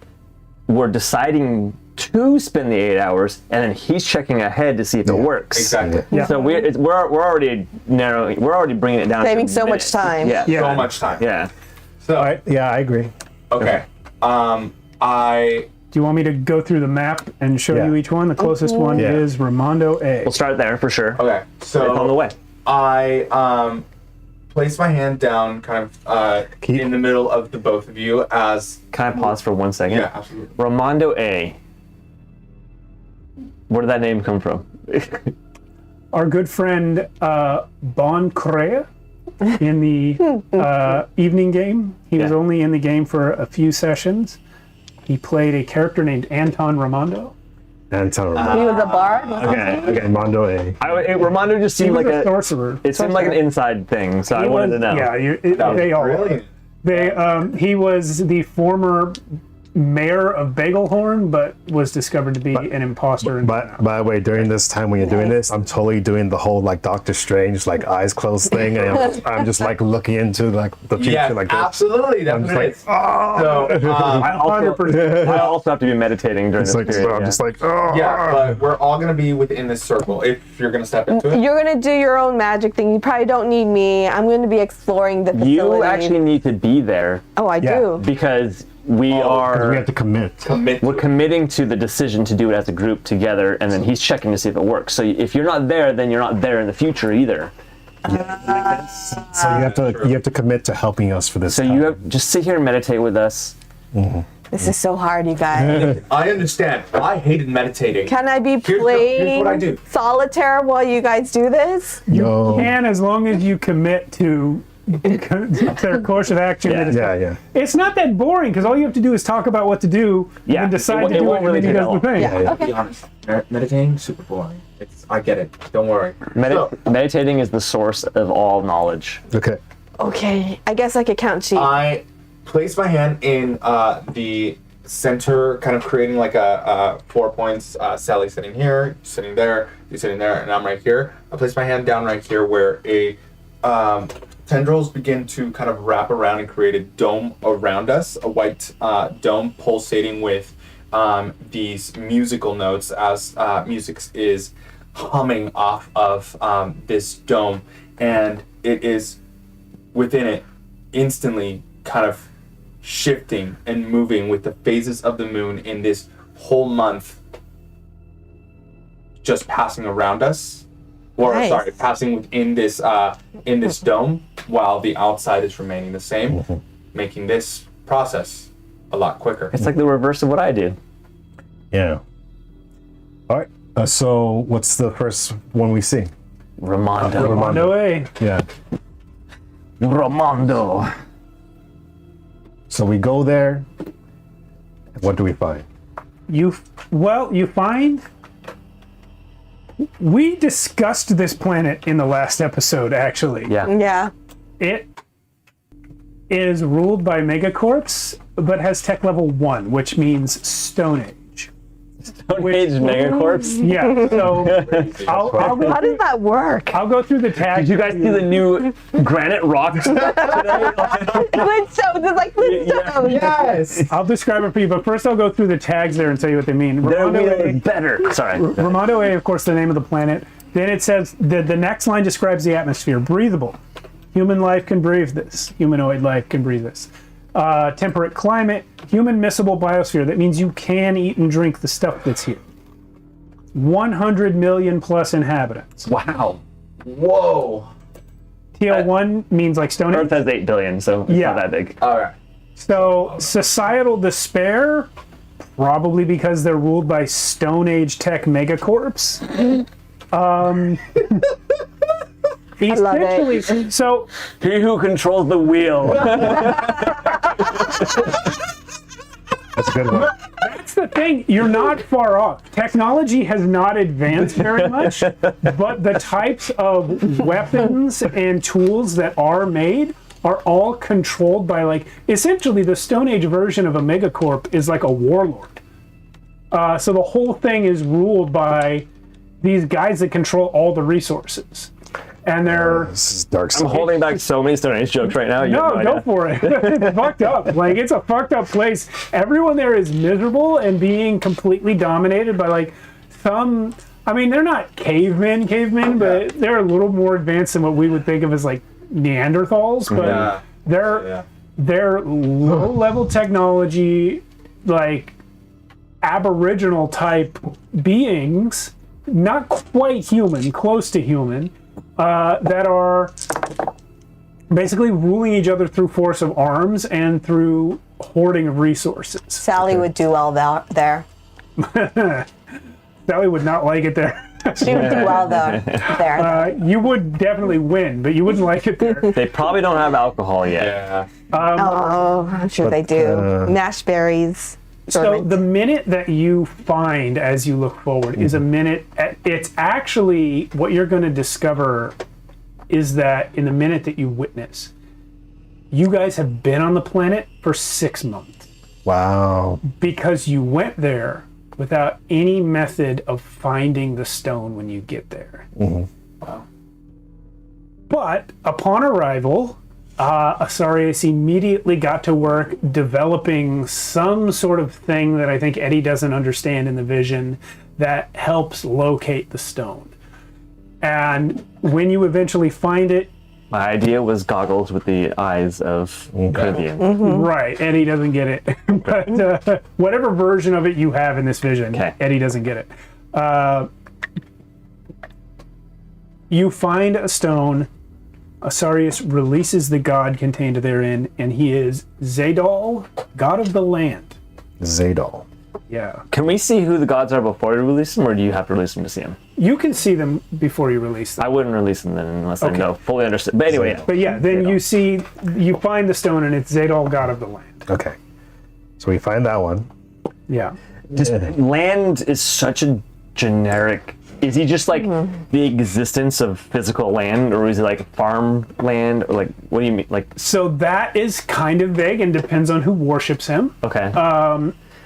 We're deciding to spend the 8 hours, and then he's checking ahead to see if it works. exactly. Yeah. So we're already narrowing. We're already bringing it down. to Saving so much minutes. time. Yeah. Yeah. So much time. Yeah. So, Yeah, I agree. okay. I Do you want me to go through the map and show Yeah. you each one? The closest one Yeah. is Ramondo A. We'll start there for sure. okay. So It's on the way. I place my hand down, kind of Keep- in the middle of the both of you as Can I pause for 1 second? yeah, absolutely. Ramondo A. Where did that name come from? Our good friend Bon Crea in the evening game. He was Yeah. only in the game for a few sessions. He played a character named Anton Ramondo. Anton He was a bard. Okay. Mondo A. Ramondo just He seemed was like a a. sorcerer. It seemed like an inside thing, so I He wanted was- to know. Yeah, they all. Brilliant. He was the former mayor of Bagelhorn, but was discovered to be an imposter. By the way, during this time when you're doing this, I'm totally doing the whole like Doctor Strange like eyes closed thing, and I'm just like looking into like the future Yeah, like this. absolutely. That's I'm what just it like, is. So, I also have to be meditating during It's this like period. I'm yeah. just like oh. yeah, but we're all gonna be within this circle. If you're gonna step into it, You're gonna do your own magic thing. You probably don't need me. I'm gonna be exploring the facility. You actually need to be there Oh, I Yeah. do. because we We are. have to commit. commit. We're committing to the decision to do it as a group together, and then he's checking to see if it works. So if you're not there, then you're not there in the future either. So you have to commit to helping us for this. So you have just sit here and meditate with us. This is so hard, you guys. I understand. I hated meditating. Can I be Here's playing what I do. solitaire while you guys do this? No. And as long as you commit to their course of action. Yeah. that is- Yeah. It's not that boring because all you have to do is talk about what to do Yeah, and decide it to do won't it, really and then he take does the that thing. Yeah. Be honest. Meditating super boring. I get it. Don't worry. Meditating is the source of all knowledge. Okay. Okay, I guess I could count sheep. I place my hand in the center, kind of creating like a 4 points. Sally sitting here, sitting there, you sitting there, and I'm right here. I place my hand down right here where a tendrils begin to kind of wrap around and create a dome around us, a white dome pulsating with these musical notes as music is humming off of this dome, and it is within it instantly kind of shifting and moving with the phases of the moon in this whole month just passing around us, or Nice. sorry, passing within this dome while the outside is remaining the same, making this process a lot quicker. It's like the reverse of what I do. Yeah. All right. So what's the first one we see? Ramondo. No way. Yeah. Ramondo. So we go there. What do we find? You find we discussed this planet in the last episode, actually. Yeah. Yeah. It is ruled by megacorps, but has tech level 1, which means Stone Age. Stone Age Megacorps. Yeah, so I'll go, How does that work? I'll go through the tags. Did you guys see the new granite rocks? Flintstones is like Flintstones. Yes. I'll describe it for you, but first I'll go through the tags there and tell you what they mean. They're Ramondo A, really better. Sorry. Ramondo A, of course, the name of the planet. Then it says the next line describes the atmosphere. Breathable. Human life can breathe this. Humanoid life can breathe this. Temperate climate. Human miscible biosphere. That means you can eat and drink the stuff that's here. 100 million plus inhabitants. Wow. Whoa. TL1 means like Stone Age. Earth has 8 billion, so it's Yeah. not that big. All right. So societal despair, probably because they're ruled by Stone Age tech megacorps. love it. Essentially, so He who controls the wheel. That's a good one. that's the thing. You're not far off. Technology has not advanced very much, but the types of weapons and tools that are made are all controlled by like essentially the Stone Age version of a megacorp is like a warlord. So the whole thing is ruled by these guys that control all the resources, and they're. This is dark I'm side. holding back so many Stone Age jokes right now. You have No, idea. go for it. It's fucked up. Like, it's a fucked up place. Everyone there is miserable and being completely dominated by, like, some... I mean, they're not cavemen, but they're a little more advanced than what we would think of as, like, Neanderthals. But they're low-level technology, like, aboriginal-type beings, not quite human, close to human, that are basically ruling each other through force of arms and through hoarding of resources. Sally would do well there. Sally would not like it there. She would do well though there. You would definitely win, but you wouldn't like it there. They probably don't have alcohol yet. Yeah. Oh, I'm sure they do. Mashed berries. So the minute that you find as you look forward is a minute, it's actually what you're going to discover is that in the minute that you witness, you guys have been on the planet for 6 months. Wow. Because you went there without any method of finding the stone when you get there. Wow. But upon arrival, Asarius immediately got to work developing some sort of thing that I think Eddie doesn't understand in the vision that helps locate the stone. And when you eventually find it, My idea was goggles with the eyes of Caribbean. right, Eddie doesn't get it. But whatever version of it you have in this vision, Okay. Eddie doesn't get it. You find a stone. Asarius releases the god contained therein, and he is Zadal, god of the land. Zadal. Yeah. Can we see who the gods are before you release them, or do you have to release them to see them? You can see them before you release them. I wouldn't release them then unless I know fully understood. But anyway, But yeah, then you find the stone, and it's Zadal, god of the land. Okay. So we find that one. Yeah. just land is such a generic. Is he just like the existence of physical land, or is it like farmland, or like what do you mean? Like So that is kind of vague and depends on who worships him. okay,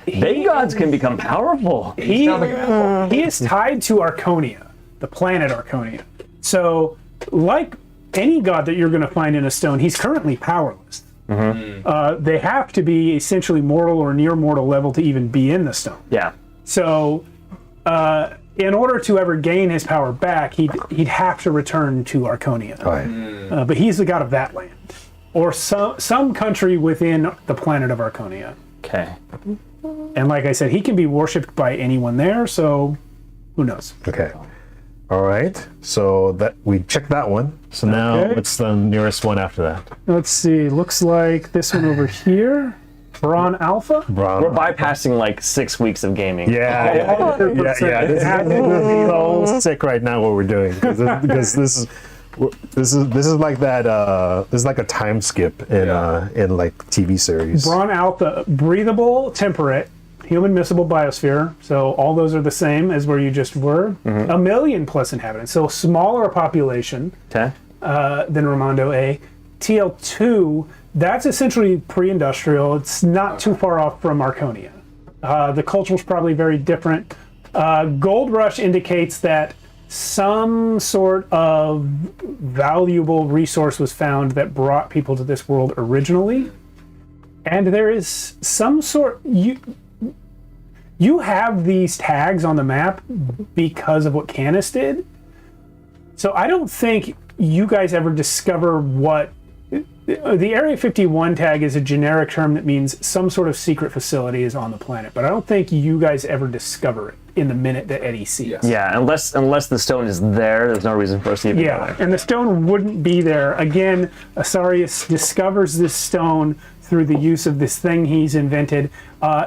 big gods can become powerful. He is tied to Archonia, the planet Archonia. So, like any god that you're going to find in a stone, he's currently powerless. They have to be essentially mortal or near mortal level to even be in the stone. Yeah. So, in order to ever gain his power back, he'd have to return to Archonia. Right. But he's the god of that land, or some country within the planet of Archonia. Okay. And like I said, he can be worshipped by anyone there. So, who knows? Okay. All right. So that we checked that one. So now, Okay. what's the nearest one after that? Let's see. Looks like this one over here, Braun Alpha. Brown. We're bypassing like 6 weeks of gaming. Yeah, yeah. This is so sick right now what we're doing because this is like that. This is like a time skip in like TV series. Braun Alpha, breathable, temperate, human miscible biosphere. So all those are the same as where you just were. 1 million plus inhabitants. So smaller population Okay. than Ramondo A. TL2, that's essentially pre-industrial. It's not too far off from Archonia. The culture's probably very different. Gold Rush indicates that some sort of valuable resource was found that brought people to this world originally. And there is some sort... You have these tags on the map because of what Canis did. So I don't think you guys ever discover what... The Area 51 tag is a generic term that means some sort of secret facility is on the planet, but I don't think you guys ever discover it in the minute that Eddie sees. Yeah, unless the stone is there's no reason for us to even go Yeah, there. and the stone wouldn't be there. Again, Asarius discovers this stone through the use of this thing he's invented.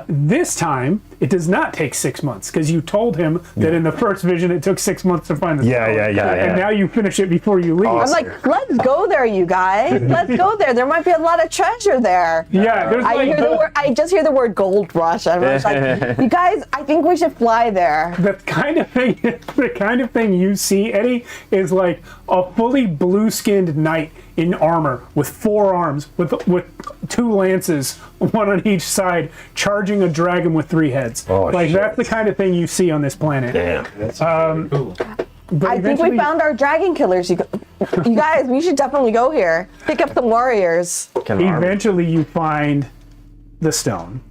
This time, it does not take 6 months, because you told him that in the first vision it took 6 months to find the stone. And now you finish it before you leave. I'm like, let's go there, you guys. Let's go there. There might be a lot of treasure there. Yeah, there's I just hear the word gold rush. I'm just like, you guys, I think we should fly there. there. The kind of thing you see, Eddie, is like a fully blue-skinned knight in armor with 4 arms, with 2 lances, one on each side, charging a dragon with 3 heads. Oh, like shit. that's the kind of thing you see on this planet. Damn. But I think we eventually- found our dragon killers. You guys, we should definitely go here. Pick up some warriors. Eventually, you find the stone.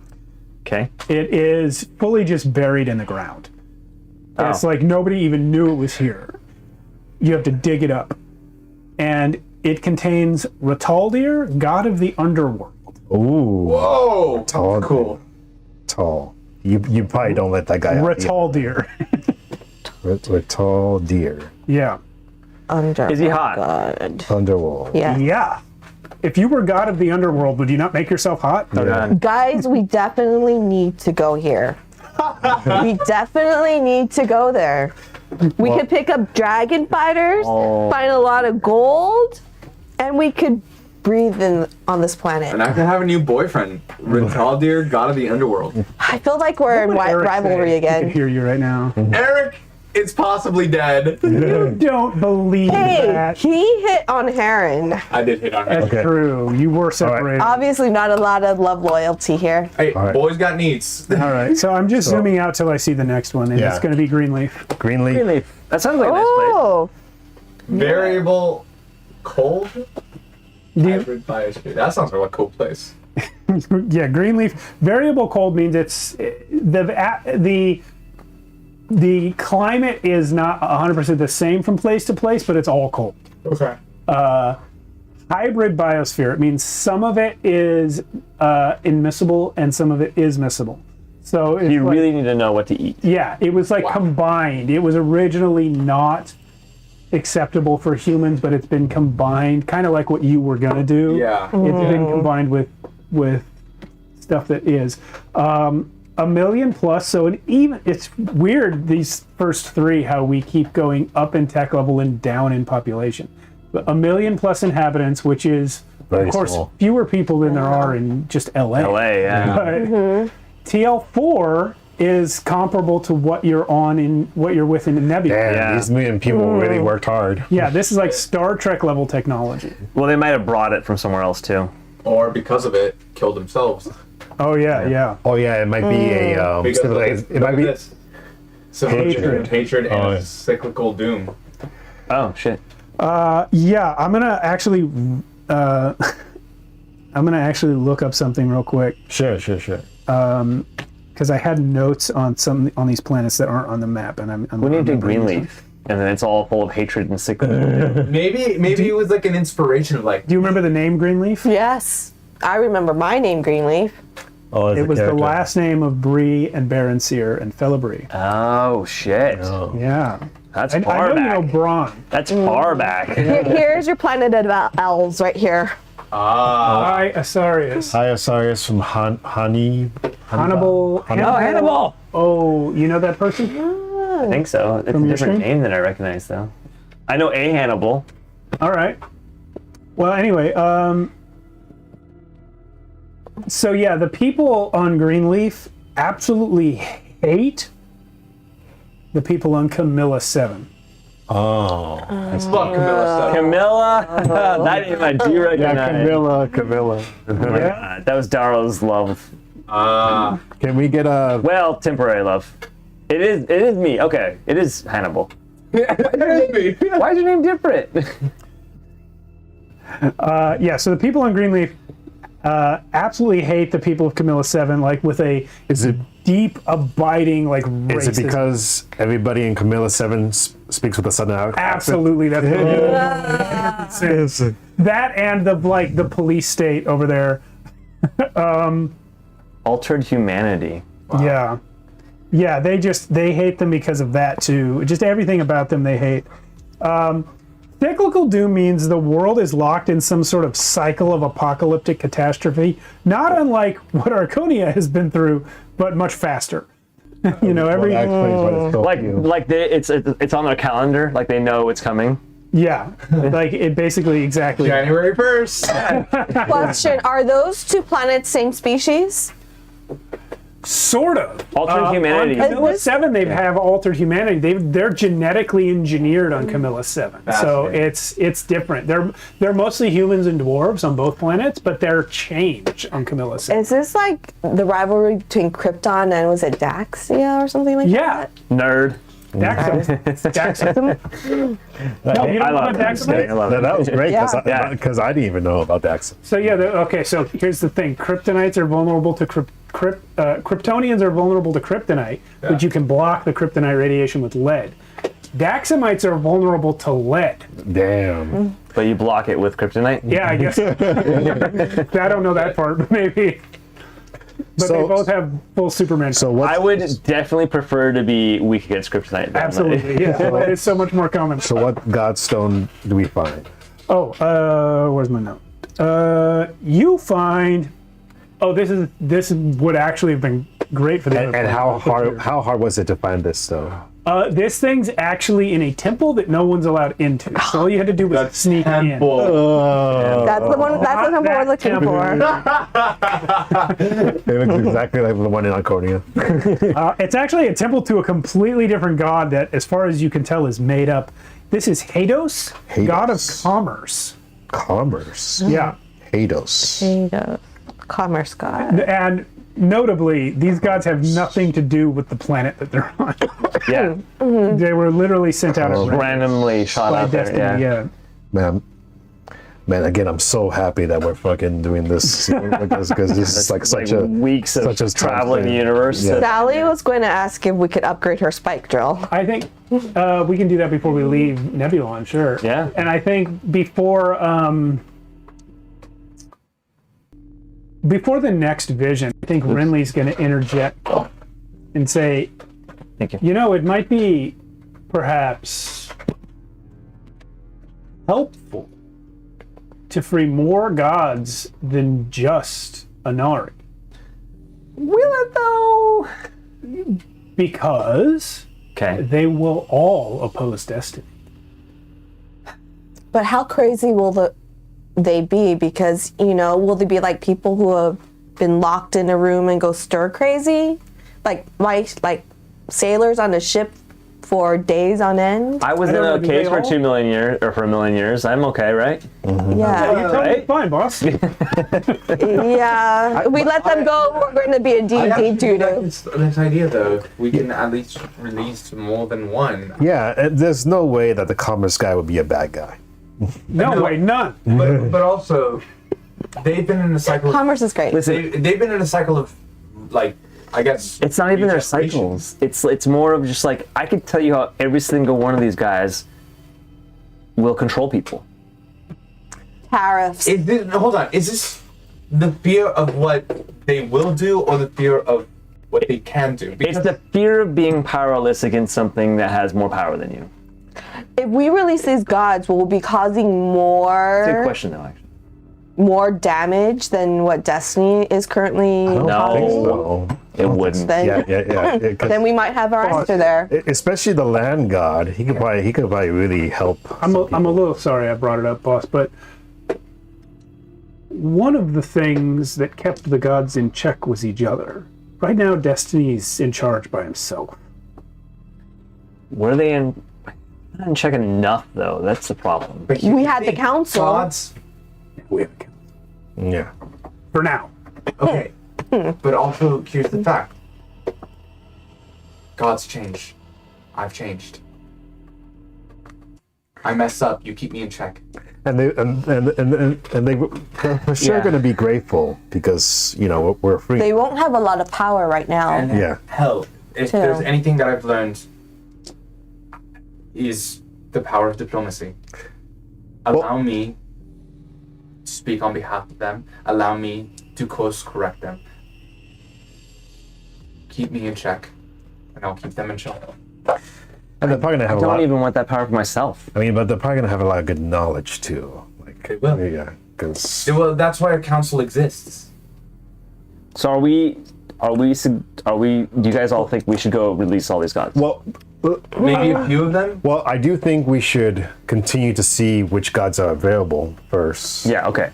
Okay. It is fully just buried in the ground. It's Oh. like nobody even knew it was here. You have to dig it up. And it contains Rataldir, god of the underworld. Ooh, Whoa! Tall. Cool. tall. You probably don't let that guy out. Rataldir. With tall deer. Yeah. Is he hot? God. Underworld. Yeah. Yeah. If you were god of the underworld, would you not make yourself hot? Oh, God. Guys, we definitely need to go here. We definitely need to go there. We could pick up dragon fighters, find a lot of gold, and we could breathe in on this planet. And I can have a new boyfriend. Rataldir, god of the underworld. I feel like we're in Eric rivalry say? I can again. hear you right now. Eric is possibly dead. You don't believe Hey, that. he hit on Heron. I did hit on her. That's true. You were separated. Obviously, not a lot of love loyalty here. Hey, right. boys got needs. All right. So I'm just zooming out till I see the next one, and Yeah. it's going to be Greenleaf. Greenleaf. Really? That sounds like a nice place. Oh, Variable cold Do you- hybrid biosphere. That sounds like a cool place. Yeah, Greenleaf. Variable cold means it's the climate is not 100% the same from place to place, but it's all cold. Okay. Hybrid biosphere. It means some of it is immiscible and some of it is miscible. So it's You like- really need to know what to eat. yeah, it was like Wow. combined. It was originally not acceptable for humans, but it's been combined, kind of like what you were gonna do. Yeah. It's been combined with stuff that is. 1,000,000 plus, so it's weird these first 3 how we keep going up in tech level and down in population. But 1,000,000 plus inhabitants, which is Very of course small. fewer people than there are in just LA. LA, yeah. But TL4 is comparable to what you're with in Nebula. Damn, Yeah. these million people really worked hard. Yeah, this is like Star Trek level technology. Well, they might have brought it from somewhere else too. Or because of it, killed themselves. Oh yeah. Oh yeah, it might be a Because it might be So Hatred. hatred and Oh, yeah. cyclical doom. Oh shit. Yeah, I'm gonna actually look up something real quick sure. because I had notes on these planets that aren't on the map, and I'm We need to do remembering these. Greenleaf, and then it's all full of hatred and cyclical. Maybe it was like an inspiration of like Do you remember the name Greenleaf? yes. I remember my name, Greenleaf. Oh, It was the last name of Bree and Baron Sear and Felibri. Oh shit. Yeah. That's I far know back. you know Braun. That's far back. Here's your planet of elves right here. Hi, Asarius. Hi, Osiris from Hannibal. Oh, Hannibal. Oh, you know that person? I think so. It's a your different stream? name than I recognize though. I know a Hannibal. All right. Well, anyway, so yeah, the people on Greenleaf absolutely hate the people on Camilla 7. Oh, fuck Camilla stuff. Camilla. That name I do recognize. Camilla. That was Darrow's love. Can we get a? Well, temporary love. It is me. Okay, it is Hannibal. Why is your name different? Yeah, so the people on Greenleaf absolutely hate the people of Camilla 7, like with a Is it? deep, abiding, like Is racism. it because everybody in Camilla 7 speaks with a southern accent? Absolutely, that's that, and the police state over there. Altered humanity. Yeah. Yeah, they hate them because of that too. Just everything about them they hate. Cyclical doom means the world is locked in some sort of cycle of apocalyptic catastrophe, not unlike what Archonia has been through, but much faster. You know, every That explains what it's called. Like it's on their calendar. Like they know it's coming. yeah, like it basically exactly. January 1st. Question: are those 2 planets same species? Sort of. Altered humanity. On Camilla 7, they have altered humanity. They're genetically engineered on Camilla 7. So it's different. They're mostly humans and dwarves on both planets, but they're changed on Camilla 7. Is this like the rivalry between Krypton and was it Daxia or something like Yeah. that? Nerd. Daxam. No, you I don't know love about it. Daxam? I love it. That was great Yeah. because I didn't even know about Dax. So yeah, okay. So here's the thing: Kryptonites are vulnerable to Kryptonians are vulnerable to kryptonite, but you can block the kryptonite radiation with lead. Daxamites are vulnerable to lead. Damn. But you block it with kryptonite? Yeah, I guess. I don't know that part, but maybe. But they both have full Superman. So what? I would definitely prefer to be weak against kryptonite. Absolutely, yeah. Lead is so much more common. So what Godstone do we find? Oh, where's my note? You find. Oh, this would actually have been great for the. And how hard was it to find this though? This thing's actually in a temple that no one's allowed into. So all you had to do was sneak in. That's the one. That's the number we're looking for. It looks exactly like the one in Archonia. It's actually a temple to a completely different god that, as far as you can tell, is made up. This is Hados, god of commerce. Commerce. Yeah. Hados. There you go. Commerce god. And notably, these gods have nothing to do with the planet that they're on. Yeah. They were literally sent out as Randomly shot by out there. destiny. Yeah. Yeah. Man, again, I'm so happy that we're fucking doing this because this is like such a weeks of such a traveling the thing. universe. Yeah. Sally was going to ask if we could upgrade her spike drill. I think we can do that before we leave Nebula, I'm sure. Yeah. And I think before the next vision, I think Renly's going to interject and say, Thank you. you know, it might be perhaps helpful to free more gods than just Anari. Will it though? Because Okay. they will all oppose destiny. But how crazy will they be? Because, you know, will they be like people who have been locked in a room and go stir crazy? Like sailors on a ship for days on end? I was I in don't know, a do cage they for all? 2 million years, or for a million years. I'm okay, right? Yeah. You're totally right? fine, boss. Yeah. We let them go, we're going to be a D&D tutor. This idea though, we can at least release more than one. Yeah, there's no way that the commerce guy would be a bad guy. No way, none. But also, they've been in a cycle. Commerce is great. They've been in a cycle of, like, I guess. It's not even their regeneration. cycles. It's more of just like, I could tell you how every single one of these guys will control people. Tariffs. Hold on. Is this the fear of what they will do, or the fear of what they can do? It's the fear of being powerless against something that has more power than you. If we release these gods, will we be causing Good more damage than what Destiny is currently I don't No. think so. It wouldn't. Then, Yeah. then we might have our answer there. Especially the land god, he could probably really help. I'm a little sorry I brought it up, boss, but one of the things that kept the gods in check was each other. Right now, Destiny's in charge by himself. Were they in? Not in check enough though. That's the problem. But We had the council. Gods. We have a council. Yeah. For now. Okay. But also, here's the fact. Gods change. I've changed. I mess up. You keep me in check. And they for sure Yeah. going to be grateful because we're free. They won't have a lot of power right now. And Yeah. hell, if True. there's anything that I've learned, is the power of diplomacy. Allow me to speak on behalf of them. Allow me to course correct them. Keep me in check, and I'll keep them in check. And they're probably going to I have a don't lot. even want that power for myself. I mean, but they're probably going to have a lot of good knowledge too. Like, They will. yeah, because Well, that's why a council exists. So are we? Do you guys all think we should go release all these gods? Maybe a few of them. Well, I do think we should continue to see which gods are available first. Yeah. Okay.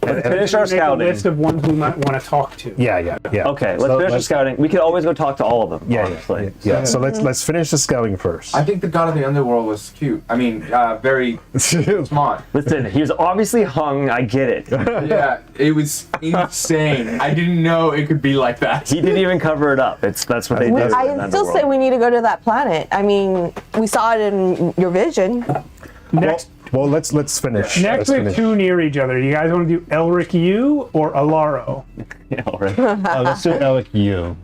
Finish our Make a scouting. list of ones we might want to talk to. Yeah. Okay, let's So finish the scouting. We could always go talk to all of them. Honestly. Yeah. So let's finish the scouting first. I think the god of the underworld was cute. I mean, very smart. Listen, he was obviously hung. I get it. Yeah, it was insane. I didn't know it could be like that. He didn't even cover it up. That's what they do. in I the still say underworld. we need to go to that planet. I mean, we saw it in your vision. Next, Well, let's finish. next Let's we have finish. two near each other. You guys want to do Elric U or Alaro? Yeah, all right. Let's do Alec U.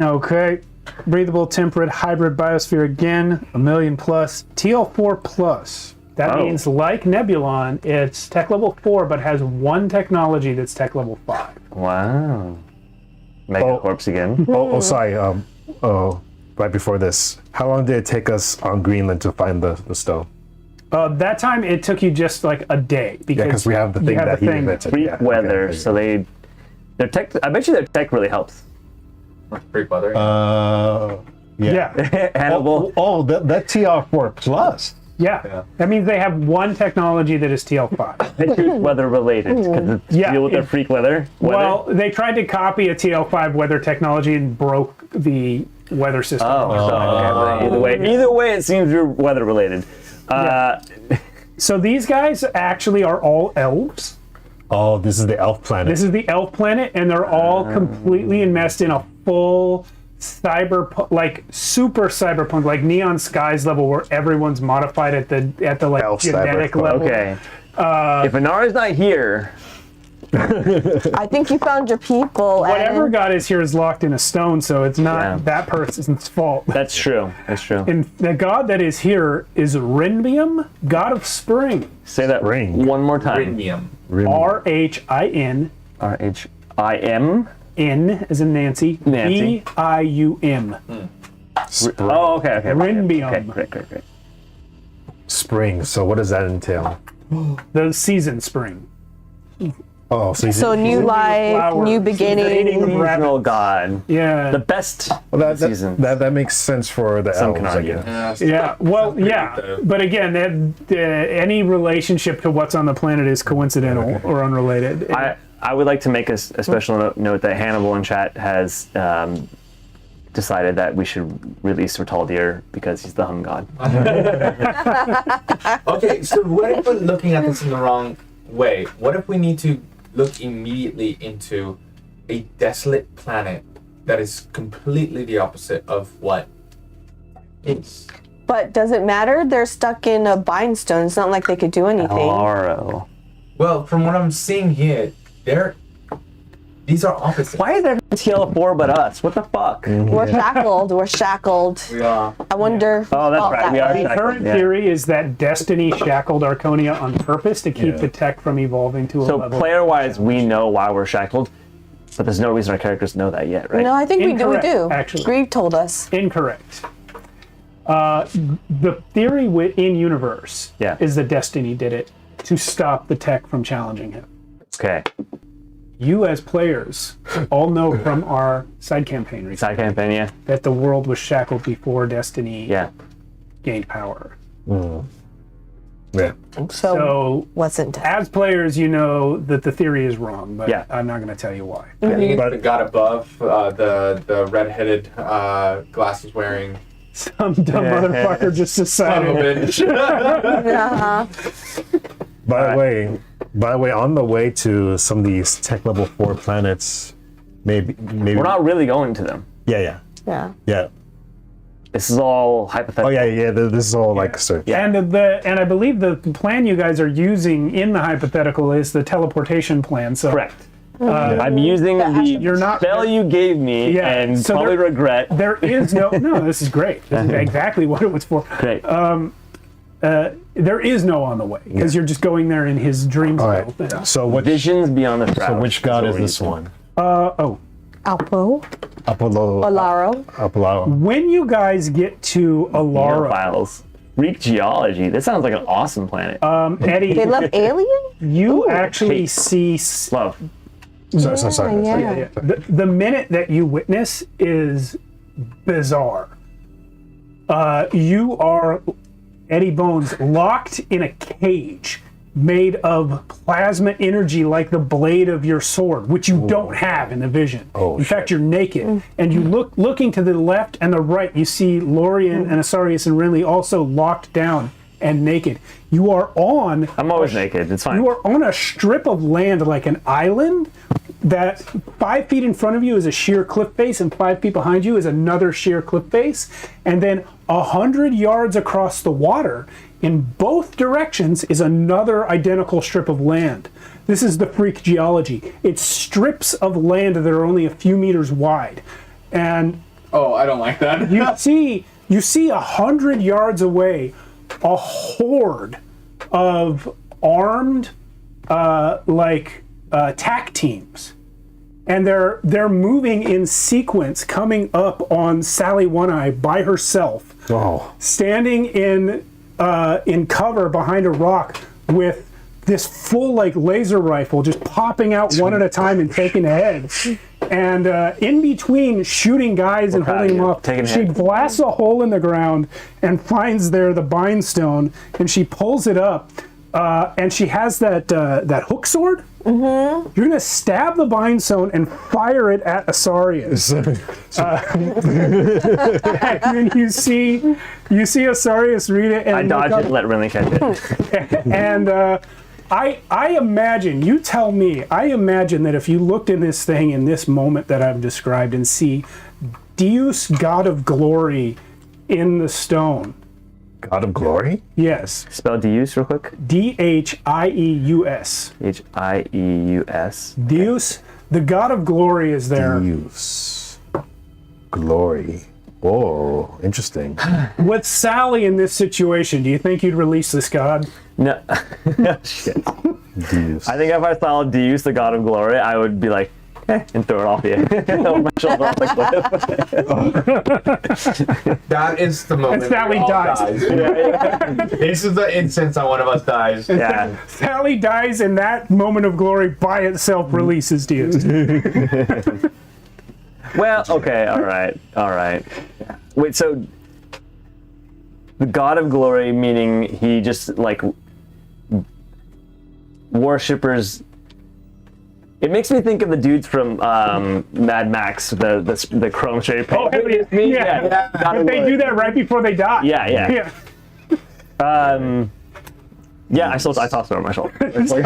Okay. Breathable, temperate, hybrid biosphere again, 1,000,000 plus. TL4 plus. That Oh. means, like Nebulon, it's tech level 4, but has one technology that's tech level 5. Wow. Megacorpse again. Oh, sorry. Right before this, how long did it take us on Greenland to find the stone? That time it took you just like a day because Yeah, because we have the thing that he invented. Freak Yeah, okay, weather, okay. so their tech. I bet you their tech really helps. Freak weather. Yeah. Hannibal. Oh, that TR4 plus. Yeah. That means they have one technology that is TL5. They choose weather related because Yeah, deal with their it- freak weather. Well, they tried to copy a TL5 weather technology and broke the weather system. Oh, so, okay, well, either way, it seems you're weather related. So these guys actually are all elves. Oh, this is the elf planet. This is the elf planet, and they're all completely enmeshed in a full cyberpunk, like super cyberpunk, like Neon Skies level, where everyone's modified at the like Elf genetic cyberpunk. level. Okay. If Inara's not here, I think you found your people. Whatever and god is here is locked in a stone, so it's not Yeah. that person's fault. that's true. That's true. And the god that is here is Rinbium, god of spring. Say that Ring. one more time. Rhythmium. RHIN, RHIM. N as in Nancy, Nancy. BIUM. Oh, okay. Rinbium. Okay, great. Spring. So what does that entail? The season spring. Oh, so, so new life, flowers, new beginning beginning. of Seasonal god. Yeah. The best season. that makes sense for the Some elves, can I argue. guess. Yeah, well, yeah, but again, any relationship to what's on the planet is coincidental or unrelated. I would like to make a special note that Hannibal in chat has decided that we should release Rataldir because he's the hung god. Okay, so what if we're looking at this in the wrong way? What if we need to look immediately into a desolate planet that is completely the opposite of what is? But does it matter? They're stuck in a bindstone. It's not like they could do anything. Alaro. Well, from what I'm seeing here, these are opposites. Why is there TL4 but us? What the fuck? We're shackled. We're shackled. We are. I wonder. Oh, that's right, we are way. The shackled. current Yeah. theory is that Destiny shackled Archonia on purpose to keep the tech from evolving to a So level. player-wise, we know why we're shackled, but there's no reason our characters know that yet, right? No, I think we Incorrect, do. actually. Grieve told us. Incorrect. The theory in universe Yeah. is that Destiny did it to stop the tech from challenging him. Okay. You as players all know from our side campaign recently Side campaign, yeah. that the world was shackled before Destiny Yeah. gained power. Yeah. So Wasn't it? as players, you know that the theory is wrong, but Yeah. I'm not going to tell you why. I think it's But- the god above, the red-headed, glasses-wearing Some dumb motherfucker just son of a decided. bitch. By the way, on the way to some of these tech level 4 planets, maybe. We're not really going to them. Yeah. Yeah. This is all hypothetical. Oh yeah. This is all like so. Yeah. And I believe the plan you guys are using in the hypothetical is the teleportation plan. So Correct. I'm using the You're not- spell you gave me Yeah, and so probably there- regret. there is no. This is great. This is exactly what it was for. Great. There is no on the way because you're just going there in his dream All spell right. thing. So what? Visions beyond the shroud. So which god is this one? Oh, Alpo, Apollo. Alaro. Apollo. when you guys get to Alara, Files. Greek geology. This sounds like an awesome planet. Eddie, They love alien? you actually hate. see Love. Sorry. Yeah. the minute that you witness is bizarre. You are, Eddie Bones, locked in a cage made of plasma energy like the blade of your sword, which you don't have in the vision. In fact, you're naked. And you looking to the left and the right, you see Lorien and Asarius and Renly also locked down and naked. You are on... I'm always naked. It's fine. You are on a strip of land like an island that 5 feet in front of you is a sheer cliff face and 5 feet behind you is another sheer cliff face. And then 100 yards across the water in both directions is another identical strip of land. This is the freak geology. It's strips of land that are only a few meters wide. And Oh, I don't like that. you see 100 yards away a horde of armed attack teams, and they're moving in sequence, coming up on Sally One Eye by herself, standing in cover behind a rock with this full laser rifle just popping out one at a time and taking a head. And in between shooting guys and holding them up, she blasts a hole in the ground and finds there the bind stone, and she pulls it up, and she has that hook sword. Mm-hmm. You're gonna stab the bind stone and fire it at Asarius. And then you see Asarius read it, and I dodge it and let Renly catch it. And I imagine, you tell me, I imagine that if you looked in this thing in this moment that I've described and see Deus, God of Glory, in the stone. God of Glory? Yes. Spell Deus real quick. Dieus. H-I-E-U-S. Deus, the God of Glory is there. Deus. Glory. Whoa, interesting. With Sally in this situation, do you think you'd release this god? No. Shit. Deus. I think if I saw Deus, the God of Glory, I would be like, and throw it off you. Over my shoulder off the cliff. That is the moment. And Sally we all dies. This is the instance that one of us dies. Yeah. Sally dies, and that moment of glory by itself releases Deus. Well, okay, all right. Wait, so the God of Glory, meaning he just worshippers. It makes me think of the dudes from Mad Max, the chrome shade paint. Oh, yeah. But they do that right before they die. Yeah. Yeah, I tossed it over my shoulder. And you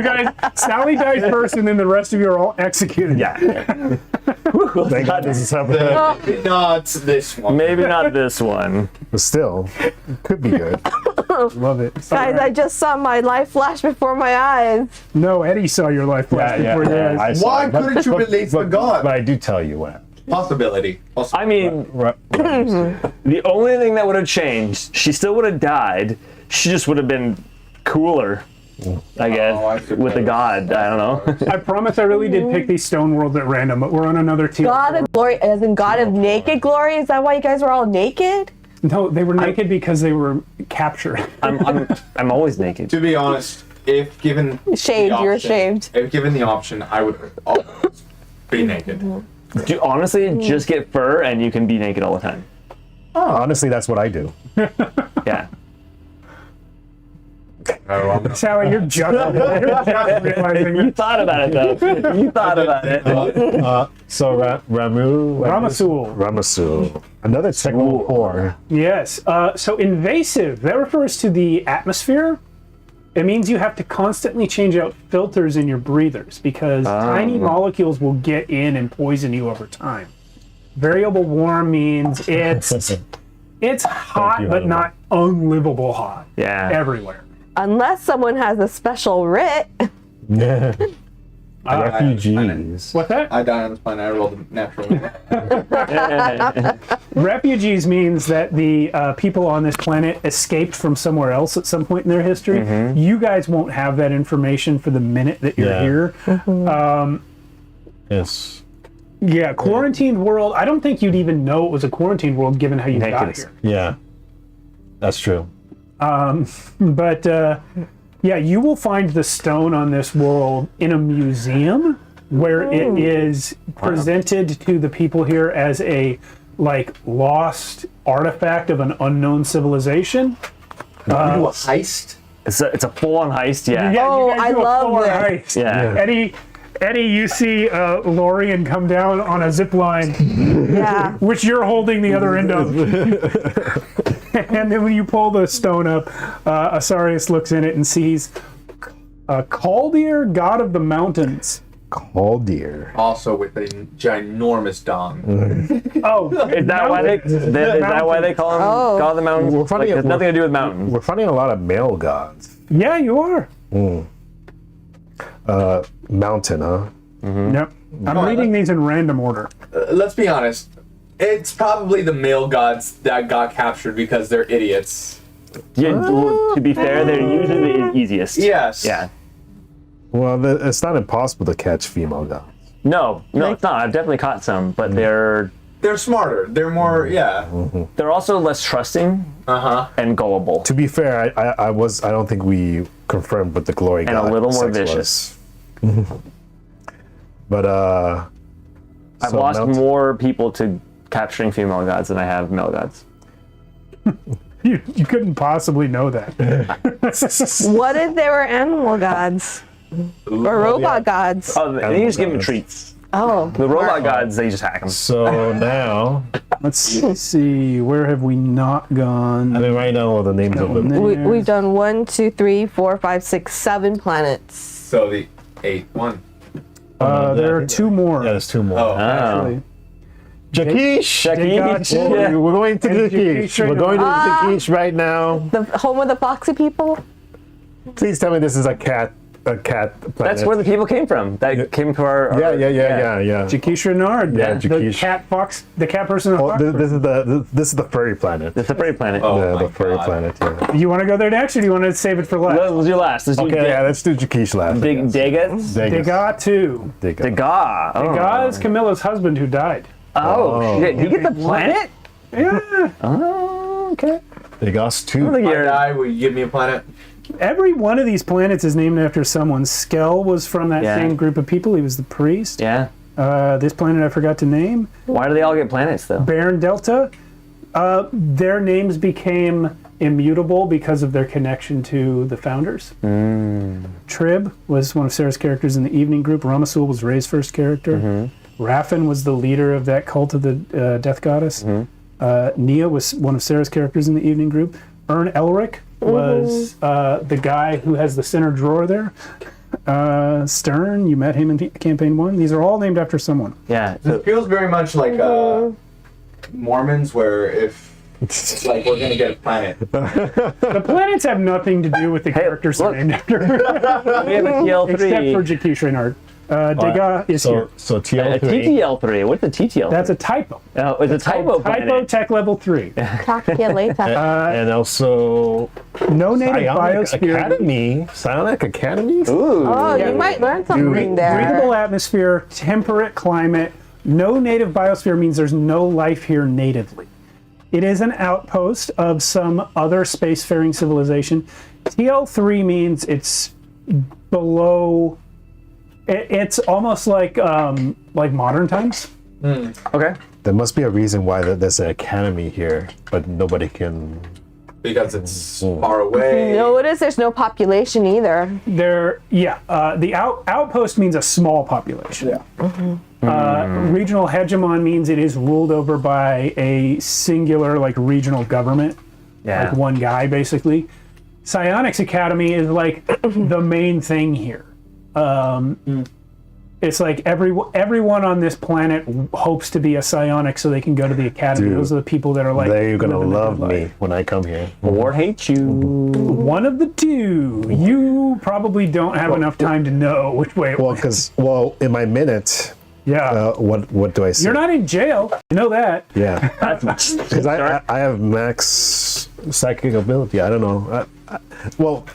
guys, Sally dies first, and then the rest of you are all executed. Yeah. Thank God this is happening. Not this one. Maybe not this one. But still, it could be good. Love it. Guys, I just saw my life flash before my eyes. No, Eddie saw your life flash before your eyes. Why couldn't you release the god? But I do tell you what. Possibility. I mean, the only thing that would have changed, she still would have died. She just would have been cooler, I guess, with the god. I don't know. I promise I really did pick these stone worlds at random, but we're on another tier. God of Glory, as in God of naked glory? Is that why you guys were all naked? No, they were naked because they were captured. I'm always naked. To be honest, if given Shaved, you're shaved. If given the option, I would always be naked. Honestly, just get fur and you can be naked all the time. Honestly, that's what I do. Yeah. Sally, you're just realizing You thought about it, though. You thought about it. So Ramasul. Ramasul. Another technical core. Yes. So invasive, that refers to the atmosphere. It means you have to constantly change out filters in your breathers because tiny molecules will get in and poison you over time. Variable warm means it's hot, but not unlivable hot. Yeah. Everywhere. Unless someone has a special writ. Refugees. What's that? I die on this planet. I rolled a natural. Refugees means that the people on this planet escaped from somewhere else at some point in their history. Mm-hmm. You guys won't have that information for the minute that you're here. Yes. Yeah, quarantined world. I don't think you'd even know it was a quarantined world given how you got here. Yeah. That's true. But yeah, you will find the stone on this world in a museum where it is presented to the people here as a lost artifact of an unknown civilization. Do a heist? It's a full-on heist, yeah. Oh, you guys I do a love full-on this. heist. Yeah. Eddie, you see Lorian come down on a zip line, Yeah. which you're holding the other end of. And then when you pull the stone up, Asarius looks in it and sees Kaldir, god of the mountains. Kaldir. Also with a ginormous dong. Oh, Is that why they call him Oh. God of the Mountains? We're funny- Like, it has nothing to do with mountains. We're finding a lot of male gods. yeah, you are. Mountain, huh? Yep. I'm reading these in random order. Let's be honest. It's probably the male gods that got captured because they're idiots. Yeah, to be fair, they're usually the easiest. Yes. Yeah. Well, it's not impossible to catch female gods. No, it's not. I've definitely caught some, but They're smarter. They're more, yeah. they're also less trusting and gullible. To be fair, I don't think we confirmed what the glory And a god little more sex vicious. was. But I've so lost Mountain- more people to capturing female gods than I have male gods. You couldn't possibly know that. What if they were animal gods? Or robot gods? Oh, and you just give them treats. Oh. The robot gods, they just hack them. So now, Let's see. Where have we not gone? I mean, right now, all the names of them. We've done 1, 2, 3, 4, 5, 6, 7 planets. So the 8th one. There are two more. Yeah, there's two more. Oh. Actually. Jakish! They got two. Yeah. We're going to And Jakish. Jakish right We're going to now. Jakish right now. The home of the foxy people? Please tell me this is a cat planet. That's where the people came from. That came to our Yeah. Jakish Renard, Yeah, the Jakish. the cat person. Oh, this is the furry planet. It's a furry planet. Oh. The my furry God. planet. Yeah. You want to go there next, or do you want to save it for last? Let's do last. Let's do Okay, yeah, let's do Jakish last. I guess. Degas. Degas 2. Degas. Degas. Oh. Degas is Camilla's husband who died. Oh, shit. Did he get the planet? Yeah. Oh, okay. Degas I 2. think My you're- guy, will you give me a planet? Every one of these planets is named after someone. Skell was from that Yeah. same group of people. He was the priest. Yeah. This planet I forgot to name. Why do they all get planets, though? Baron Delta. Their names became immutable because of their connection to the founders. Trib was one of Sarah's characters in the evening group. Ramasul was Ray's first character. Raffin was the leader of that cult of the death goddess. Nia was one of Sarah's characters in the evening group. Ern Elric was the guy who has the center drawer there. Stern, you met him in campaign 1. These are all named after someone. Yeah. It feels very much like Mormons, where if like we're gonna get a planet. The planets have nothing to do with the characters they're look. named after. We have a TL3. Except for Jakish Reynard. Degas is here. So A TL3. TTL3. What's a TTL3? That's a typo. Oh, it's a typo Typo planet. tech level 3. Calculator. And also No native Psionic biosphere. Academy. Psionic Academy? Ooh. Oh, you might learn something there. Breathable atmosphere, temperate climate. No native biosphere means there's no life here natively. It is an outpost of some other spacefaring civilization. TL3 means it's below. It's almost like modern times. Okay. There must be a reason why there's an academy here, but nobody can. Because it's far away. Notice there's no population either. The outpost means a small population. Yeah. Regional hegemon means it is ruled over by a singular, like, regional government, Yeah. like one guy, basically. Psionics Academy is like the main thing here. It's like everyone on this planet hopes to be a psionic so they can go to the academy. Dude, Those are the people that are like, They're gonna living the love good me life. when I come here. Or hate you. One of the two. You probably don't have enough time to know which way it Well, went. because in my minute, Yeah. what do I say? You're not in jail. You know that. Yeah, That's because I have max psychic ability. I don't know.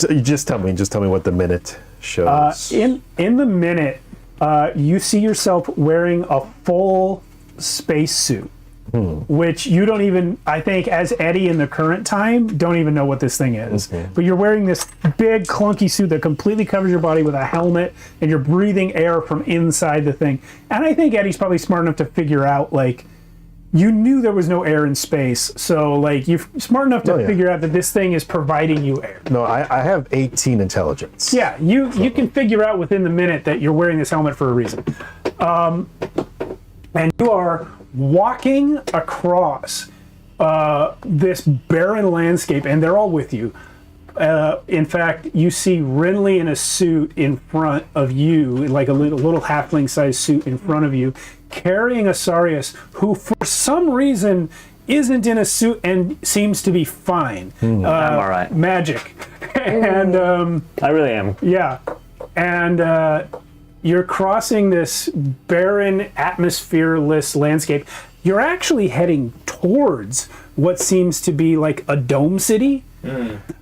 You just tell me. Just tell me what the minute shows. In the minute, you see yourself wearing a full spacesuit, which you don't even, I think, as Eddie in the current time, don't even know what this thing is. But you're wearing this big, clunky suit that completely covers your body with a helmet, and you're breathing air from inside the thing. And I think Eddie's probably smart enough to figure out, like, you knew there was no air in space, so like you're smart enough to Oh, yeah. figure out that this thing is providing you air. No, I have 18 intelligence. Yeah, you can figure out within the minute that you're wearing this helmet for a reason. And you are walking across this barren landscape, and they're all with you. In fact, you see Renly in a suit in front of you, like a little halfling-sized suit in front of you, carrying Asarius, who for some reason isn't in a suit and seems to be fine. I'm all right. Magic. And I really am. yeah, and you're crossing this barren, atmosphereless landscape. You're actually heading towards what seems to be like a dome city,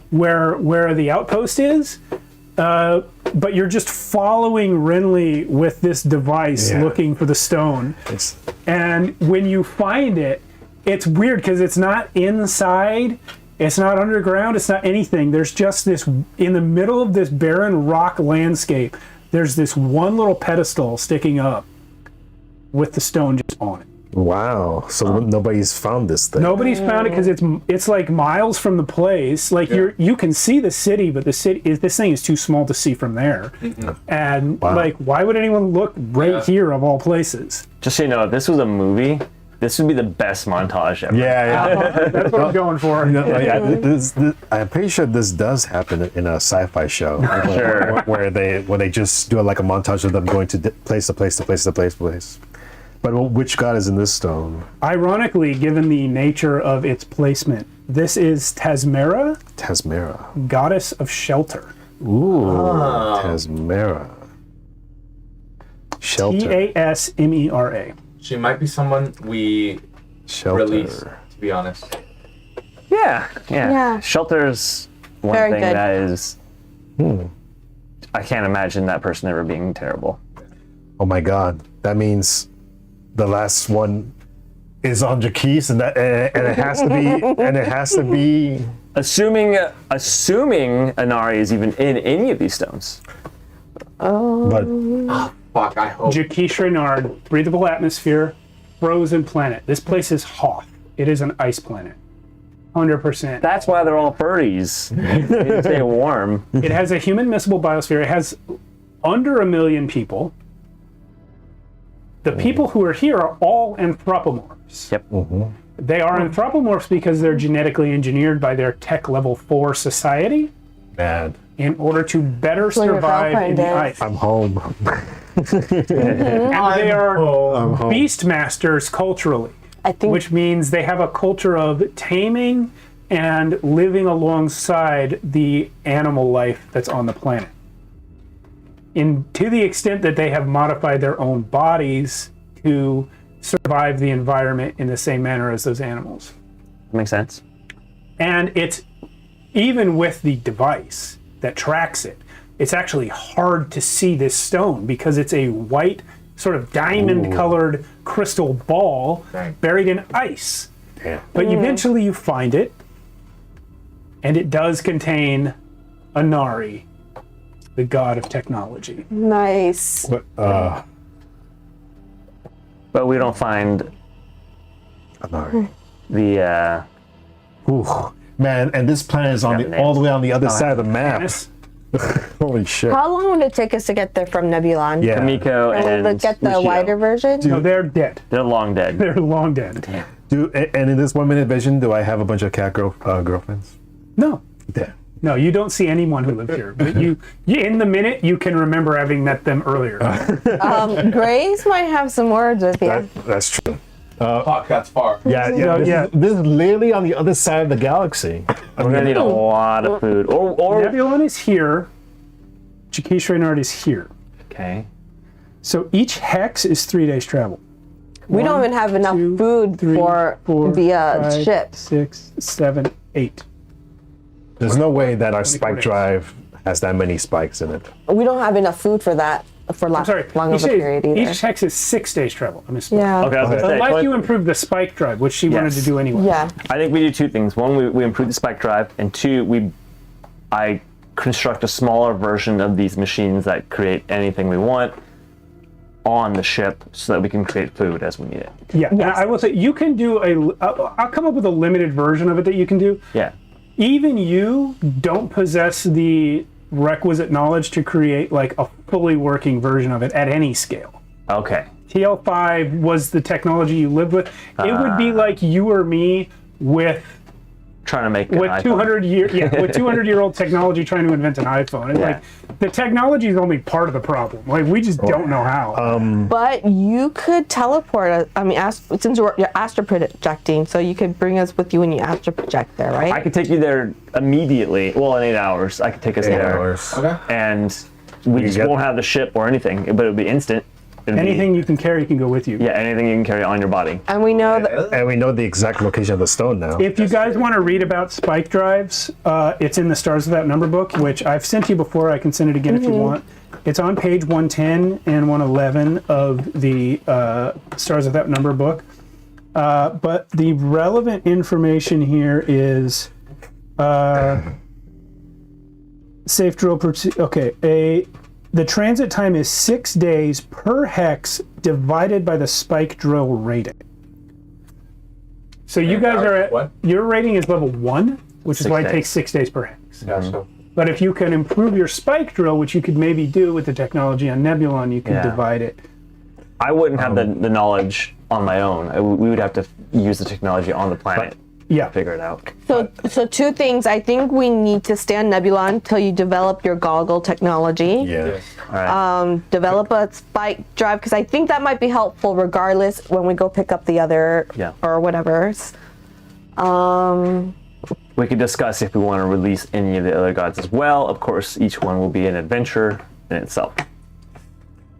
where the outpost is. But you're just following Renly with this device, Yeah. looking for the stone. It's, And when you find it, it's weird because it's not inside, it's not underground, it's not anything. There's just this, in the middle of this barren rock landscape, there's this one little pedestal sticking up with the stone just on it. wow. So nobody's found this thing. Nobody's found it because it's like miles from the place. Like you can see the city, but this thing is too small to see from there. And like, why would anyone look right here of all places? Just so you know, if this was a movie, this would be the best montage ever. Yeah. That's what I'm going for. I'm pretty sure this does happen in a sci-fi show. Sure. where they just do like a montage of them going to place to place to place to place. But which god is in this stone? Ironically, given the nature of its placement, this is Tasmera, Tasmera. goddess of shelter. Ooh, Tasmera. Shelter. Tasmera. She might be someone we Shelter. release, to be honest. Yeah. Shelter's one Very thing good. that is. I can't imagine that person ever being terrible. Oh my god. That means the last one is on Jaquise, and it has to be Assuming Inari is even in any of these stones. but Fuck, I hope. Jaquish Reynard, breathable atmosphere, frozen planet. This place is Hoth. It is an ice planet. 100%. That's why they're all furries. They stay warm. It has a human miscible biosphere. It has under 1 million people. The people who are here are all anthropomorphs. Yep. They are anthropomorphs because they're genetically engineered by their tech level 4 society man, in order to better your survive in girlfriend the is. ice. I'm home. And they are I'm home. beast masters culturally, I think which means they have a culture of taming and living alongside the animal life that's on the planet. To the extent that they have modified their own bodies to survive the environment in the same manner as those animals. Makes sense. And it's even with the device that tracks it, it's actually hard to see this stone because it's a white, sort of diamond-colored crystal ball Dang. buried in ice. Damn. But eventually you find it, and it does contain Inari, the god of technology. nice. But But we don't find Anari. the. Ooh, man, and this planet is on all the way on the other side of the map. Yes. Holy shit. How long would it take us to get there from Nebulon? Yeah. Miko And and get the Lucio. wider version? No, they're dead. They're long dead. They're long dead. And in this 1 minute vision, do I have a bunch of cat girlfriends? No. Yeah. No, you don't see anyone who lived here. But you in the minute, you can remember having met them earlier. Grace might have some words with you. That's true. Fuck, that's far. Yeah, this is literally on the other side of the galaxy. We're gonna need a lot of food. Or Nebulon is here. Jaquish Reynard is here. okay. So each hex is 3 days travel. We don't even have enough 2, food 3, for 4, the 5, ship. 6, 7, 8. There's no way that our spike days. drive has that many spikes in it. We don't have enough food for that for I'm sorry. long of each a day- period either. Each hex is 6 days travel. I misspoke. Yeah. Okay, I was gonna say, Unless you improve the spike drive, which she wanted Yes. to do anyway. Yeah. I think we do two things. One, we improve the spike drive, and two, I construct a smaller version of these machines that create anything we want, on the ship so that we can create food as we need it. Yeah, and I will say you can do I'll come up with a limited version of it that you can do. Yeah. Even you don't possess the requisite knowledge to create like a fully working version of it at any scale. Okay. TL5 was the technology you lived with. It would be like you or me with Trying to make an with iPhone. 200-year-old technology trying to invent an iPhone. It's like the technology is only part of the problem. Like we just don't know how. But you could teleport us. I mean, since you're astral projecting, so you could bring us with you when you astral project there, right? I could take you there immediately. Well, in 8 hours, I could take us 8 there. hours. Okay. And we just get- won't have the ship or anything, but it would be instant. It'd be- Anything you can carry can go with you. yeah, anything you can carry on your body. And we know that. And we know the exact location of the stone now. If you guys want to read about spike drives, it's in the Stars Without Number book, which I've sent you before. I can send it again if you want. It's on page 110 and 111 of the Stars Without Number book. But the relevant information here is safe drill. The transit time is 6 days per hex divided by the spike drill rating. So you guys are at, what? your rating is level 1, which is 6 why it days. takes 6 days per hex. Gotcha. But if you can improve your spike drill, which you could maybe do with the technology on Nebulon, you could Yeah. divide it. I wouldn't have the knowledge on my own. We would have to use the technology on the planet Yeah. to figure it out. So two things. I think we need to stay on Nebulon until you develop your goggle technology. Yeah. All right. Develop a spike drive because I think that might be helpful regardless when we go pick up the other Yeah. or whatever's. We could discuss if we want to release any of the other gods as well. Of course, each one will be an adventure in itself.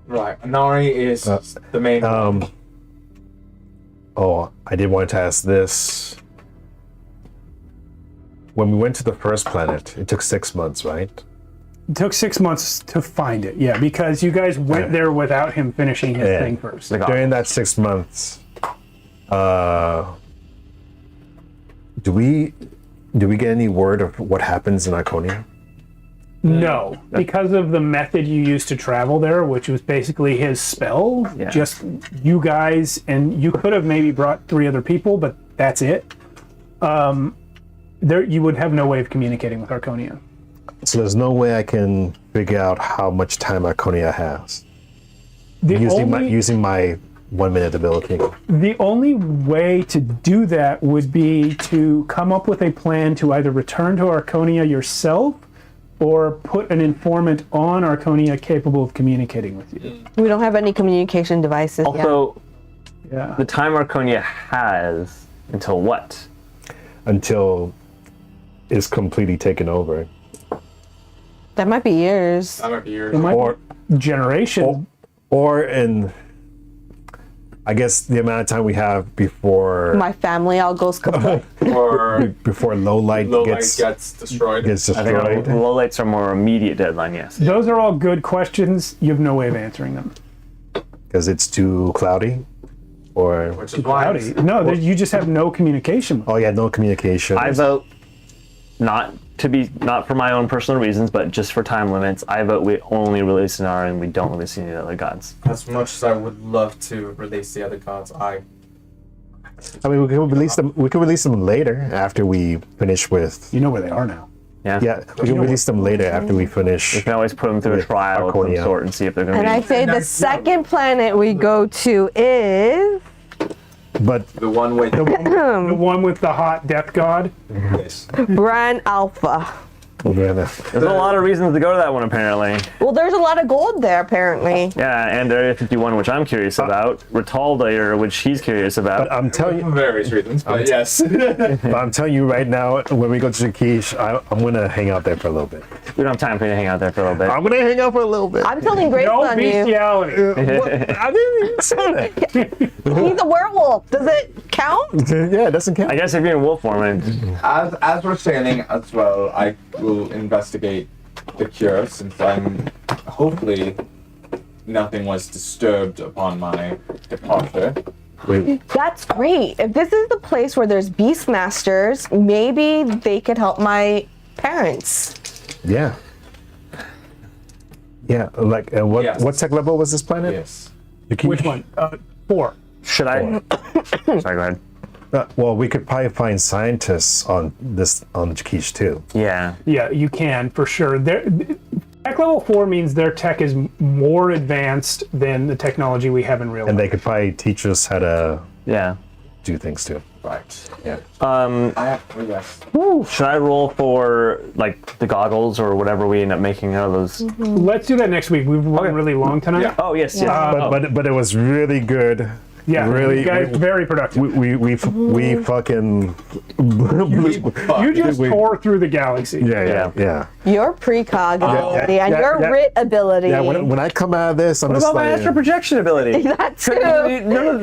Right. Nari is the main one. Oh, I did want to ask this. When we went to the first planet, it took 6 months, right? It took 6 months to find it, yeah, because you guys went there without him finishing his Yeah. thing first. The god. During that 6 months, do we get any word of what happens in Archonia? No, because of the method you used to travel there, which was basically his spell. Yeah. Just you guys, and you could have maybe brought 3 other people, but that's it. There, you would have no way of communicating with Archonia. So there's no way I can figure out how much time Archonia has The using my 1 minute ability. The only way to do that would be to come up with a plan to either return to Archonia yourself or put an informant on Archonia capable of communicating with you. We don't have any communication devices yet. Also, Yeah. the time Archonia has until what? Until it's completely taken over. That might be years. That might be yours. It might Or be generation. or in I guess the amount of time we have before My family all goes kaput. Or before low light low light gets gets destroyed. I think destroyed. low lights are more immediate deadline, yes. Those are all good questions. You have no way of answering them. Because it's too cloudy, or Which is why Howdy. No, you just have no communication. oh yeah, no communication. I vote not for my own personal reasons, but just for time limits. I vote we only release Inara and we don't release any of the other gods. as much as I would love to release the other gods, I mean, we can release them. We can release them later after we finish with. You know where they are now. Yeah. Yeah, we can release them later after we You finish. can always put them through a With trial of some Archonia. sort and see if they're going And to I be. say the second planet we go to is But the one way. The one with the hot death god. Bran Alpha. There's a lot of reasons to go to that one, apparently. Well, there's a lot of gold there, apparently. Yeah, and Area 51, which I'm curious about. Ritaldair, which he's curious about. I'm telling For you, various reasons, but yes. but I'm telling you right now, when we go to Jakish, I'm gonna hang out there for a little bit. We don't have time for you to hang out there for a little bit. I'm gonna hang out for a little bit. I'm telling Grace No on you. bestiality. I didn't even say that. He's a werewolf. Does it count? Yeah, it doesn't count. I guess if you're in wolf form, As we're sailing as well, I will investigate the cure since I'm hopefully nothing was disturbed upon my departure. That's great. If this is the place where there's beastmasters, maybe they could help my parents. Yeah. Yeah, like what Yes. what tech level was this planet? Yes. Which one? 4. Should I? Sorry, go ahead. Well, we could probably find scientists on Jakish too. Yeah. Yeah, you can for sure. Tech level 4 means their tech is more advanced than the technology we have in real life. And they could probably teach us how to do things too. Right. Yeah. I have 3 guys. Should I roll for like the goggles or whatever we end up making out of those? Let's do that next week. We've run really long tonight. Yeah. Oh yes, yes. But it was really good. Yeah, really. you guys very productive. We fucking. You just tore through the galaxy. Yeah. Your precog ability and yeah, your yeah. writ ability. Yeah, when I come out of this, I'm What just about my like, astral projection ability? That too. None of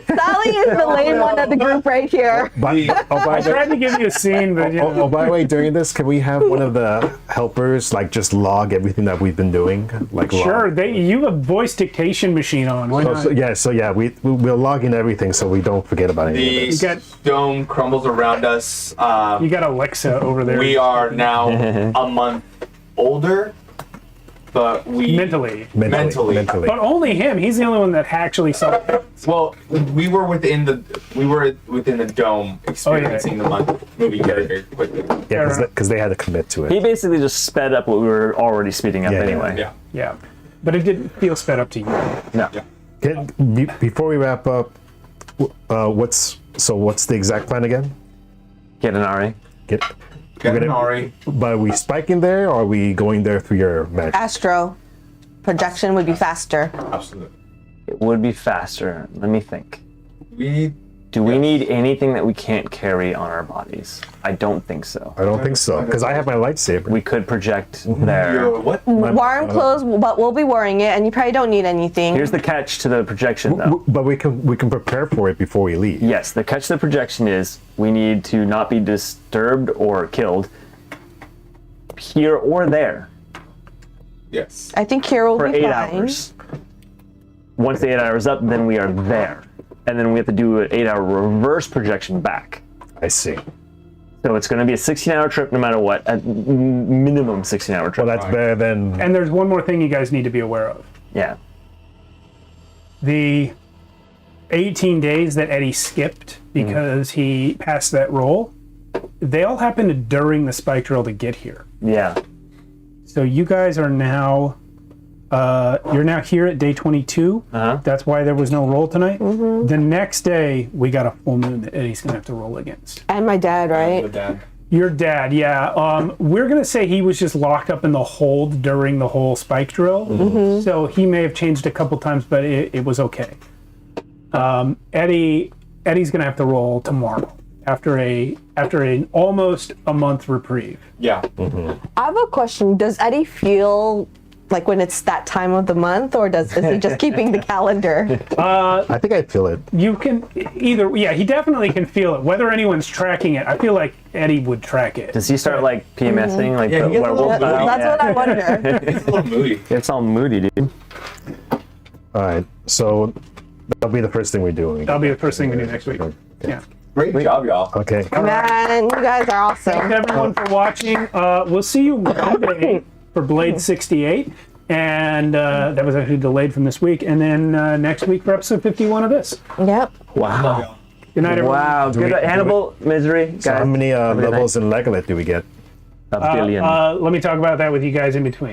Sally is the lame one of the group right here. I tried to give you a scene, but by the way, during this, can we have one of the helpers like just log everything that we've been doing? Like sure. log. You have voice dictation machine on. Why not? We'll log in everything so we don't forget about anything. The dome crumbles around us. You got Alexa over there. We are now a month older, but we mentally. Mentally. But only him. He's the only one that actually saw it. Well, we were within the dome, experiencing the month moving very, very quickly. Yeah, because they had to commit to He it. basically just sped up what we were already speeding up anyway. Yeah. Yeah. But it didn't feel sped up to you. No. Before we wrap up, what's the exact plan again? Get an RA. Get an Ari. But are we spiking there, or are we going there through your magic? Astro projection would be faster. Absolutely. It would be faster. Let me think. Do we need anything that we can't carry on our bodies? I don't think so. I don't think so, because I have my lightsaber. We could project there. Your what? Warm clothes, but we'll be wearing it, and you probably don't need anything. Here's the catch to the projection, though. But we can prepare for it before we leave. Yes, the catch to the projection is we need to not be disturbed or killed here or there Yes. I think here will for be 8 fine. hours. Once the 8 hours up, then we are there. And then we have to do an 8-hour reverse projection back. I see. So it's going to be a 16-hour trip no matter what, at minimum 16-hour trip. Well, that's better than. And there's one more thing you guys need to be aware of. Yeah. The 18 days that Eddie skipped because he passed that roll, they all happened during the spike drill to get here. Yeah. So you guys are now, you're now here at day 22. That's why there was no roll tonight. The next day, we got a full moon that Eddie's gonna have to roll against. And my dad, right? The dad. Your dad, yeah. We're gonna say he was just locked up in the hold during the whole spike drill. So he may have changed a couple times, but it was okay. Eddie's gonna have to roll tomorrow after an almost a month reprieve. Yeah. I have a question. Does Eddie feel like when it's that time of the month, or is he just keeping the calendar? I think I feel it. You can either, yeah, he definitely can feel it. Whether anyone's tracking it, I feel like Eddie would track it. Does he start like PMSing, like Yeah, the he gets a little werewolf moody. style? That's what I wonder. It's a little moody. It's all moody, dude. All right, so that'll be the first thing we do. That'll be the first thing we do next week. Yeah. Great job, y'all. Okay. Man, you guys are Thanks awesome. everyone for watching. We'll see you Monday for Blade 68. And that was actually delayed from this week. And then next week for episode 51 of this. Yep. Wow. Good night, everyone. Wow. Good. Hannibal, Misery, guys. So how many Have a good levels in Legolet do we get? night. A billion. Let me talk about that with you guys in between.